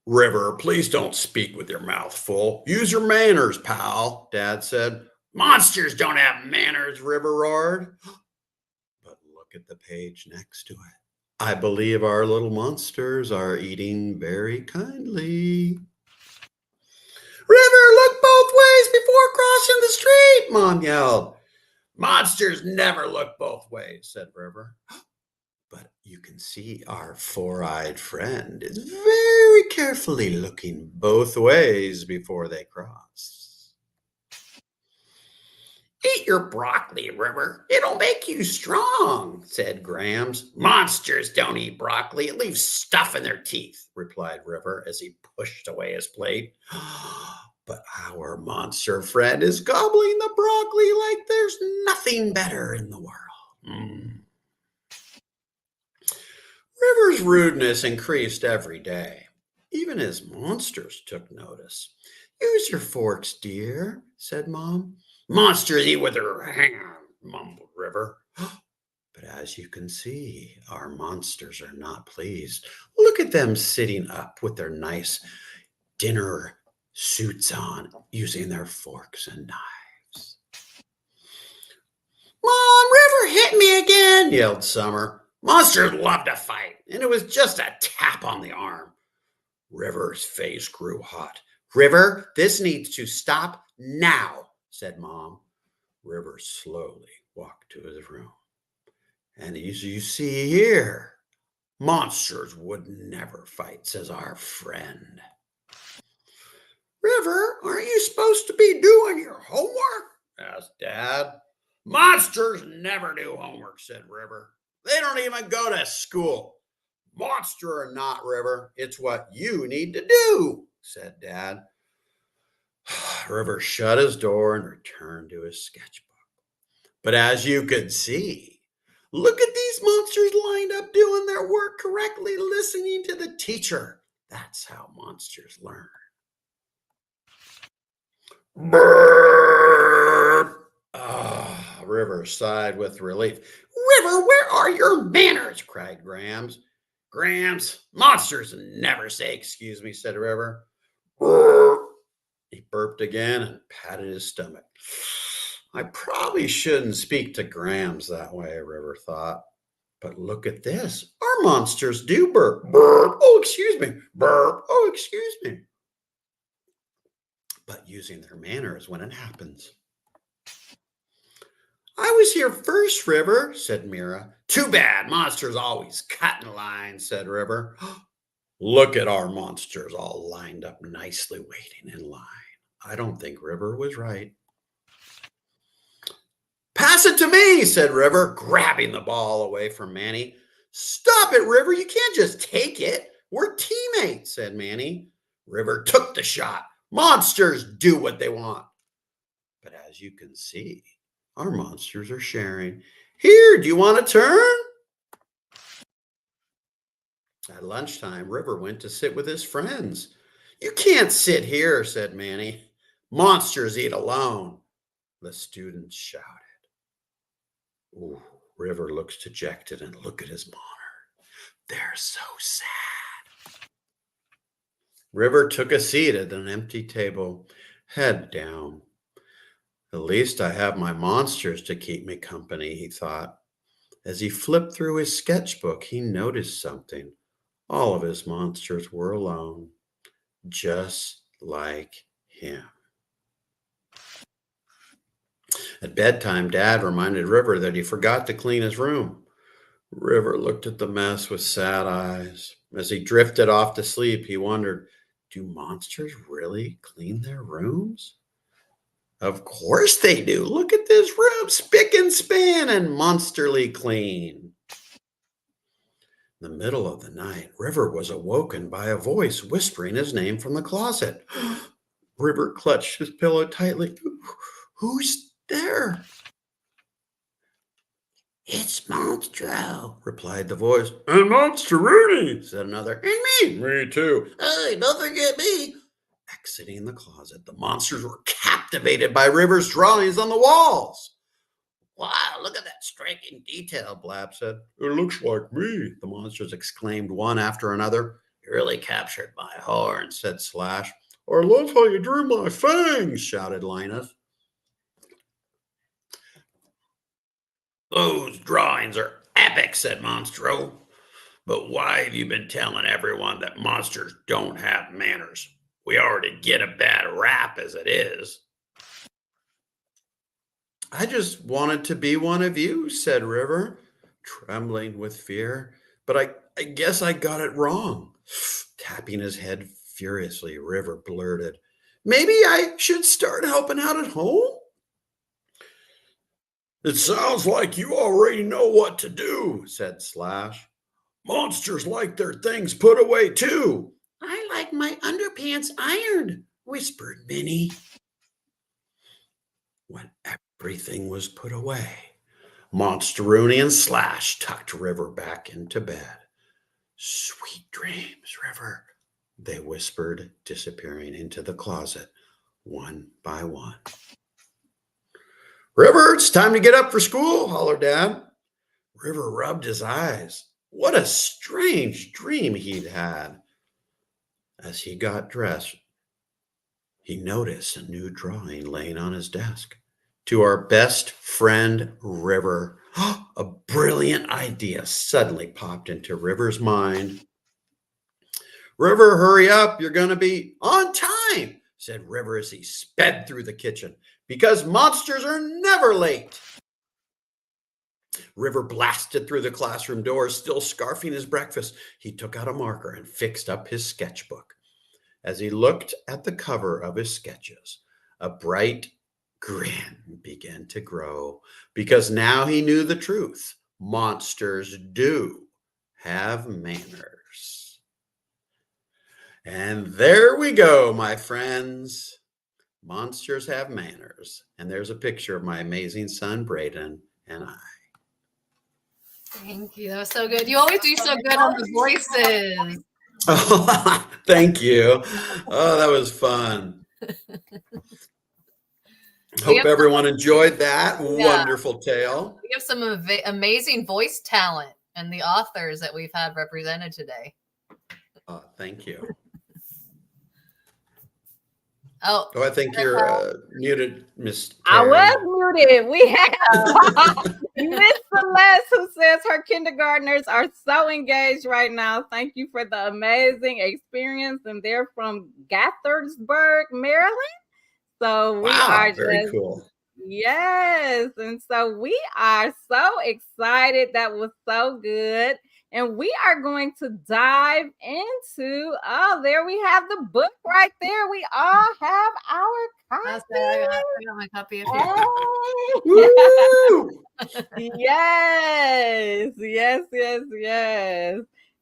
River, please don't speak with your mouth full. Use your manners, pal, Dad said. Monsters don't have manners, River roared. But look at the page next to it. I believe our little monsters are eating very kindly. River, look both ways before crossing the street, Mom yelled. Monsters never look both ways, said River. But you can see our 4-eyed friend is very carefully looking both ways before they cross. Eat your broccoli, River. It'll make you strong, said Grams. Monsters don't eat broccoli. It leaves stuff in their teeth, replied River as he pushed away his plate. But our monster friend is gobbling the broccoli like there's nothing better in the world. River's rudeness increased every day. Even his monsters took notice. Use your forks, dear, said Mom. Monsters eat with their hands, mumbled River. But as you can see, our monsters are not pleased. Look at them sitting up with their nice dinner suits on, using their forks and knives. Mom, River hit me again, yelled Summer. Monsters love to fight, and it was just a tap on the arm. River's face grew hot. River, this needs to stop now, said Mom. River slowly walked to his room. And as you see here, monsters would never fight, says our friend. River, aren't you supposed to be doing your homework? Asked Dad. Monsters never do homework, said River. They don't even go to school. Monster or not, River, it's what you need to do, said Dad. River shut his door and returned to his sketchbook. But as you could see, look at these monsters lined up doing their work correctly, listening to the teacher. That's how monsters learn. Brrr! Ah, River sighed with relief. River, where are your manners? Cried Grams. Grams, monsters never say excuse me, said River. Brrr! He burped again and patted his stomach. I probably shouldn't speak to Grams that way, River thought. But look at this. Our monsters do burp. Burp. Oh, excuse me. Burp. Oh, excuse me. But using their manners when it happens. I was here first, River, said Mira. Too bad. Monsters always cut in line, said River. Look at our monsters all lined up nicely waiting in line. I don't think River was right. Pass it to me, said River, grabbing the ball away from Manny. Stop it, River. You can't just take it. We're teammates, said Manny. River took the shot. Monsters do what they want. But as you can see, our monsters are sharing. Here, do you want a turn? At lunchtime, River went to sit with his friends. You can't sit here, said Manny. Monsters eat alone. The students shouted. Ooh, River looks dejected and look at his monitor. They're so sad. River took a seat at an empty table, head down. At least I have my monsters to keep me company, he thought. As he flipped through his sketchbook, he noticed something. All of his monsters were alone, just like him. At bedtime, Dad reminded River that he forgot to clean his room. River looked at the mess with sad eyes. As he drifted off to sleep, he wondered, do monsters really clean their rooms? Of course they do. Look at this room, spick and span and monsterly clean. In the middle of the night, River was awoken by a voice whispering his name from the closet. River clutched his pillow tightly. Who's there? It's Monstro, replied the voice. And Monster Rooney, said another. And me. Me too. Hey, don't forget me. Exiting the closet, the monsters were captivated by River's drawings on the walls. Wow, look at that striking detail, Blab said. It looks like me, the monsters exclaimed one after another. You really captured my horn, said Slash. I love how you drew my fangs, shouted Linus. Those drawings are epic, said Monstro. But why have you been telling everyone that monsters don't have manners? We already get a bad rap as it is. I just wanted to be one of you, said River, trembling with fear. But I guess I got it wrong. Tapping his head furiously, River blurted, maybe I should start helping out at home? It sounds like you already know what to do, said Slash. Monsters like their things put away too. I like my underpants ironed, whispered Minnie. When everything was put away, Monsteroony and Slash tucked River back into bed. Sweet dreams, River, they whispered, disappearing into the closet one by one. River, it's time to get up for school, hollered Dad. River rubbed his eyes. What a strange dream he'd had. As he got dressed, he noticed a new drawing laying on his desk. To our best friend, River. A brilliant idea suddenly popped into River's mind. River, hurry up. You're going to be on time, said River as he sped through the kitchen, because monsters are never late. River blasted through the classroom door, still scarfing his breakfast. He took out a marker and fixed up his sketchbook. As he looked at the cover of his sketches, a bright grin began to grow, because now he knew the truth. Monsters do have manners. And there we go, my friends. Monsters have manners. And there's a picture of my amazing son, Braden, and I. Thank you. That was so good. You always do so good on the voices. Oh, thank you. Oh, that was fun. Hope everyone enjoyed that wonderful tale. We have some amazing voice talent and the authors that we've had represented today. Thank you. Oh, I think you're muted, Miss I Terry. was muted. We have Miss Celeste, who says her kindergartners are so engaged right now. Thank you for the amazing experience. And they're from Gaithersburg, Maryland. So we are just very cool. Yes. And so we are so excited. That was so good. And we are going to dive into, there we have the book right there. We all have our copy. I got my copy of Yes.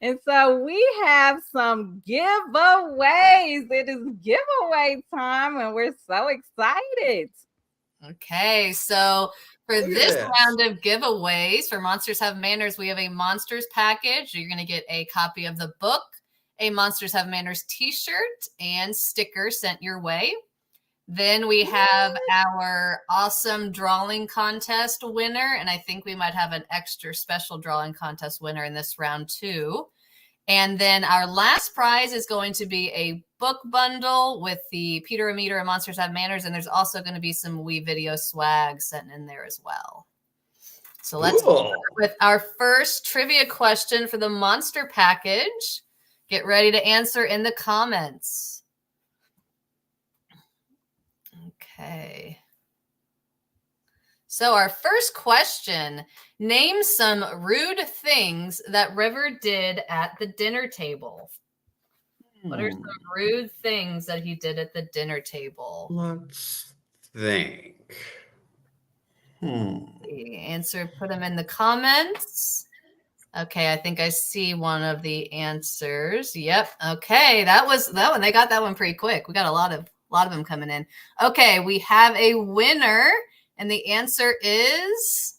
And so we have some giveaways. It is giveaway time, and we're so excited. Okay, so for this round of giveaways for Monsters Have Manners, we have a Monsters package. You're going to get a copy of the book, a Monsters Have Manners t-shirt, and sticker sent your way. Then we have our awesome drawing contest winner, and I think we might have an extra special drawing contest winner in this round too. And then our last prize is going to be a book bundle with the Peter and Meter and Monsters Have Manners, and there's also going to be some wee video swag sent in there as well. So let's start with our first trivia question for the Monster package. Get ready to answer in the comments. Okay. So our first question, name some rude things that River did at the dinner table. What are some rude things that he did at the dinner table? Let's think. The answer, put them in the comments. Okay, I think I see one of the answers. Yep. Okay, that was that one. They got that one pretty quick. We got a lot of them coming in. Okay, we have a winner. And the answer is,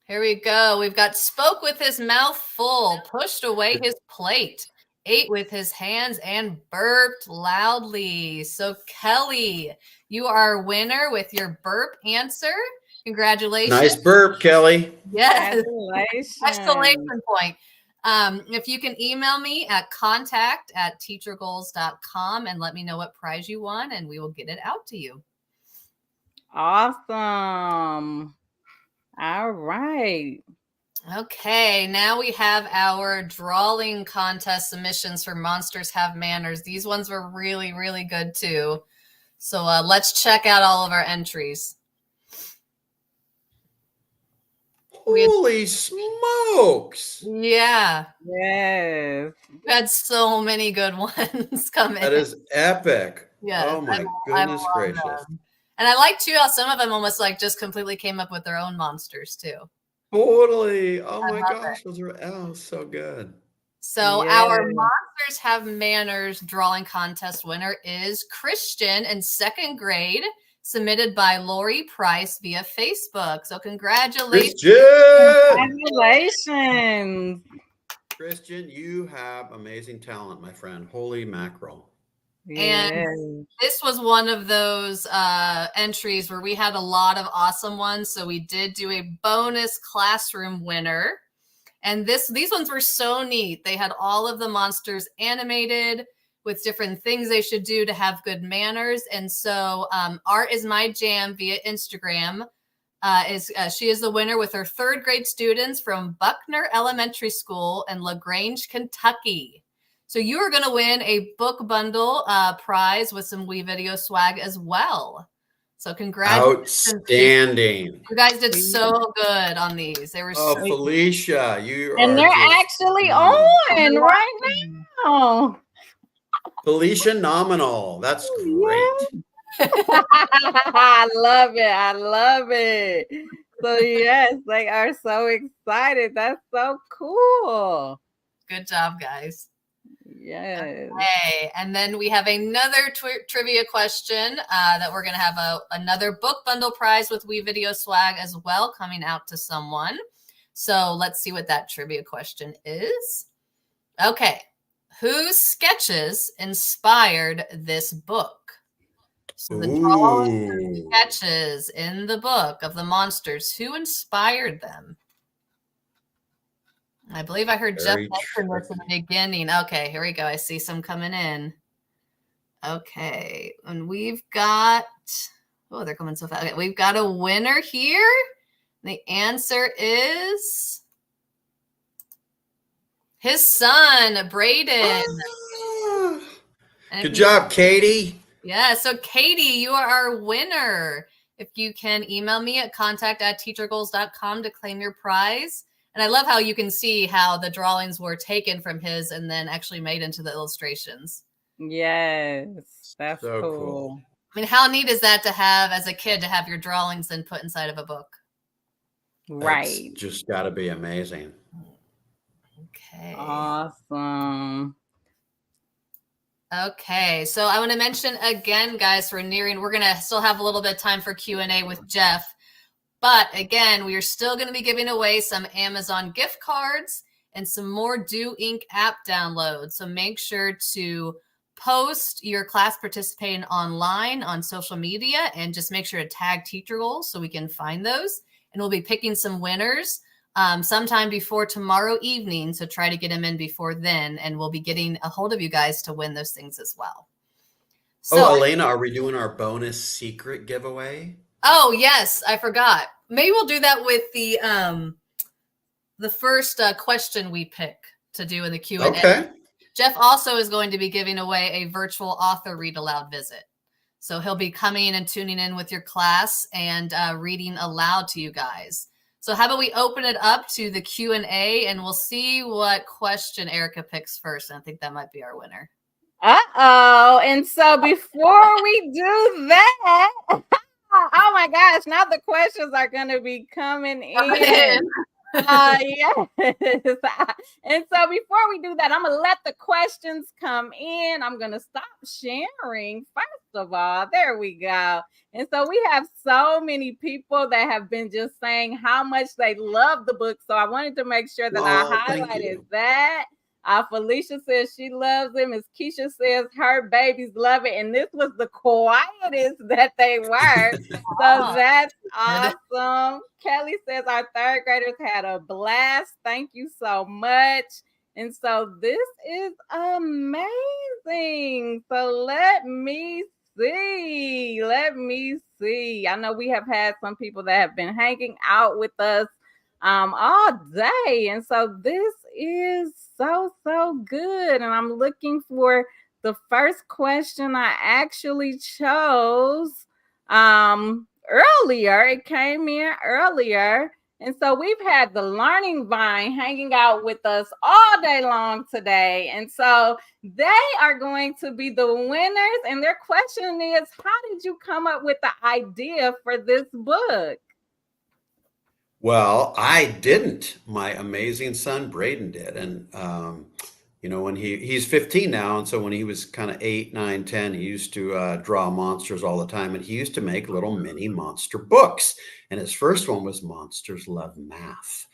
here we go. We've got spoke with his mouth full, pushed away his plate, ate with his hands, and burped loudly. So Kelly, you are a winner with your burp answer. Congratulations. Nice burp, Kelly. Yes. Congratulations. Exclamation point. If you can email me at contact@teachergoals.com and let me know what prize you won, and we will get it out to you. Awesome. All right. Okay, now we have our drawing contest submissions for Monsters Have Manners. These ones were really, really good too. So let's check out all of our entries. Holy smokes. Yeah. Yes. We had so many good ones come in. That is epic. Yeah. Oh my goodness gracious. Them. And I like too how some of them almost like just completely came up with their own monsters too. Totally. Oh my gosh. Those are so good. So our Monsters Have Manners drawing contest winner is Christian in 2nd grade, submitted by Lori Price via Facebook. So congratulations. Congratulations. Christian, you have amazing talent, my friend. Holy mackerel. And this was one of those entries where we had a lot of awesome ones. So we did do a bonus classroom winner. And these ones were so neat. They had all of the monsters animated with different things they should do to have good manners. And so Art is My Jam via Instagram she is the winner with her 3rd grade students from Buckner Elementary School in LaGrange, Kentucky. So you are going to win a book bundle prize with some wee video swag as well. So congratulations. Outstanding. You guys did so good on these. They were Felicia, you and they're actually on right now. Felicia Nominal. That's great. I love it. So yes, they are so excited. That's so cool. Good job, guys. Yes. Okay, and then we have another trivia question that we're going to have another book bundle prize with WeVideo swag as well coming out to someone. So let's see what that trivia question is. Okay, whose sketches inspired this book? So the drawings and sketches in the book of the monsters, who inspired them? I believe I heard Jeff mention this in the beginning. Okay, here we go. I see some coming in. Okay, and we've got, oh, they're coming so fast. Okay, we've got a winner here. The answer is his son, Braden. Good job, Katie. Yeah, so Katie, you are our winner. If you can email me at contact@teachergoals.com to claim your prize. And I love how you can see how the drawings were taken from his and then actually made into the illustrations. Yes, that's So cool. I mean, how neat is that to have as a kid to have your drawings then put inside of a book? Right. That's just got to be amazing. Okay. Awesome. Okay, so I want to mention again, guys, we're going to still have a little bit of time for Q&A with Jeff. But again, we are still going to be giving away some Amazon gift cards and some more Do Ink app downloads. So make sure to post your class participating online on social media and just make sure to tag Teacher Goals so we can find those. And we'll be picking some winners sometime before tomorrow evening. So try to get them in before then. And we'll be getting a hold of you guys to win those things as well. So, Elena, are we doing our bonus secret giveaway? Oh, yes, I forgot. Maybe we'll do that with the first question we pick to do in the Q&A. Okay. Jeff also is going to be giving away a virtual author read aloud visit. So he'll be coming and tuning in with your class and reading aloud to you guys. So how about we open it up to the Q&A and we'll see what question Erica picks first. And I think that might be our winner. Uh-oh. And so before we do that, oh my gosh, now the questions are going to be coming in. Yes. And so before we do that, I'm going to let the questions come in. I'm going to stop sharing. First of all, there we go. And so we have so many people that have been just saying how much they love the book. So I wanted to make sure that I highlighted that. Felicia says she loves it. Miss Keisha says her babies love it. And this was the quietest that they were. So that's awesome. Kelly says our third graders had a blast. Thank you so much. And so this is amazing. So let me see. I know we have had some people that have been hanging out with us all day. And so this is so good. And I'm looking for the first question I actually chose earlier. It came in earlier. And so we've had the Learning Vine hanging out with us all day long today. And so they are going to be the winners. And their question is, how did you come up with the idea for this book? Well, I didn't. My amazing son, Braden, did. And, when he's 15 now. And so when he was kind of 8, 9, 10, he used to draw monsters all the time. And he used to make little mini monster books. And his first one was Monsters Love Math.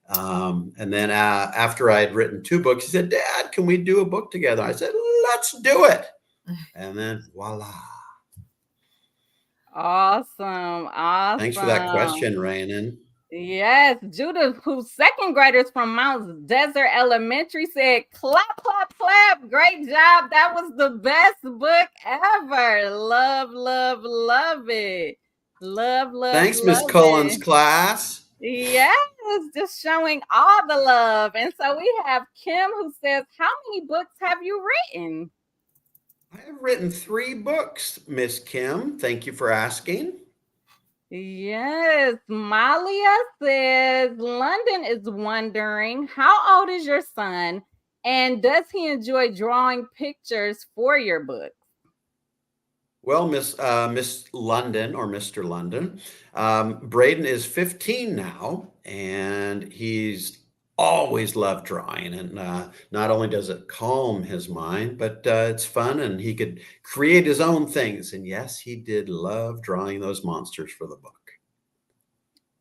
And then after I had written 2 books, he said, Dad, can we do a book together? I said, let's do it. And then voila. Awesome. Thanks for that question, Rayanne. Yes, Judith, who's second graders from Mount Desert Elementary, said, clap, clap, clap. Great job. That was the best book ever. Love it. Love Thanks, Miss Cullen's class. Yes, just showing all the love. And so we have Kim who says, how many books have you written? I have written 3 books, Miss Kim. Thank you for asking. Yes, Malia says, London is wondering, how old is your son? And does he enjoy drawing pictures for your book? Well, Miss London or Mr. London, Braden is 15 now, and he's always loved drawing. And not only does it calm his mind, but it's fun, and he could create his own things. And yes, he did love drawing those monsters for the book.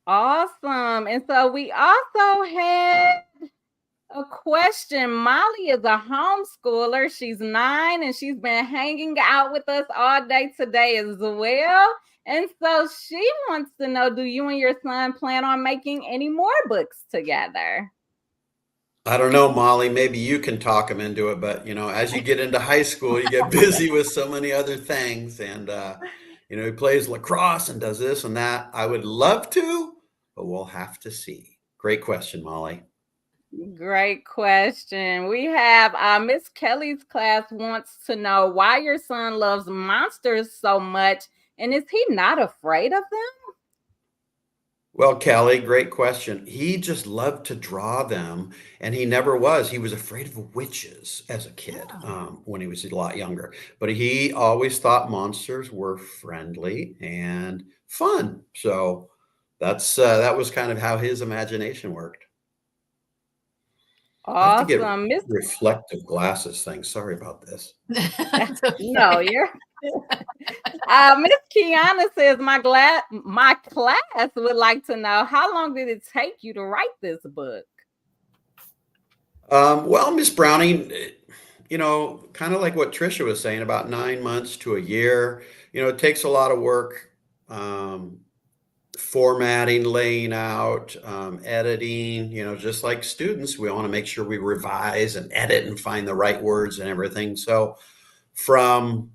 Awesome. And so we also had a question. Molly is a homeschooler. She's 9 and she's been hanging out with us all day today as well. And so she wants to know, do you and your son plan on making any more books together? I don't know, Molly, maybe you can talk him into it, but as you get into high school, you get busy with so many other things. And he plays lacrosse and does this and that. I would love to, but we'll have to see. Great question, Molly. Great question. We have Miss Kelly's class wants to know why your son loves monsters so much, and is he not afraid of them? Well, Kelly, great question. He just loved to draw them, and he never was. He was afraid of witches as a kid when he was a lot younger. But he always thought monsters were friendly and fun. So that was kind of how his imagination worked. I have to Awesome. get reflective glasses thing. Sorry about this. No, you're Miss Kiana says my class would like to know, how long did it take you to write this book? Well, Miss Browning, kind of like what Tricia was saying, about 9 months to a year. It takes a lot of work, formatting, laying out, editing. Just like students, we want to make sure we revise and edit and find the right words and everything. So from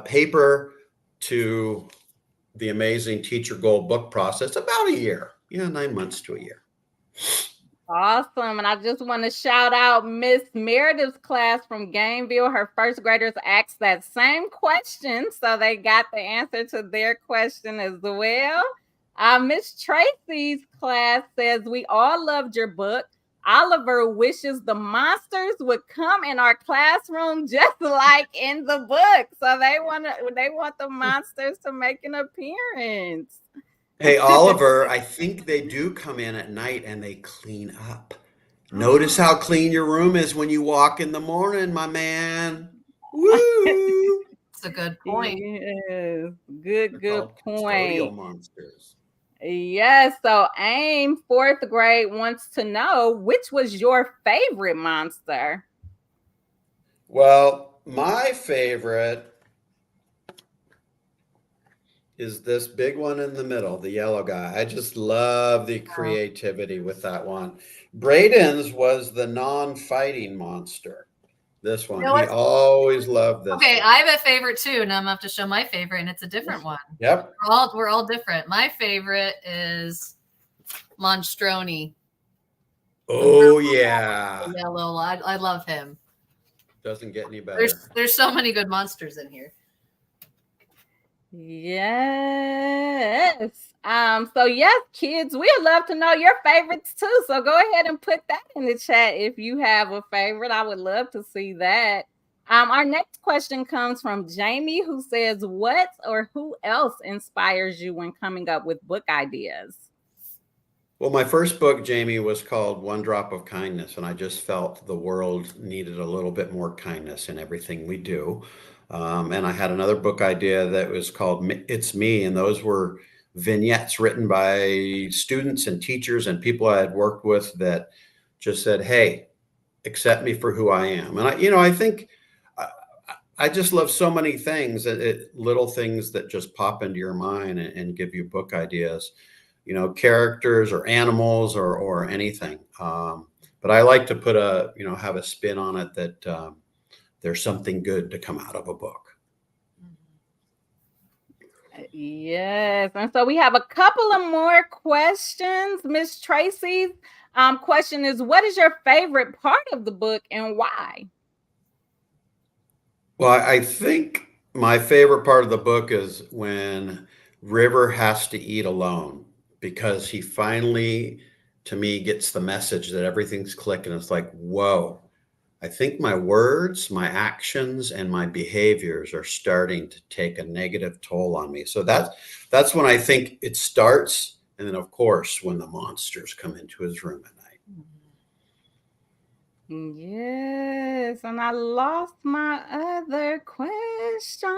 paper to the amazing Teacher Gold book process, about a year. 9 months to a year. Awesome. And I just want to shout out Miss Meredith's class from Gameville. Her first graders asked that same question, so they got the answer to their question as well. Miss Tracy's class says, we all loved your book. Oliver wishes the monsters would come in our classroom just like in the book. So they want the monsters to make an appearance. Hey, Oliver, I think they do come in at night and they clean up. Notice how clean your room is when you walk in the morning, my man. Woo! That's a good point. Yes. Good point. Custodial monsters. Yes. So AIM 4th grade wants to know, which was your favorite monster? Well, my favorite is this big one in the middle, the yellow guy. I just love the creativity with that one. Braden's was the non-fighting monster. This one, he always loved this. Okay, one. I have a favorite too. Now I'm gonna have to show my favorite, and it's a different one. Yep. We're all different. My favorite is Monstroni. Oh yeah. Yellow. I love him. Doesn't get any better. There's so many good monsters in here. Yes. So yes, kids, we'd love to know your favorites too. So go ahead and put that in the chat if you have a favorite. I would love to see that. Our next question comes from Jamie, who says, what or who else inspires you when coming up with book ideas? Well, my first book, Jamie, was called One Drop of Kindness, and I just felt the world needed a little bit more kindness in everything we do. And I had another book idea that was called It's Me, and those were vignettes written by students and teachers and people I had worked with that just said, hey, accept me for who I am. And I think I just love so many things, little things that just pop into your mind and give you book ideas, characters or animals or anything. But I like to put have a spin on it that there's something good to come out of a book. Yes. And so we have a couple of more questions. Miss Tracy's question is, what is your favorite part of the book and why? Well, I think my favorite part of the book is when River has to eat alone, because he finally, to me, gets the message that everything's clicking. It's like, whoa, I think my words, my actions, and my behaviors are starting to take a negative toll on me. So that's when I think it starts. And then, of course, when the monsters come into his room at night. Yes, and I lost my other question.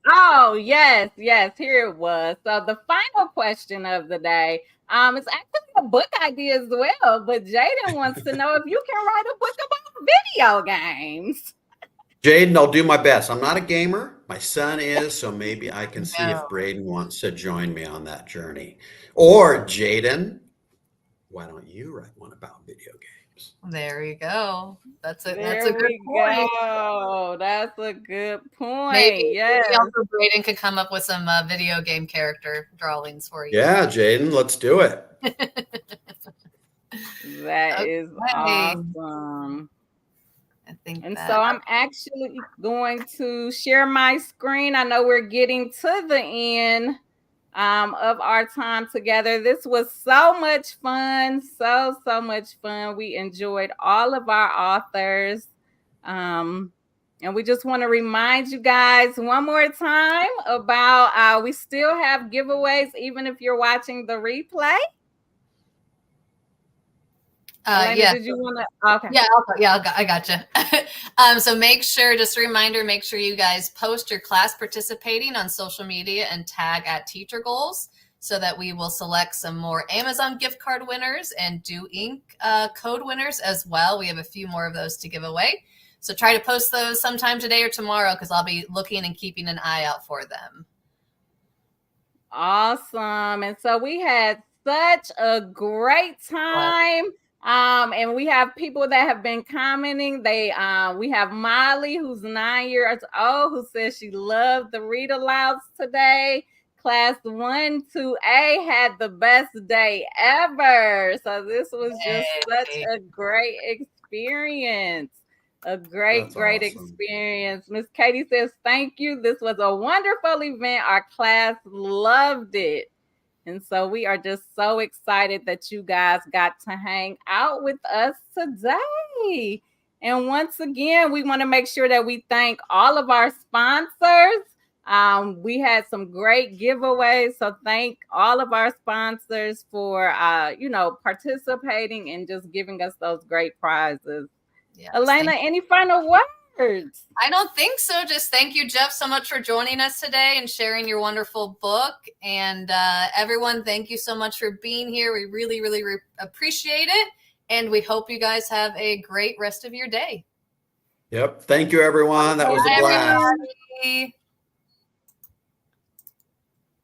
Oh, yes, here it was. So the final question of the day, it's actually a book idea as well, but Jaden wants to know if you can write a book about video games. Jaden, I'll do my best. I'm not a gamer. My son is, so maybe I can see if Braden wants to join me on that journey. Or Jaden, why don't you write one about video games? There you go. That's a good point. That's a good point. Maybe also Braden could come up with some video game character drawings for you. Yeah, Jaden, let's do it. That is awesome. So I'm actually going to share my screen. I know we're getting to the end of our time together. This was so much fun, so much fun. We enjoyed all of our authors. And we just want to remind you guys one more time about we still have giveaways, even if you're watching the replay. Yeah. Did you want to? Okay. Yeah, I gotcha. So just a reminder, make sure you guys post your class participating on social media and tag @TeacherGoals so that we will select some more Amazon gift card winners and Do Ink code winners as well. We have a few more of those to give away. So try to post those sometime today or tomorrow because I'll be looking and keeping an eye out for them. Awesome. And so we had such a great time. And we have people that have been commenting. We have Molly, who's 9 years old, who says she loved the read alouds today. Class 1 to A had the best day ever. So this was just such a great experience. A great experience. Miss Katie says, thank you. This was a wonderful event. Our class loved it. And so we are just so excited that you guys got to hang out with us today. And once again, we want to make sure that we thank all of our sponsors. We had some great giveaways. So thank all of our sponsors for, participating and just giving us those great prizes. Yes, Elena, any final words? I don't think so. Just thank you, Jeff, so much for joining us today and sharing your wonderful book. And everyone, thank you so much for being here. We really, really appreciate it. And we hope you guys have a great rest of your day. Yep. Thank you, everyone. That was a blast. Everybody.